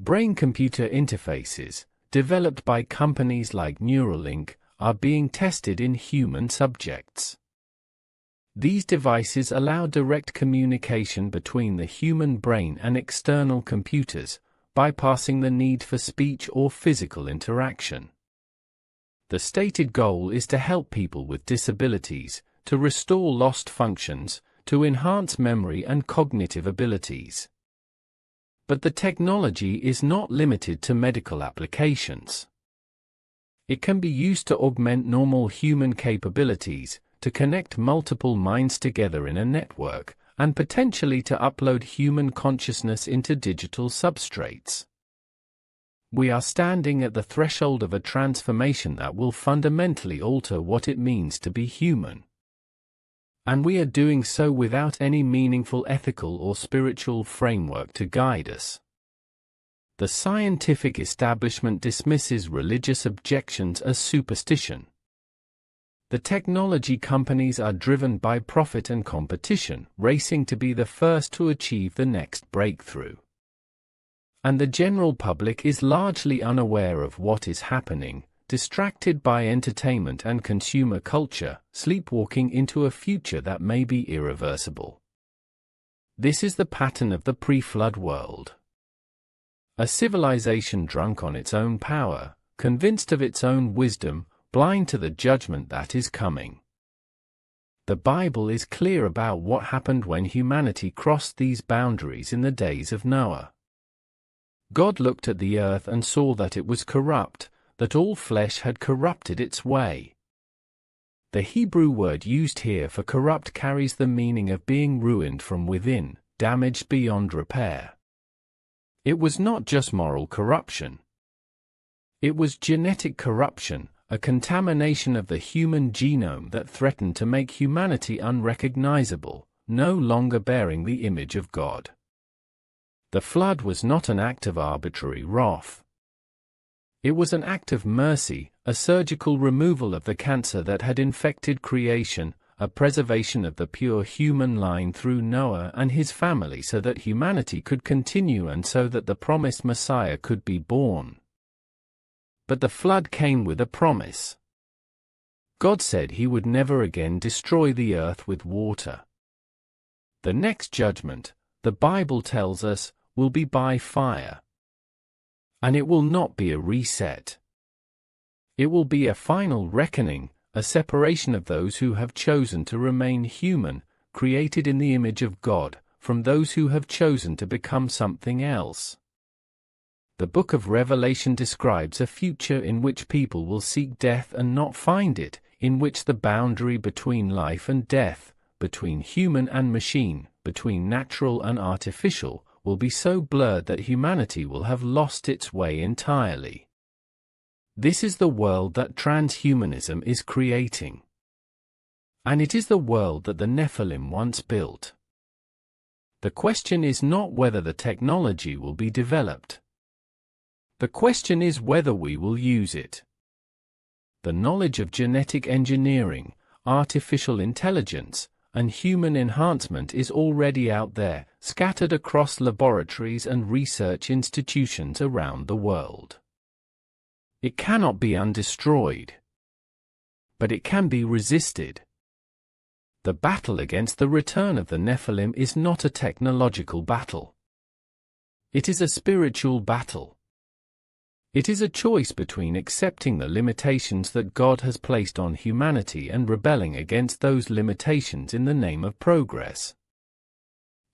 Brain-computer interfaces, developed by companies like Neuralink, are being tested in human subjects. These devices allow direct communication between the human brain and external computers, bypassing the need for speech or physical interaction. The stated goal is to help people with disabilities, to restore lost functions, to enhance memory and cognitive abilities. But the technology is not limited to medical applications. It can be used to augment normal human capabilities, to connect multiple minds together in a network, and potentially to upload human consciousness into digital substrates. We are standing at the threshold of a transformation that will fundamentally alter what it means to be human. And we are doing so without any meaningful ethical or spiritual framework to guide us. The scientific establishment dismisses religious objections as superstition. The technology companies are driven by profit and competition, racing to be the first to achieve the next breakthrough. And the general public is largely unaware of what is happening, distracted by entertainment and consumer culture, sleepwalking into a future that may be irreversible. This is the pattern of the pre-flood world. A civilization drunk on its own power, convinced of its own wisdom, blind to the judgment that is coming. The Bible is clear about what happened when humanity crossed these boundaries in the days of Noah. God looked at the earth and saw that it was corrupt, that all flesh had corrupted its way. The Hebrew word used here for corrupt carries the meaning of being ruined from within, damaged beyond repair. It was not just moral corruption. It was genetic corruption, a contamination of the human genome that threatened to make humanity unrecognizable, no longer bearing the image of God. The flood was not an act of arbitrary wrath. It was an act of mercy, a surgical removal of the cancer that had infected creation, a preservation of the pure human line through Noah and his family so that humanity could continue and so that the promised Messiah could be born. But the flood came with a promise. God said he would never again destroy the earth with water. The next judgment, the Bible tells us, will be by fire. And it will not be a reset. It will be a final reckoning, a separation of those who have chosen to remain human, created in the image of God, from those who have chosen to become something else. The Book of Revelation describes a future in which people will seek death and not find it, in which the boundary between life and death, between human and machine, between natural and artificial, will be so blurred that humanity will have lost its way entirely. This is the world that transhumanism is creating. And it is the world that the Nephilim once built. The question is not whether the technology will be developed. The question is whether we will use it. The knowledge of genetic engineering, artificial intelligence, and human enhancement is already out there, scattered across laboratories and research institutions around the world. It cannot be undestroyed, but it can be resisted. The battle against the return of the Nephilim is not a technological battle. It is a spiritual battle. It is a choice between accepting the limitations that God has placed on humanity and rebelling against those limitations in the name of progress.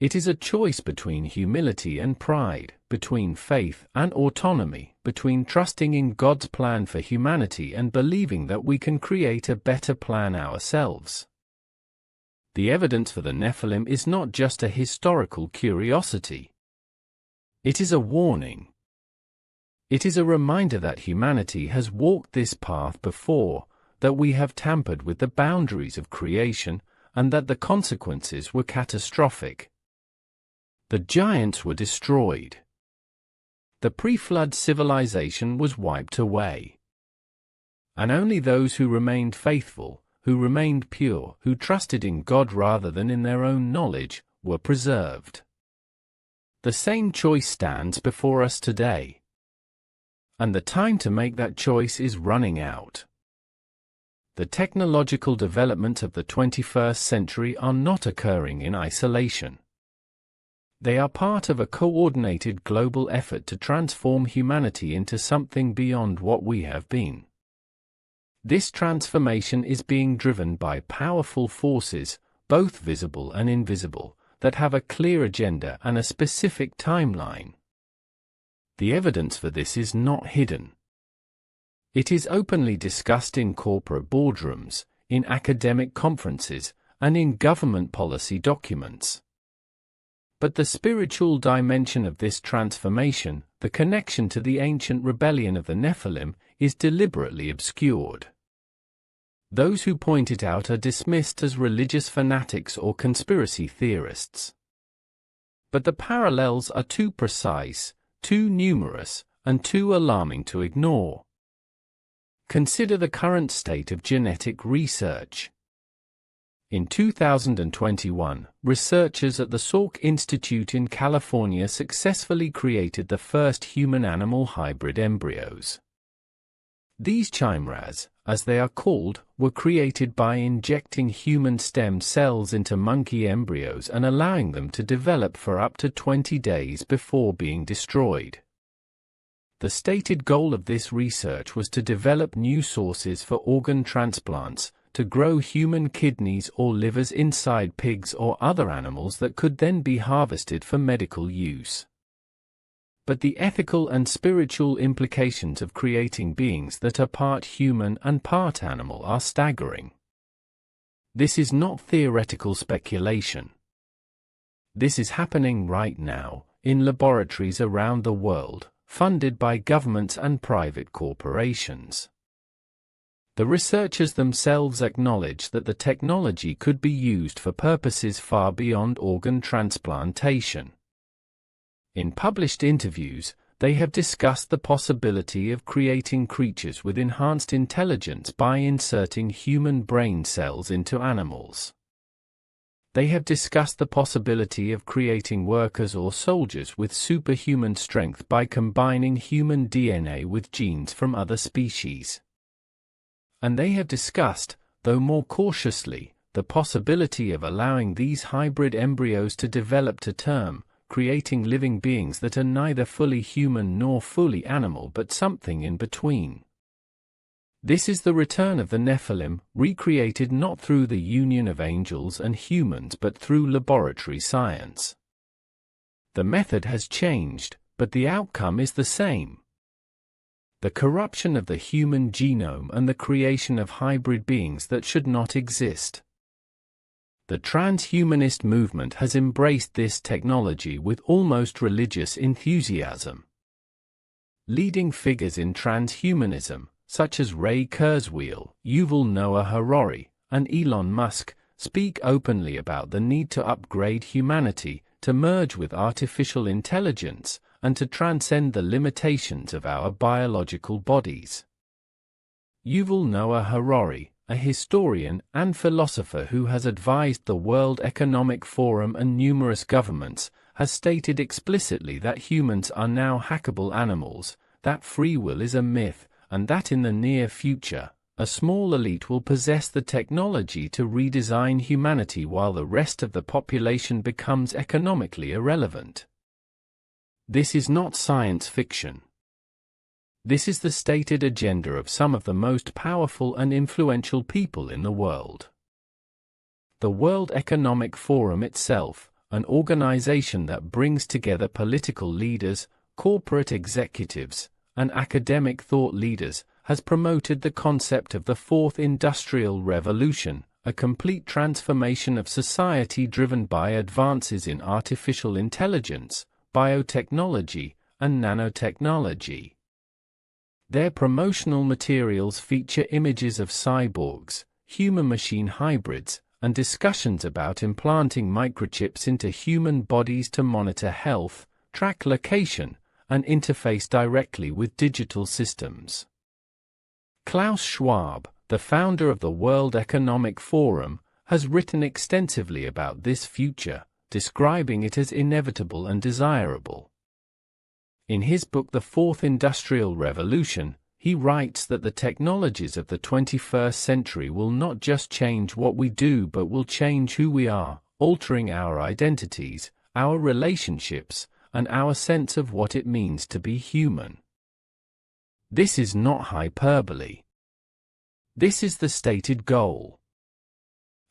It is a choice between humility and pride, between faith and autonomy, between trusting in God's plan for humanity and believing that we can create a better plan ourselves. The evidence for the Nephilim is not just a historical curiosity. It is a warning. It is a reminder that humanity has walked this path before, that we have tampered with the boundaries of creation, and that the consequences were catastrophic. The giants were destroyed. The pre-flood civilization was wiped away. And only those who remained faithful, who remained pure, who trusted in God rather than in their own knowledge, were preserved. The same choice stands before us today. And the time to make that choice is running out. The technological developments of the 21st century are not occurring in isolation. They are part of a coordinated global effort to transform humanity into something beyond what we have been. This transformation is being driven by powerful forces, both visible and invisible, that have a clear agenda and a specific timeline. The evidence for this is not hidden. It is openly discussed in corporate boardrooms, in academic conferences, and in government policy documents. But the spiritual dimension of this transformation, the connection to the ancient rebellion of the Nephilim, is deliberately obscured. Those who point it out are dismissed as religious fanatics or conspiracy theorists. But the parallels are too precise, too numerous, and too alarming to ignore. Consider the current state of genetic research. In 2021, researchers at the Salk Institute in California successfully created the first human-animal hybrid embryos. These chimeras, as they are called, were created by injecting human stem cells into monkey embryos and allowing them to develop for up to 20 days before being destroyed. The stated goal of this research was to develop new sources for organ transplants, to grow human kidneys or livers inside pigs or other animals that could then be harvested for medical use. But the ethical and spiritual implications of creating beings that are part human and part animal are staggering. This is not theoretical speculation. This is happening right now, in laboratories around the world, funded by governments and private corporations. The researchers themselves acknowledge that the technology could be used for purposes far beyond organ transplantation. In published interviews, they have discussed the possibility of creating creatures with enhanced intelligence by inserting human brain cells into animals. They have discussed the possibility of creating workers or soldiers with superhuman strength by combining human DNA with genes from other species. And they have discussed, though more cautiously, the possibility of allowing these hybrid embryos to develop to term, creating living beings that are neither fully human nor fully animal but something in between. This is the return of the Nephilim, recreated not through the union of angels and humans but through laboratory science. The method has changed, but the outcome is the same. The corruption of the human genome and the creation of hybrid beings that should not exist. The transhumanist movement has embraced this technology with almost religious enthusiasm. Leading figures in transhumanism, such as Ray Kurzweil, Yuval Noah Harari, and Elon Musk speak openly about the need to upgrade humanity, to merge with artificial intelligence, and to transcend the limitations of our biological bodies. Yuval Noah Harari, a historian and philosopher who has advised the World Economic Forum and numerous governments, has stated explicitly that humans are now hackable animals, that free will is a myth, and that in the near future, a small elite will possess the technology to redesign humanity while the rest of the population becomes economically irrelevant. This is not science fiction. This is the stated agenda of some of the most powerful and influential people in the world. The World Economic Forum itself, an organization that brings together political leaders, corporate executives, and academic thought leaders, has promoted the concept of the Fourth Industrial Revolution, a complete transformation of society driven by advances in artificial intelligence, biotechnology, and nanotechnology. Their promotional materials feature images of cyborgs, human-machine hybrids, and discussions about implanting microchips into human bodies to monitor health, track location, and interface directly with digital systems. Klaus Schwab, the founder of the World Economic Forum, has written extensively about this future, describing it as inevitable and desirable. In his book The Fourth Industrial Revolution, he writes that the technologies of the 21st century will not just change what we do but will change who we are, altering our identities, our relationships, and our sense of what it means to be human. This is not hyperbole. This is the stated goal.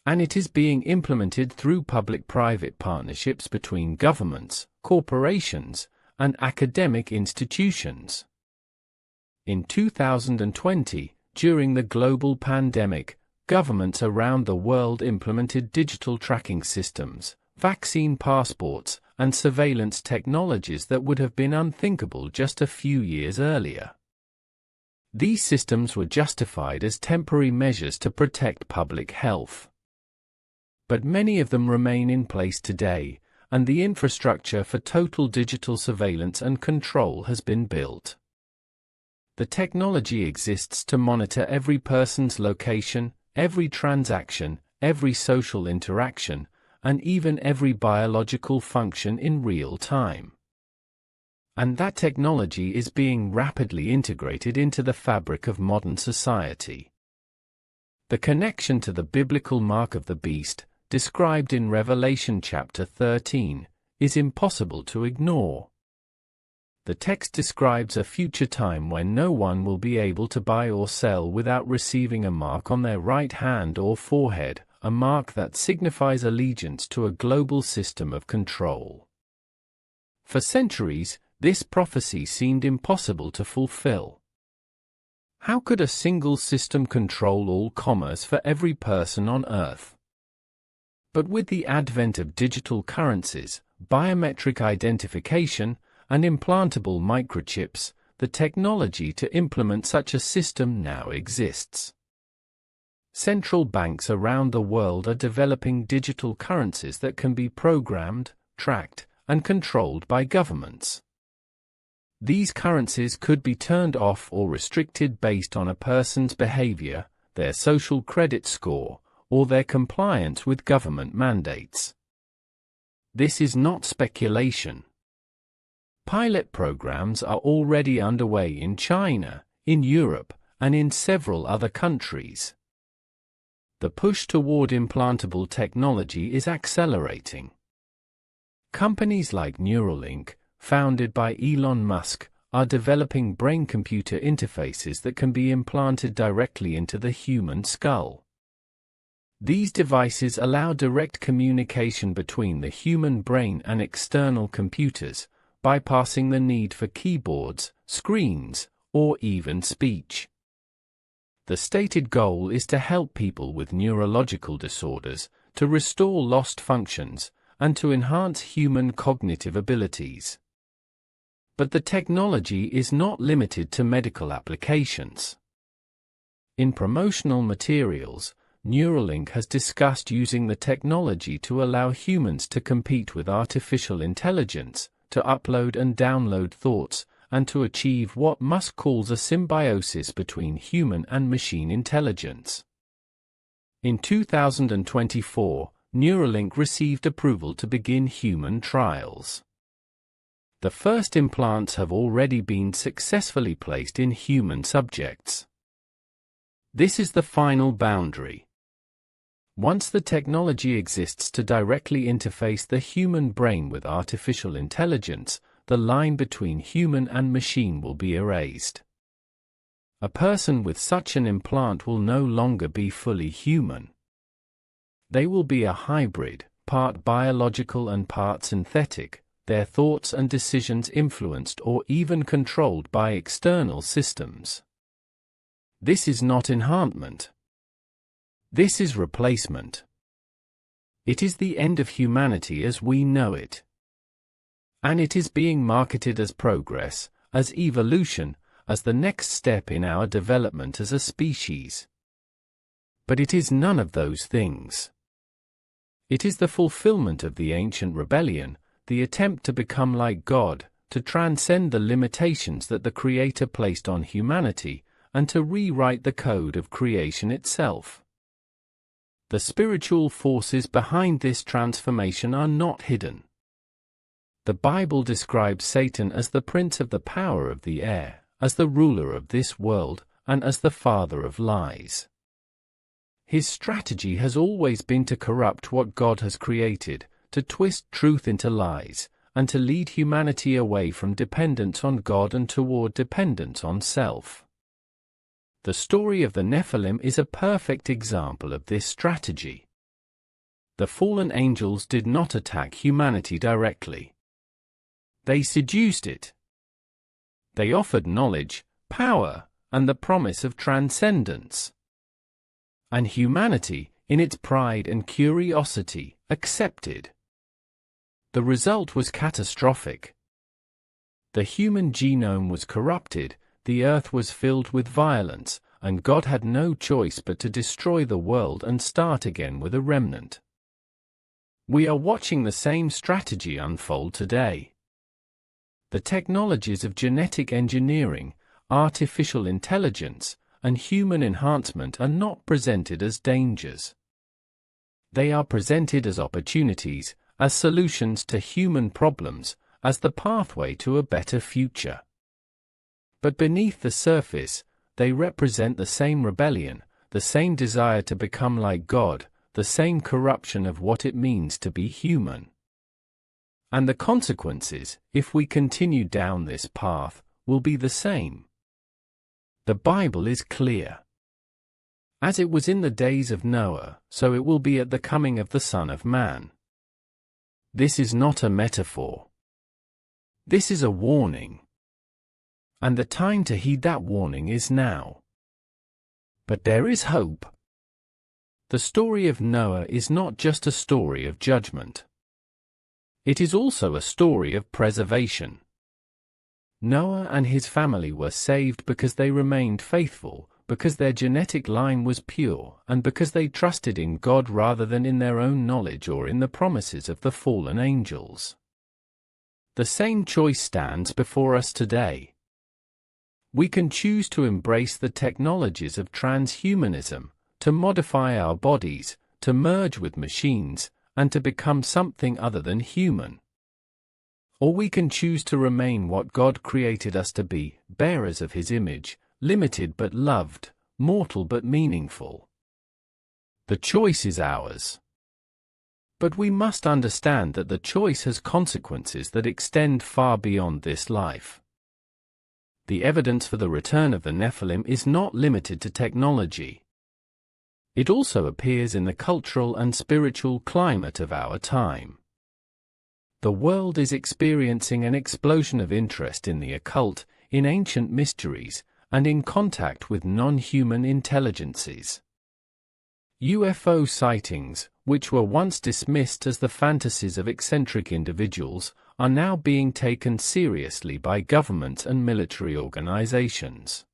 And it is being implemented through public-private partnerships between governments, corporations, and academic institutions. In 2020, during the global pandemic, governments around the world implemented digital tracking systems, vaccine passports, and surveillance technologies that would have been unthinkable just a few years earlier. These systems were justified as temporary measures to protect public health. But many of them remain in place today, and the infrastructure for total digital surveillance and control has been built. The technology exists to monitor every person's location, every transaction, every social interaction, and even every biological function in real time. And that technology is being rapidly integrated into the fabric of modern society. The connection to the biblical mark of the beast, described in Revelation chapter 13, is impossible to ignore. The text describes a future time when no one will be able to buy or sell without receiving a mark on their right hand or forehead, a mark that signifies allegiance to a global system of control. For centuries, this prophecy seemed impossible to fulfill. How could a single system control all commerce for every person on Earth? But with the advent of digital currencies, biometric identification, and implantable microchips, the technology to implement such a system now exists. Central banks around the world are developing digital currencies that can be programmed, tracked, and controlled by governments. These currencies could be turned off or restricted based on a person's behavior, their social credit score, or their compliance with government mandates. This is not speculation. Pilot programs are already underway in China, in Europe, and in several other countries. The push toward implantable technology is accelerating. Companies like Neuralink, founded by Elon Musk, are developing brain-computer interfaces that can be implanted directly into the human skull. These devices allow direct communication between the human brain and external computers, bypassing the need for keyboards, screens, or even speech. The stated goal is to help people with neurological disorders, to restore lost functions, and to enhance human cognitive abilities. But the technology is not limited to medical applications. In promotional materials, Neuralink has discussed using the technology to allow humans to compete with artificial intelligence, to upload and download thoughts, and to achieve what Musk calls a symbiosis between human and machine intelligence. In 2024, Neuralink received approval to begin human trials. The first implants have already been successfully placed in human subjects. This is the final boundary. Once the technology exists to directly interface the human brain with artificial intelligence, the line between human and machine will be erased. A person with such an implant will no longer be fully human. They will be a hybrid, part biological and part synthetic, their thoughts and decisions influenced or even controlled by external systems. This is not enhancement. This is replacement. It is the end of humanity as we know it. And it is being marketed as progress, as evolution, as the next step in our development as a species. But it is none of those things. It is the fulfillment of the ancient rebellion, the attempt to become like God, to transcend the limitations that the Creator placed on humanity, and to rewrite the code of creation itself. The spiritual forces behind this transformation are not hidden. The Bible describes Satan as the prince of the power of the air, as the ruler of this world, and as the father of lies. His strategy has always been to corrupt what God has created, to twist truth into lies, and to lead humanity away from dependence on God and toward dependence on self. The story of the Nephilim is a perfect example of this strategy. The fallen angels did not attack humanity directly. They seduced it. They offered knowledge, power, and the promise of transcendence. And humanity, in its pride and curiosity, accepted. The result was catastrophic. The human genome was corrupted, the earth was filled with violence, and God had no choice but to destroy the world and start again with a remnant. We are watching the same strategy unfold today. The technologies of genetic engineering, artificial intelligence, and human enhancement are not presented as dangers. They are presented as opportunities, as solutions to human problems, as the pathway to a better future. But beneath the surface, they represent the same rebellion, the same desire to become like God, the same corruption of what it means to be human. And the consequences, if we continue down this path, will be the same. The Bible is clear. As it was in the days of Noah, so it will be at the coming of the Son of Man. This is not a metaphor. This is a warning. And the time to heed that warning is now. But there is hope. The story of Noah is not just a story of judgment. It is also a story of preservation. Noah and his family were saved because they remained faithful, because their genetic line was pure, and because they trusted in God rather than in their own knowledge or in the promises of the fallen angels. The same choice stands before us today. We can choose to embrace the technologies of transhumanism, to modify our bodies, to merge with machines, and to become something other than human. Or we can choose to remain what God created us to be, bearers of His image, limited but loved, mortal but meaningful. The choice is ours. But we must understand that the choice has consequences that extend far beyond this life. The evidence for the return of the Nephilim is not limited to technology. It also appears in the cultural and spiritual climate of our time. The world is experiencing an explosion of interest in the occult, in ancient mysteries, and in contact with non-human intelligences. UFO sightings, which were once dismissed as the fantasies of eccentric individuals, are now being taken seriously by governments and military organizations.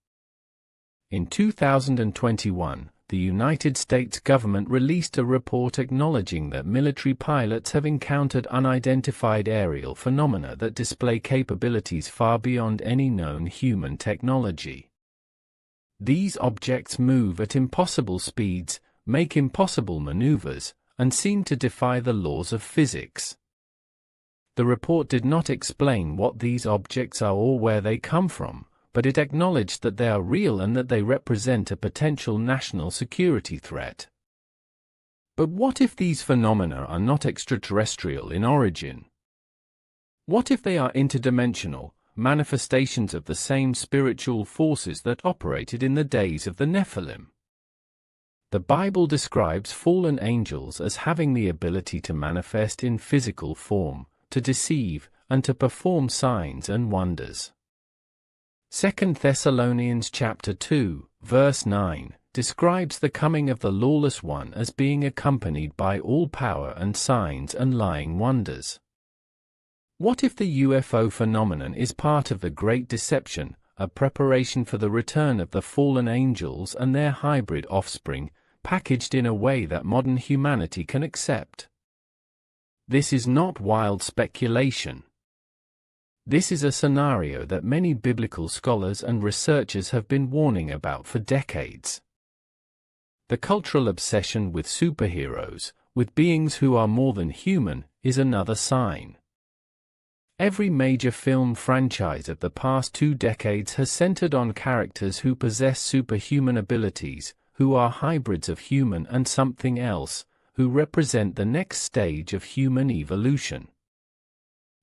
In 2021, the United States government released a report acknowledging that military pilots have encountered unidentified aerial phenomena that display capabilities far beyond any known human technology. These objects move at impossible speeds, make impossible maneuvers, and seem to defy the laws of physics. The report did not explain what these objects are or where they come from, but it acknowledged that they are real and that they represent a potential national security threat. But what if these phenomena are not extraterrestrial in origin? What if they are interdimensional, manifestations of the same spiritual forces that operated in the days of the Nephilim? The Bible describes fallen angels as having the ability to manifest in physical form, to deceive, and to perform signs and wonders. 2 Thessalonians chapter 2, verse 9, describes the coming of the lawless one as being accompanied by all power and signs and lying wonders. What if the UFO phenomenon is part of the Great Deception, a preparation for the return of the fallen angels and their hybrid offspring, packaged in a way that modern humanity can accept? This is not wild speculation. This is a scenario that many biblical scholars and researchers have been warning about for decades. The cultural obsession with superheroes, with beings who are more than human, is another sign. Every major film franchise of the past 2 decades has centered on characters who possess superhuman abilities, who are hybrids of human and something else, who represent the next stage of human evolution.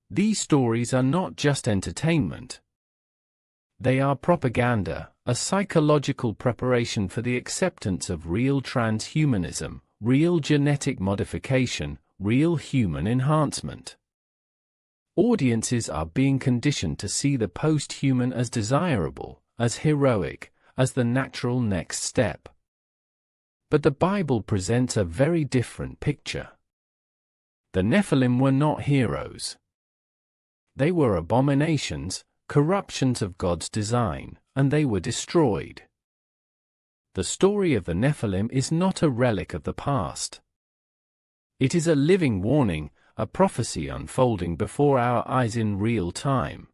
These stories are not just entertainment. They are propaganda, a psychological preparation for the acceptance of real transhumanism, real genetic modification, real human enhancement. Audiences are being conditioned to see the post-human as desirable, as heroic, as the natural next step. But the Bible presents a very different picture. The Nephilim were not heroes. They were abominations, corruptions of God's design, and they were destroyed. The story of the Nephilim is not a relic of the past. It is a living warning, a prophecy unfolding before our eyes in real time.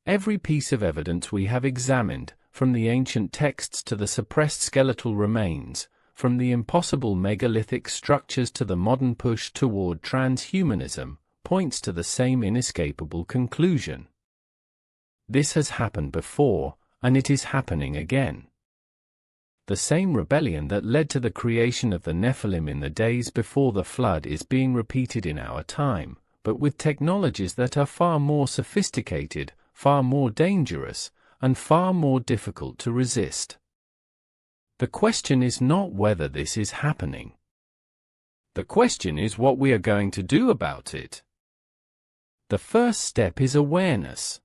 Every piece of evidence we have examined, from the ancient texts to the suppressed skeletal remains, from the impossible megalithic structures to the modern push toward transhumanism, points to the same inescapable conclusion. This has happened before, and it is happening again. The same rebellion that led to the creation of the Nephilim in the days before the flood is being repeated in our time, but with technologies that are far more sophisticated, far more dangerous, and far more difficult to resist. The question is not whether this is happening. The question is what we are going to do about it. The first step is awareness.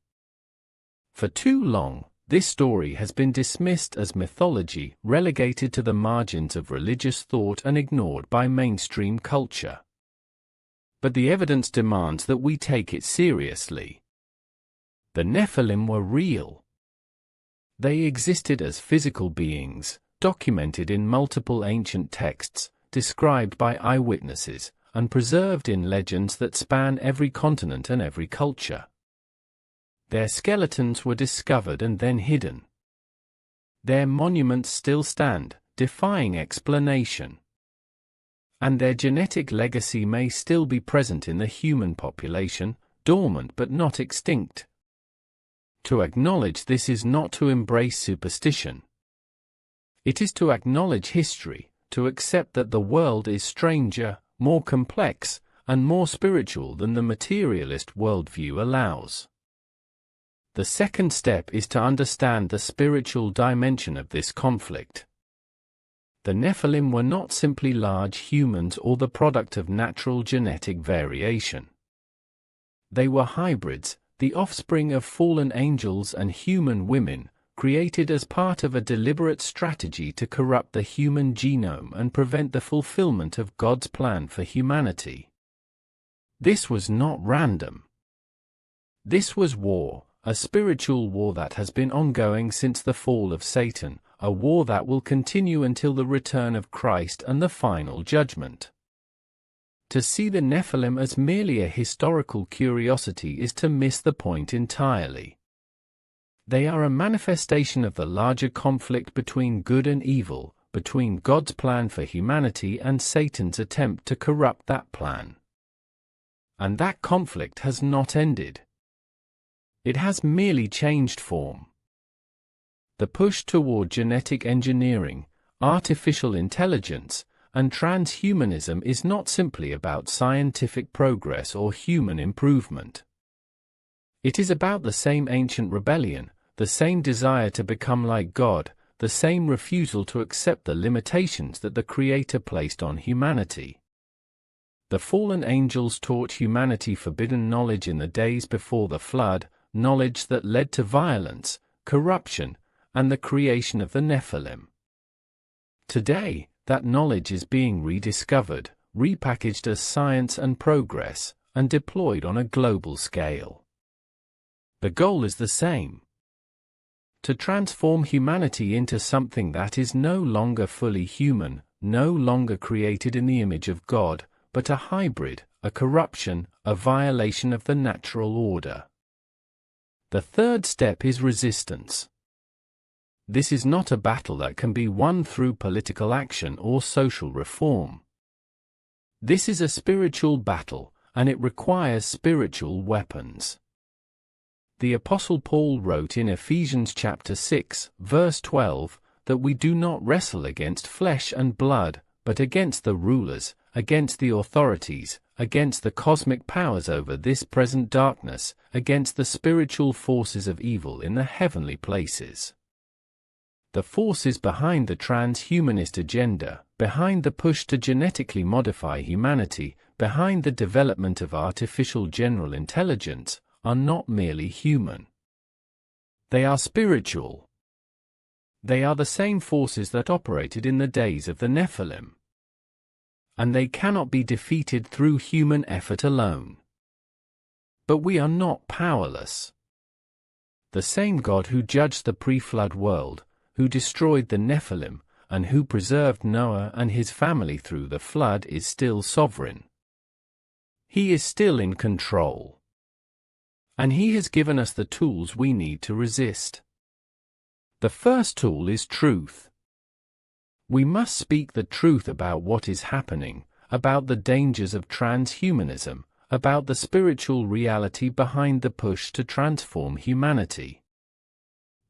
For too long, this story has been dismissed as mythology, relegated to the margins of religious thought and ignored by mainstream culture. But the evidence demands that we take it seriously. The Nephilim were real. They existed as physical beings, documented in multiple ancient texts, described by eyewitnesses, and preserved in legends that span every continent and every culture. Their skeletons were discovered and then hidden. Their monuments still stand, defying explanation. And their genetic legacy may still be present in the human population, dormant but not extinct. To acknowledge this is not to embrace superstition. It is to acknowledge history, to accept that the world is stranger, more complex, and more spiritual than the materialist worldview allows. The second step is to understand the spiritual dimension of this conflict. The Nephilim were not simply large humans or the product of natural genetic variation. They were hybrids, the offspring of fallen angels and human women, created as part of a deliberate strategy to corrupt the human genome and prevent the fulfillment of God's plan for humanity. This was not random. This was war, a spiritual war that has been ongoing since the fall of Satan, a war that will continue until the return of Christ and the final judgment. To see the Nephilim as merely a historical curiosity is to miss the point entirely. They are a manifestation of the larger conflict between good and evil, between God's plan for humanity and Satan's attempt to corrupt that plan. And that conflict has not ended. It has merely changed form. The push toward genetic engineering, artificial intelligence, and transhumanism is not simply about scientific progress or human improvement. It is about the same ancient rebellion, the same desire to become like God, the same refusal to accept the limitations that the Creator placed on humanity. The fallen angels taught humanity forbidden knowledge in the days before the flood, knowledge that led to violence, corruption, and the creation of the Nephilim. Today, that knowledge is being rediscovered, repackaged as science and progress, and deployed on a global scale. The goal is the same: to transform humanity into something that is no longer fully human, no longer created in the image of God, but a hybrid, a corruption, a violation of the natural order. The third step is resistance. This is not a battle that can be won through political action or social reform. This is a spiritual battle, and it requires spiritual weapons. The Apostle Paul wrote in Ephesians chapter 6, verse 12, that we do not wrestle against flesh and blood, but against the rulers, against the authorities, against the cosmic powers over this present darkness, against the spiritual forces of evil in the heavenly places. The forces behind the transhumanist agenda, behind the push to genetically modify humanity, behind the development of artificial general intelligence, are not merely human. They are spiritual. They are the same forces that operated in the days of the Nephilim. And they cannot be defeated through human effort alone. But we are not powerless. The same God who judged the pre-flood world, who destroyed the Nephilim, and who preserved Noah and his family through the flood is still sovereign. He is still in control. And He has given us the tools we need to resist. The first tool is truth. We must speak the truth about what is happening, about the dangers of transhumanism, about the spiritual reality behind the push to transform humanity.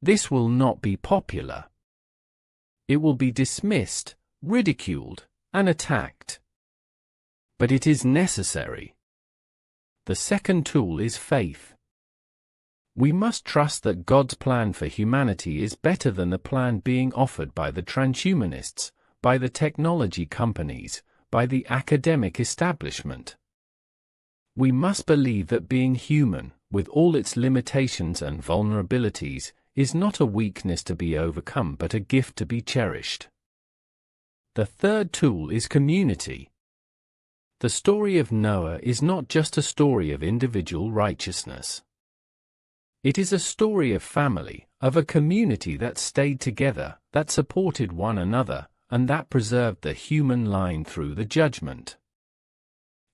This will not be popular. It will be dismissed, ridiculed, and attacked. But it is necessary. The second tool is faith. We must trust that God's plan for humanity is better than the plan being offered by the transhumanists, by the technology companies, by the academic establishment. We must believe that being human, with all its limitations and vulnerabilities, is not a weakness to be overcome but a gift to be cherished. The third tool is community. The story of Noah is not just a story of individual righteousness. It is a story of family, of a community that stayed together, that supported one another, and that preserved the human line through the judgment.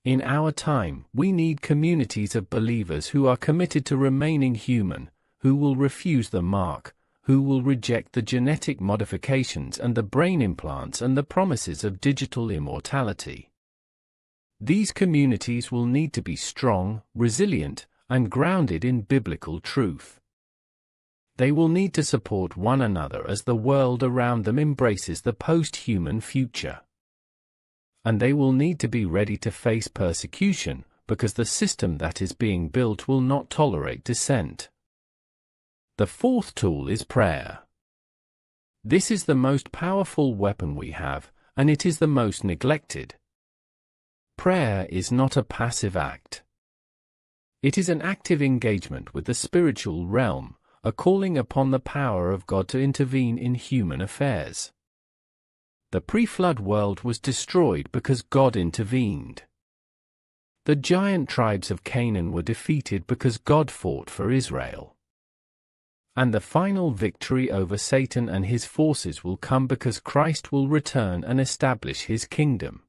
In our time, we need communities of believers who are committed to remaining human, who will refuse the mark, who will reject the genetic modifications and the brain implants and the promises of digital immortality. These communities will need to be strong, resilient, and grounded in biblical truth. They will need to support one another as the world around them embraces the post-human future. And they will need to be ready to face persecution, because the system that is being built will not tolerate dissent. The fourth tool is prayer. This is the most powerful weapon we have, and it is the most neglected. Prayer is not a passive act. It is an active engagement with the spiritual realm, a calling upon the power of God to intervene in human affairs. The pre-flood world was destroyed because God intervened. The giant tribes of Canaan were defeated because God fought for Israel. And the final victory over Satan and his forces will come because Christ will return and establish his kingdom.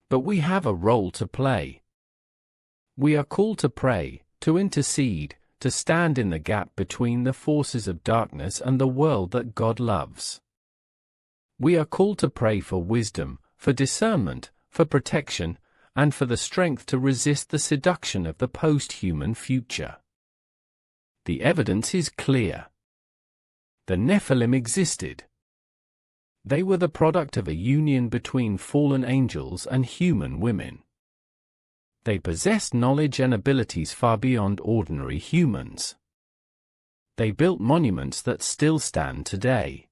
But we have a role to play. We are called to pray, to intercede, to stand in the gap between the forces of darkness and the world that God loves. We are called to pray for wisdom, for discernment, for protection, and for the strength to resist the seduction of the post-human future. The evidence is clear. The Nephilim existed. They were the product of a union between fallen angels and human women. They possessed knowledge and abilities far beyond ordinary humans. They built monuments that still stand today.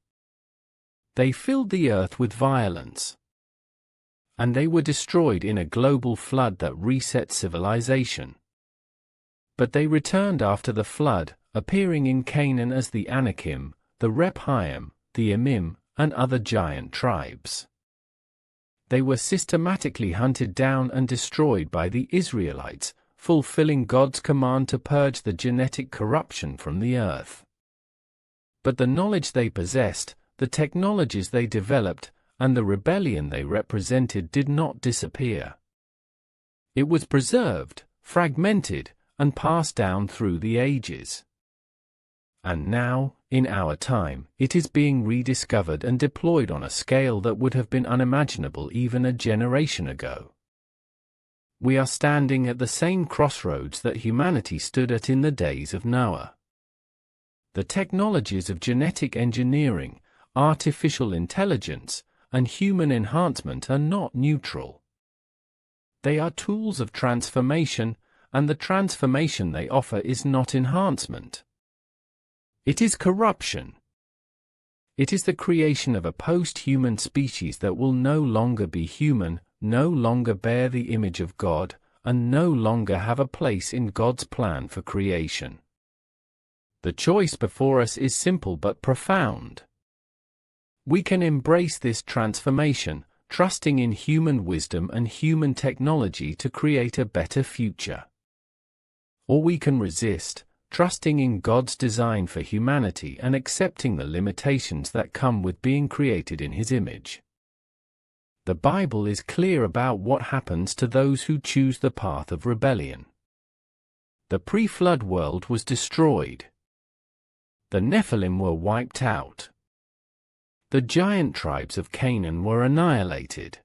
They filled the earth with violence. And they were destroyed in a global flood that reset civilization. But they returned after the flood, appearing in Canaan as the Anakim, the Rephaim, the Emim, and other giant tribes. They were systematically hunted down and destroyed by the Israelites, fulfilling God's command to purge the genetic corruption from the earth. But the knowledge they possessed, the technologies they developed, and the rebellion they represented did not disappear. It was preserved, fragmented, and passed down through the ages. And now, in our time, it is being rediscovered and deployed on a scale that would have been unimaginable even a generation ago. We are standing at the same crossroads that humanity stood at in the days of Noah. The technologies of genetic engineering, artificial intelligence, and human enhancement are not neutral. They are tools of transformation, and the transformation they offer is not enhancement. It is corruption. It is the creation of a post-human species that will no longer be human, no longer bear the image of God, and no longer have a place in God's plan for creation. The choice before us is simple but profound. We can embrace this transformation, trusting in human wisdom and human technology to create a better future. Or we can resist, trusting in God's design for humanity and accepting the limitations that come with being created in His image. The Bible is clear about what happens to those who choose the path of rebellion. The pre-flood world was destroyed. The Nephilim were wiped out. The giant tribes of Canaan were annihilated.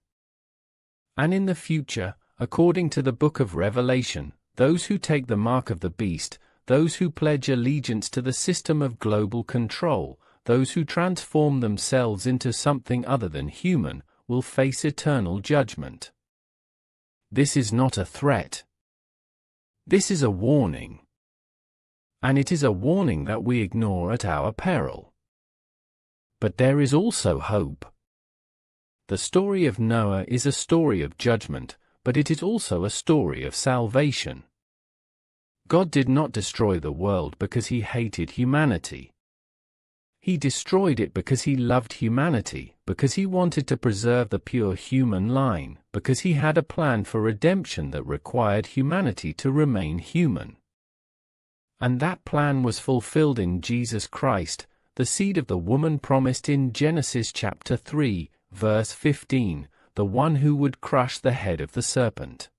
And in the future, according to the Book of Revelation, those who take the mark of the beast, those who pledge allegiance to the system of global control, those who transform themselves into something other than human, will face eternal judgment. This is not a threat. This is a warning. And it is a warning that we ignore at our peril. But there is also hope. The story of Noah is a story of judgment, but it is also a story of salvation. God did not destroy the world because He hated humanity. He destroyed it because He loved humanity, because He wanted to preserve the pure human line, because He had a plan for redemption that required humanity to remain human. And that plan was fulfilled in Jesus Christ, the seed of the woman promised in Genesis chapter 3, verse 15, the one who would crush the head of the serpent.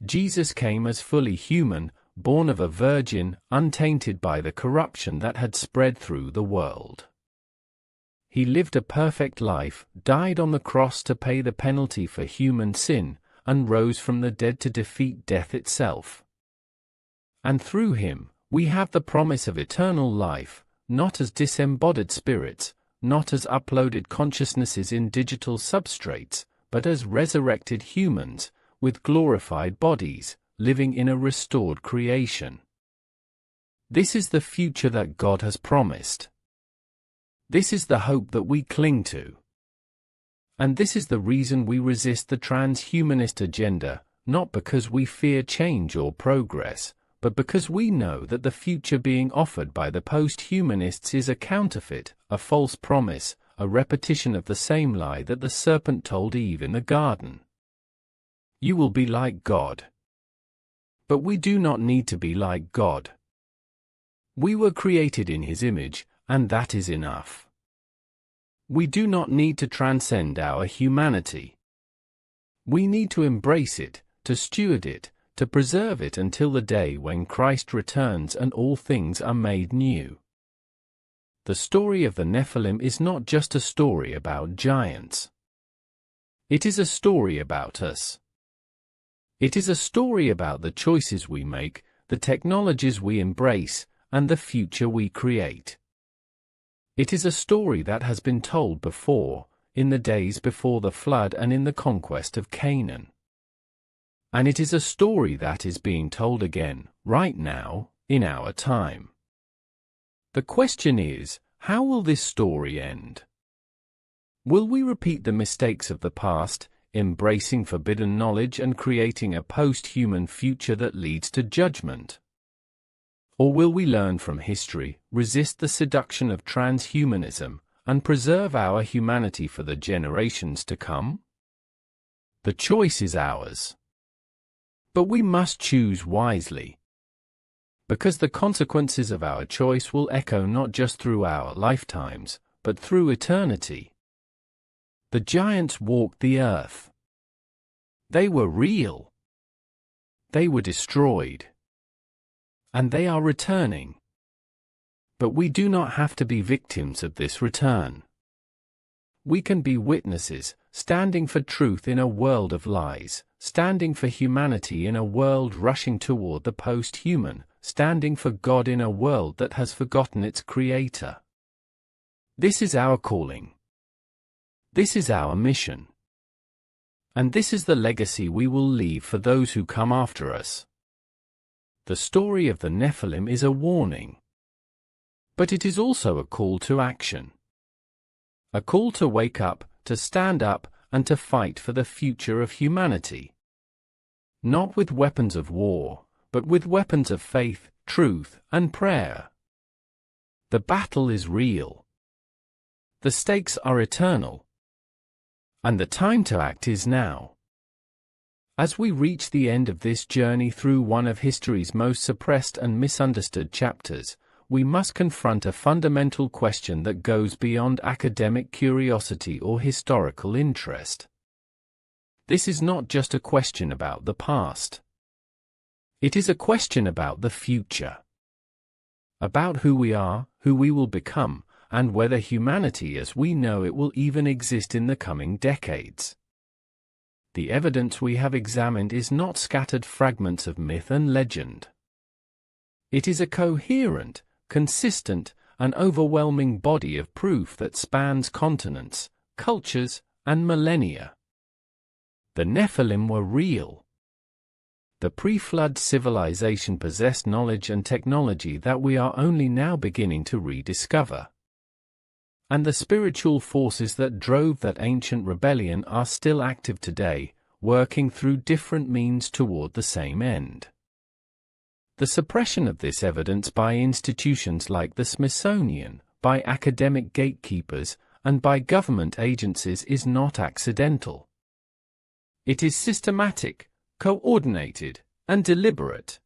Jesus came as fully human, born of a virgin, untainted by the corruption that had spread through the world. He lived a perfect life, died on the cross to pay the penalty for human sin, and rose from the dead to defeat death itself. And through Him, we have the promise of eternal life, not as disembodied spirits, not as uploaded consciousnesses in digital substrates, but as resurrected humans, with glorified bodies, living in a restored creation. This is the future that God has promised. This is the hope that we cling to. And this is the reason we resist the transhumanist agenda, not because we fear change or progress, but because we know that the future being offered by the post-humanists is a counterfeit, a false promise, a repetition of the same lie that the serpent told Eve in the garden. You will be like God. But we do not need to be like God. We were created in His image, and that is enough. We do not need to transcend our humanity. We need to embrace it, to steward it, to preserve it until the day when Christ returns and all things are made new. The story of the Nephilim is not just a story about giants. It is a story about us. It is a story about the choices we make, the technologies we embrace, and the future we create. It is a story that has been told before, in the days before the flood and in the conquest of Canaan. And it is a story that is being told again, right now, in our time. The question is, how will this story end? Will we repeat the mistakes of the past, embracing forbidden knowledge and creating a post-human future that leads to judgment? Or will we learn from history, resist the seduction of transhumanism, and preserve our humanity for the generations to come? The choice is ours. But we must choose wisely. Because the consequences of our choice will echo not just through our lifetimes, but through eternity. The giants walked the earth. They were real. They were destroyed. And they are returning. But we do not have to be victims of this return. We can be witnesses, standing for truth in a world of lies, standing for humanity in a world rushing toward the post-human, standing for God in a world that has forgotten its Creator. This is our calling. This is our mission. And this is the legacy we will leave for those who come after us. The story of the Nephilim is a warning. But it is also a call to action. A call to wake up, to stand up, and to fight for the future of humanity. Not with weapons of war, but with weapons of faith, truth, and prayer. The battle is real. The stakes are eternal. And the time to act is now. As we reach the end of this journey through one of history's most suppressed and misunderstood chapters, we must confront a fundamental question that goes beyond academic curiosity or historical interest. This is not just a question about the past. It is a question about the future. About who we are, who we will become, and whether humanity as we know it will even exist in the coming decades. The evidence we have examined is not scattered fragments of myth and legend. It is a coherent, consistent, and overwhelming body of proof that spans continents, cultures, and millennia. The Nephilim were real. The pre-flood civilization possessed knowledge and technology that we are only now beginning to rediscover. And the spiritual forces that drove that ancient rebellion are still active today, working through different means toward the same end. The suppression of this evidence by institutions like the Smithsonian, by academic gatekeepers, and by government agencies is not accidental. It is systematic, coordinated, and deliberate.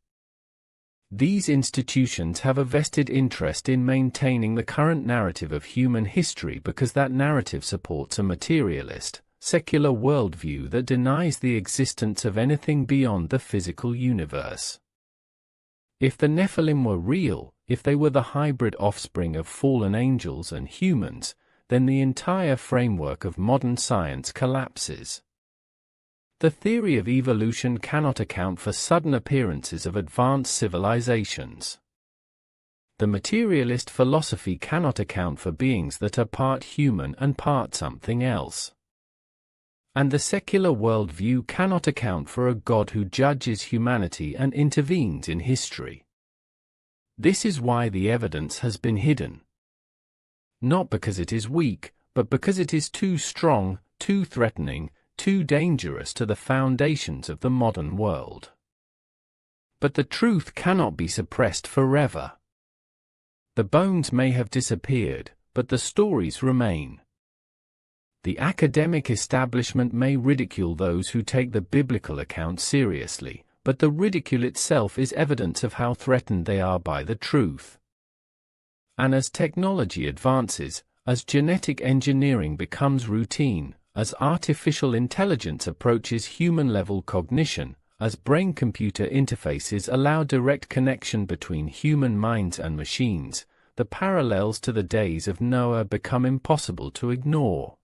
These institutions have a vested interest in maintaining the current narrative of human history because that narrative supports a materialist, secular worldview that denies the existence of anything beyond the physical universe. If the Nephilim were real, if they were the hybrid offspring of fallen angels and humans, then the entire framework of modern science collapses. The theory of evolution cannot account for sudden appearances of advanced civilizations. The materialist philosophy cannot account for beings that are part human and part something else. And the secular worldview cannot account for a God who judges humanity and intervenes in history. This is why the evidence has been hidden. Not because it is weak, but because it is too strong, too threatening, too dangerous to the foundations of the modern world. But the truth cannot be suppressed forever. The bones may have disappeared, but the stories remain. The academic establishment may ridicule those who take the biblical account seriously, but the ridicule itself is evidence of how threatened they are by the truth. And as technology advances, as genetic engineering becomes routine, as artificial intelligence approaches human-level cognition, as brain-computer interfaces allow direct connection between human minds and machines, the parallels to the days of Noah become impossible to ignore.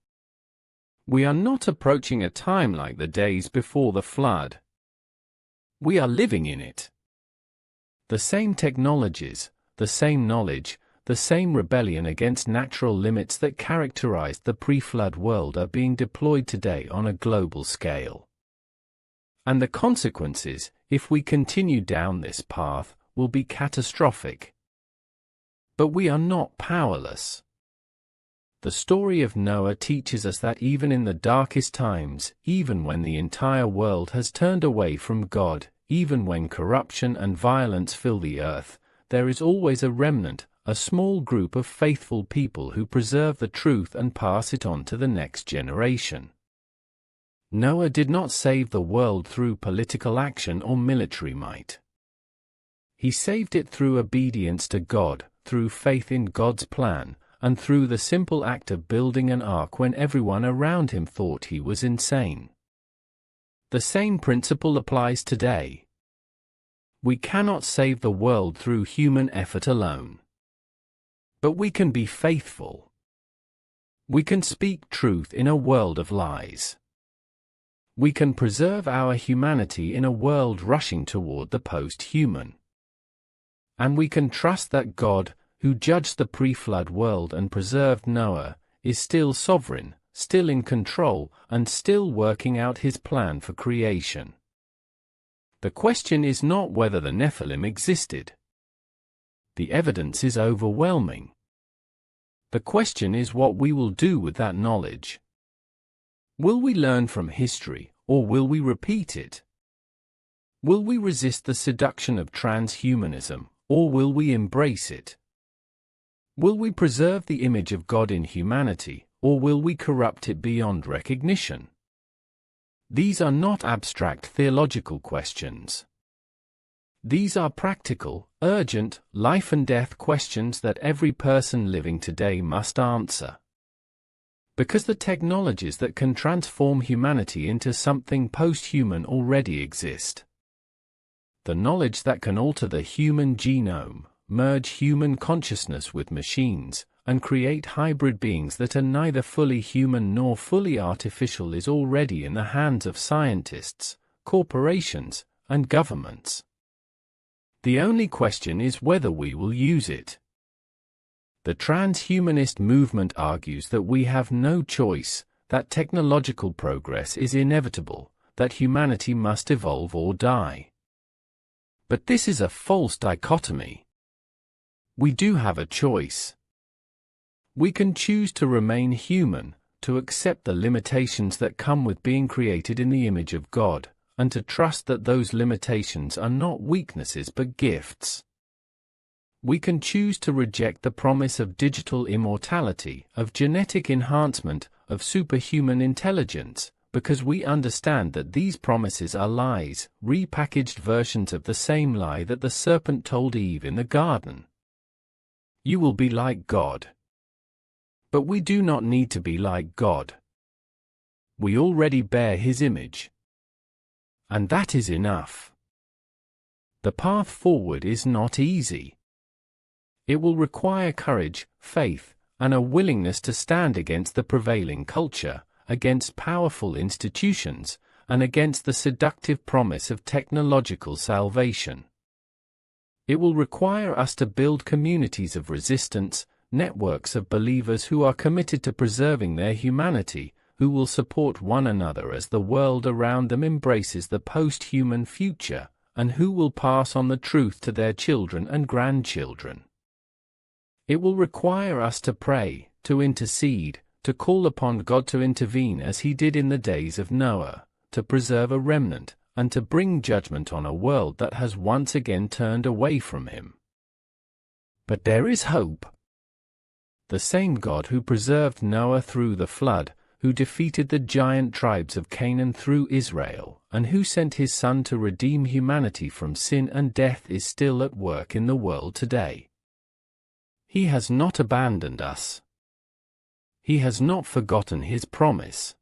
We are not approaching a time like the days before the flood. We are living in it. The same technologies, the same knowledge, the same rebellion against natural limits that characterized the pre-flood world are being deployed today on a global scale. And the consequences, if we continue down this path, will be catastrophic. But we are not powerless. The story of Noah teaches us that even in the darkest times, even when the entire world has turned away from God, even when corruption and violence fill the earth, there is always a remnant, a small group of faithful people who preserve the truth and pass it on to the next generation. Noah did not save the world through political action or military might. He saved it through obedience to God, through faith in God's plan, and through the simple act of building an ark when everyone around him thought he was insane. The same principle applies today. We cannot save the world through human effort alone. But we can be faithful. We can speak truth in a world of lies. We can preserve our humanity in a world rushing toward the post-human. And we can trust that God, who judged the pre-flood world and preserved Noah, is still sovereign, still in control, and still working out his plan for creation. The question is not whether the Nephilim existed. The evidence is overwhelming. The question is what we will do with that knowledge. Will we learn from history, or will we repeat it? Will we resist the seduction of transhumanism, or will we embrace it? Will we preserve the image of God in humanity, or will we corrupt it beyond recognition? These are not abstract theological questions. These are practical, urgent, life and death questions that every person living today must answer. Because the technologies that can transform humanity into something post-human already exist. The knowledge that can alter the human genome, merge human consciousness with machines, and create hybrid beings that are neither fully human nor fully artificial is already in the hands of scientists, corporations, and governments. The only question is whether we will use it. The transhumanist movement argues that we have no choice, that technological progress is inevitable, that humanity must evolve or die. But this is a false dichotomy. We do have a choice. We can choose to remain human, to accept the limitations that come with being created in the image of God, and to trust that those limitations are not weaknesses but gifts. We can choose to reject the promise of digital immortality, of genetic enhancement, of superhuman intelligence, because we understand that these promises are lies, repackaged versions of the same lie that the serpent told Eve in the garden. You will be like God. But we do not need to be like God. We already bear His image. And that is enough. The path forward is not easy. It will require courage, faith, and a willingness to stand against the prevailing culture, against powerful institutions, and against the seductive promise of technological salvation. It will require us to build communities of resistance, networks of believers who are committed to preserving their humanity, who will support one another as the world around them embraces the post-human future, and who will pass on the truth to their children and grandchildren. It will require us to pray, to intercede, to call upon God to intervene as He did in the days of Noah, to preserve a remnant, and to bring judgment on a world that has once again turned away from Him. But there is hope. The same God who preserved Noah through the flood, who defeated the giant tribes of Canaan through Israel, and who sent His Son to redeem humanity from sin and death is still at work in the world today. He has not abandoned us. He has not forgotten his promise.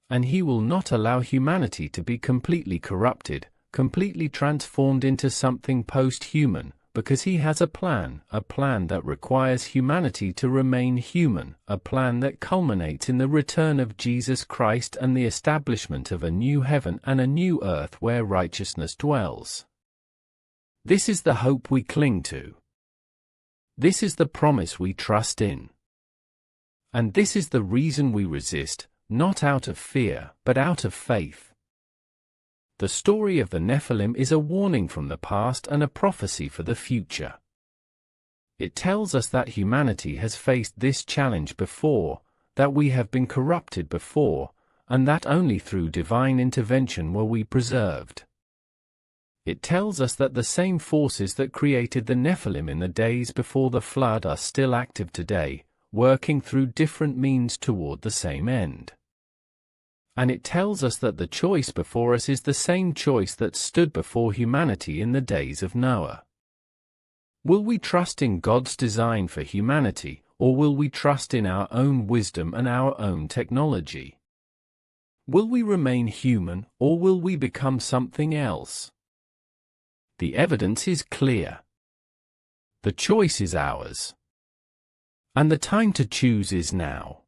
And he will not allow humanity to be completely corrupted, completely transformed into something post-human, because he has a plan that requires humanity to remain human, a plan that culminates in the return of Jesus Christ and the establishment of a new heaven and a new earth where righteousness dwells. This is the hope we cling to. This is the promise we trust in. And this is the reason we resist, not out of fear, but out of faith. The story of the Nephilim is a warning from the past and a prophecy for the future. It tells us that humanity has faced this challenge before, that we have been corrupted before, and that only through divine intervention were we preserved. It tells us that the same forces that created the Nephilim in the days before the flood are still active today, working through different means toward the same end. And it tells us that the choice before us is the same choice that stood before humanity in the days of Noah. Will we trust in God's design for humanity, or will we trust in our own wisdom and our own technology? Will we remain human, or will we become something else? The evidence is clear. The choice is ours. And the time to choose is now.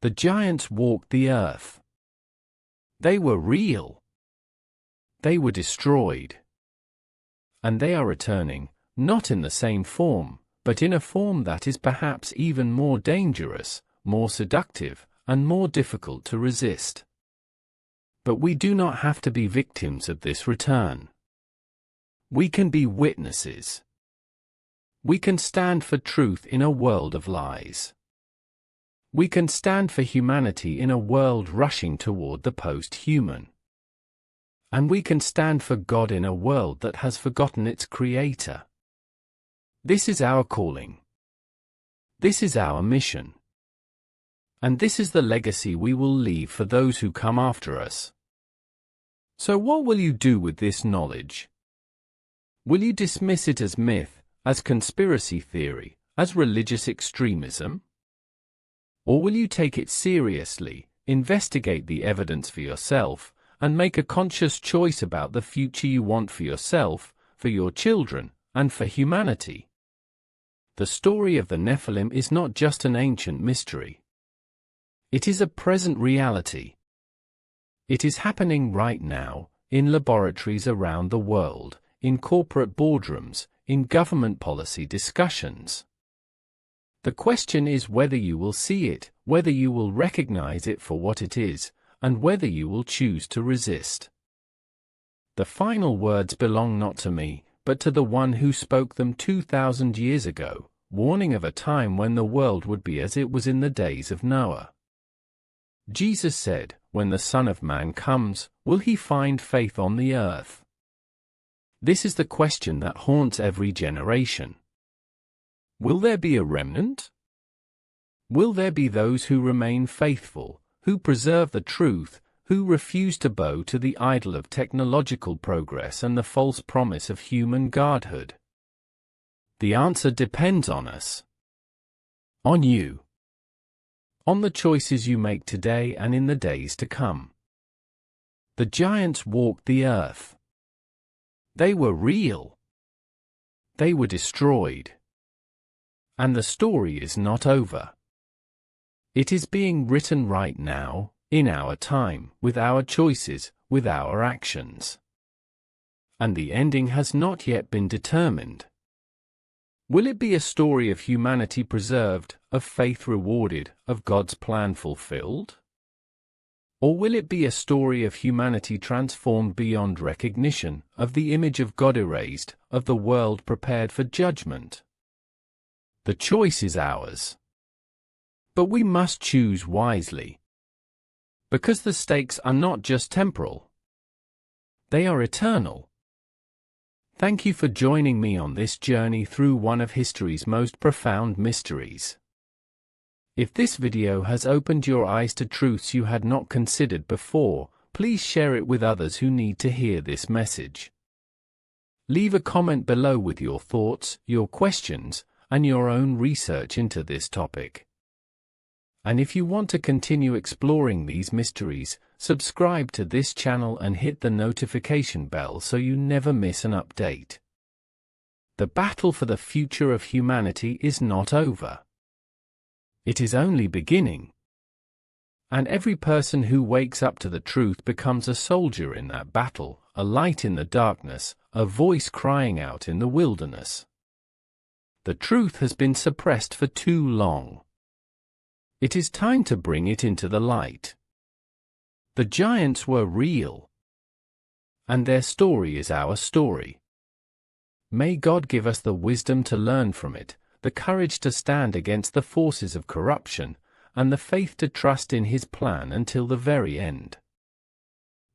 The giants walked the earth. They were real. They were destroyed. And they are returning, not in the same form, but in a form that is perhaps even more dangerous, more seductive, and more difficult to resist. But we do not have to be victims of this return. We can be witnesses. We can stand for truth in a world of lies. We can stand for humanity in a world rushing toward the post-human. And we can stand for God in a world that has forgotten its Creator. This is our calling. This is our mission. And this is the legacy we will leave for those who come after us. So what will you do with this knowledge? Will you dismiss it as myth, as conspiracy theory, as religious extremism? Or will you take it seriously, investigate the evidence for yourself, and make a conscious choice about the future you want for yourself, for your children, and for humanity? The story of the Nephilim is not just an ancient mystery. It is a present reality. It is happening right now, in laboratories around the world, in corporate boardrooms, in government policy discussions. The question is whether you will see it, whether you will recognize it for what it is, and whether you will choose to resist. The final words belong not to me, but to the one who spoke them 2,000 years ago, warning of a time when the world would be as it was in the days of Noah. Jesus said, "When the Son of Man comes, will he find faith on the earth?" This is the question that haunts every generation. Will there be a remnant? Will there be those who remain faithful, who preserve the truth, who refuse to bow to the idol of technological progress and the false promise of human godhood? The answer depends on us. On you. On the choices you make today and in the days to come. The giants walked the earth. They were real. They were destroyed. And the story is not over. It is being written right now, in our time, with our choices, with our actions. And the ending has not yet been determined. Will it be a story of humanity preserved, of faith rewarded, of God's plan fulfilled? Or will it be a story of humanity transformed beyond recognition, of the image of God erased, of the world prepared for judgment? The choice is ours. But we must choose wisely. Because the stakes are not just temporal. They are eternal. Thank you for joining me on this journey through one of history's most profound mysteries. If this video has opened your eyes to truths you had not considered before, please share it with others who need to hear this message. Leave a comment below with your thoughts, your questions, and your own research into this topic. And if you want to continue exploring these mysteries, subscribe to this channel and hit the notification bell so you never miss an update. The battle for the future of humanity is not over. It is only beginning. And every person who wakes up to the truth becomes a soldier in that battle, a light in the darkness, a voice crying out in the wilderness. The truth has been suppressed for too long. It is time to bring it into the light. The giants were real. And their story is our story. May God give us the wisdom to learn from it, the courage to stand against the forces of corruption, and the faith to trust in His plan until the very end.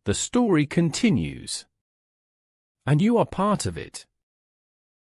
The story continues. And you are part of it.